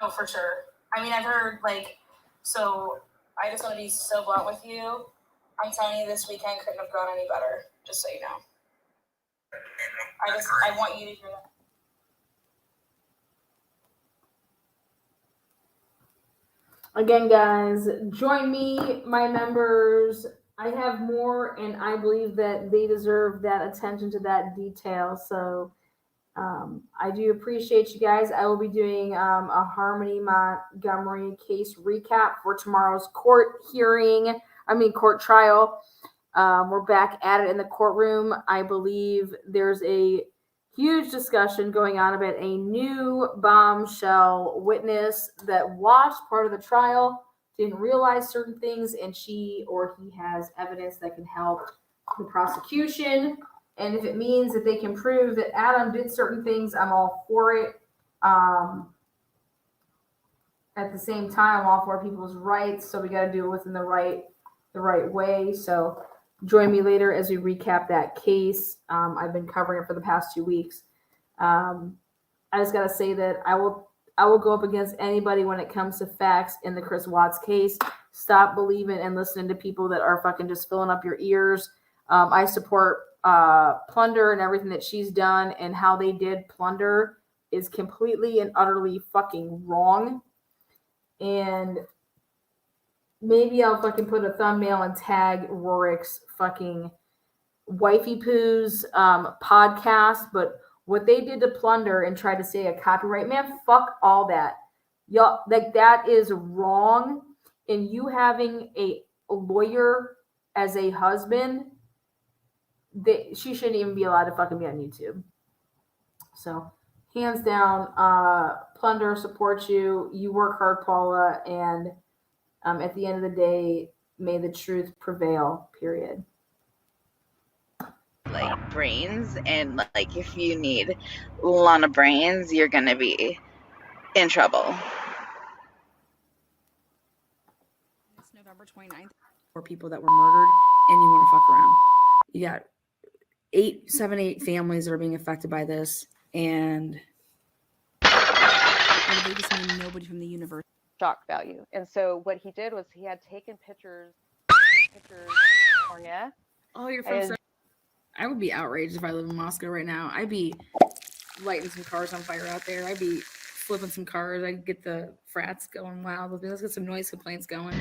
Oh, for sure. I mean, I've heard, so I just want to be so blunt with you. I'm telling you, this weekend couldn't have gone any better, just so you know. I want you to hear that. Again, guys, join me, my members. I have more, and I believe that they deserve that attention to that detail. So I do appreciate you guys. I will be doing a Harmony Montgomery case recap for tomorrow's court trial. We're back at it in the courtroom. I believe there's a huge discussion going on about a new bombshell witness that watched part of the trial, didn't realize certain things, and she or he has evidence that can help the prosecution. And if it means that they can prove that Adam did certain things, I'm all for it. at the same time, I'm all for people's rights, so we got to do it within the right way. So join me later as we recap that case. I've been covering it for the past 2 weeks. I just got to say that I will go up against anybody when it comes to facts in the Chris Watts case. Stop believing and listening to people that are fucking just filling up your ears. I support Plunder and everything that she's done, and how they did Plunder is completely and utterly fucking wrong. And maybe I'll fucking put a thumbnail and tag Rorick's fucking Wifey Poo's podcast. But what they did to Plunder and try to say a copyright, man, fuck all that. Y'all, like, that is wrong. And you having a lawyer as a husband, she shouldn't even be allowed to fucking be on YouTube. So hands down, Plunder supports you. You work hard, Paula, and at the end of the day, may the truth prevail, period. Like brains, and like if you need Lana brains, you're gonna be in trouble. It's November 29th. 4 people that were murdered, and you want to fuck around. You got 8 families that are being affected by this, and they just mean nobody from the universe. Shock value. And so what he did was he had taken pictures California. Oh, you're from I would be outraged if I lived in Moscow right now. I'd be lighting some cars on fire out there. I'd be flipping some cars. I'd get the frats going wild. Let's get some noise complaints going.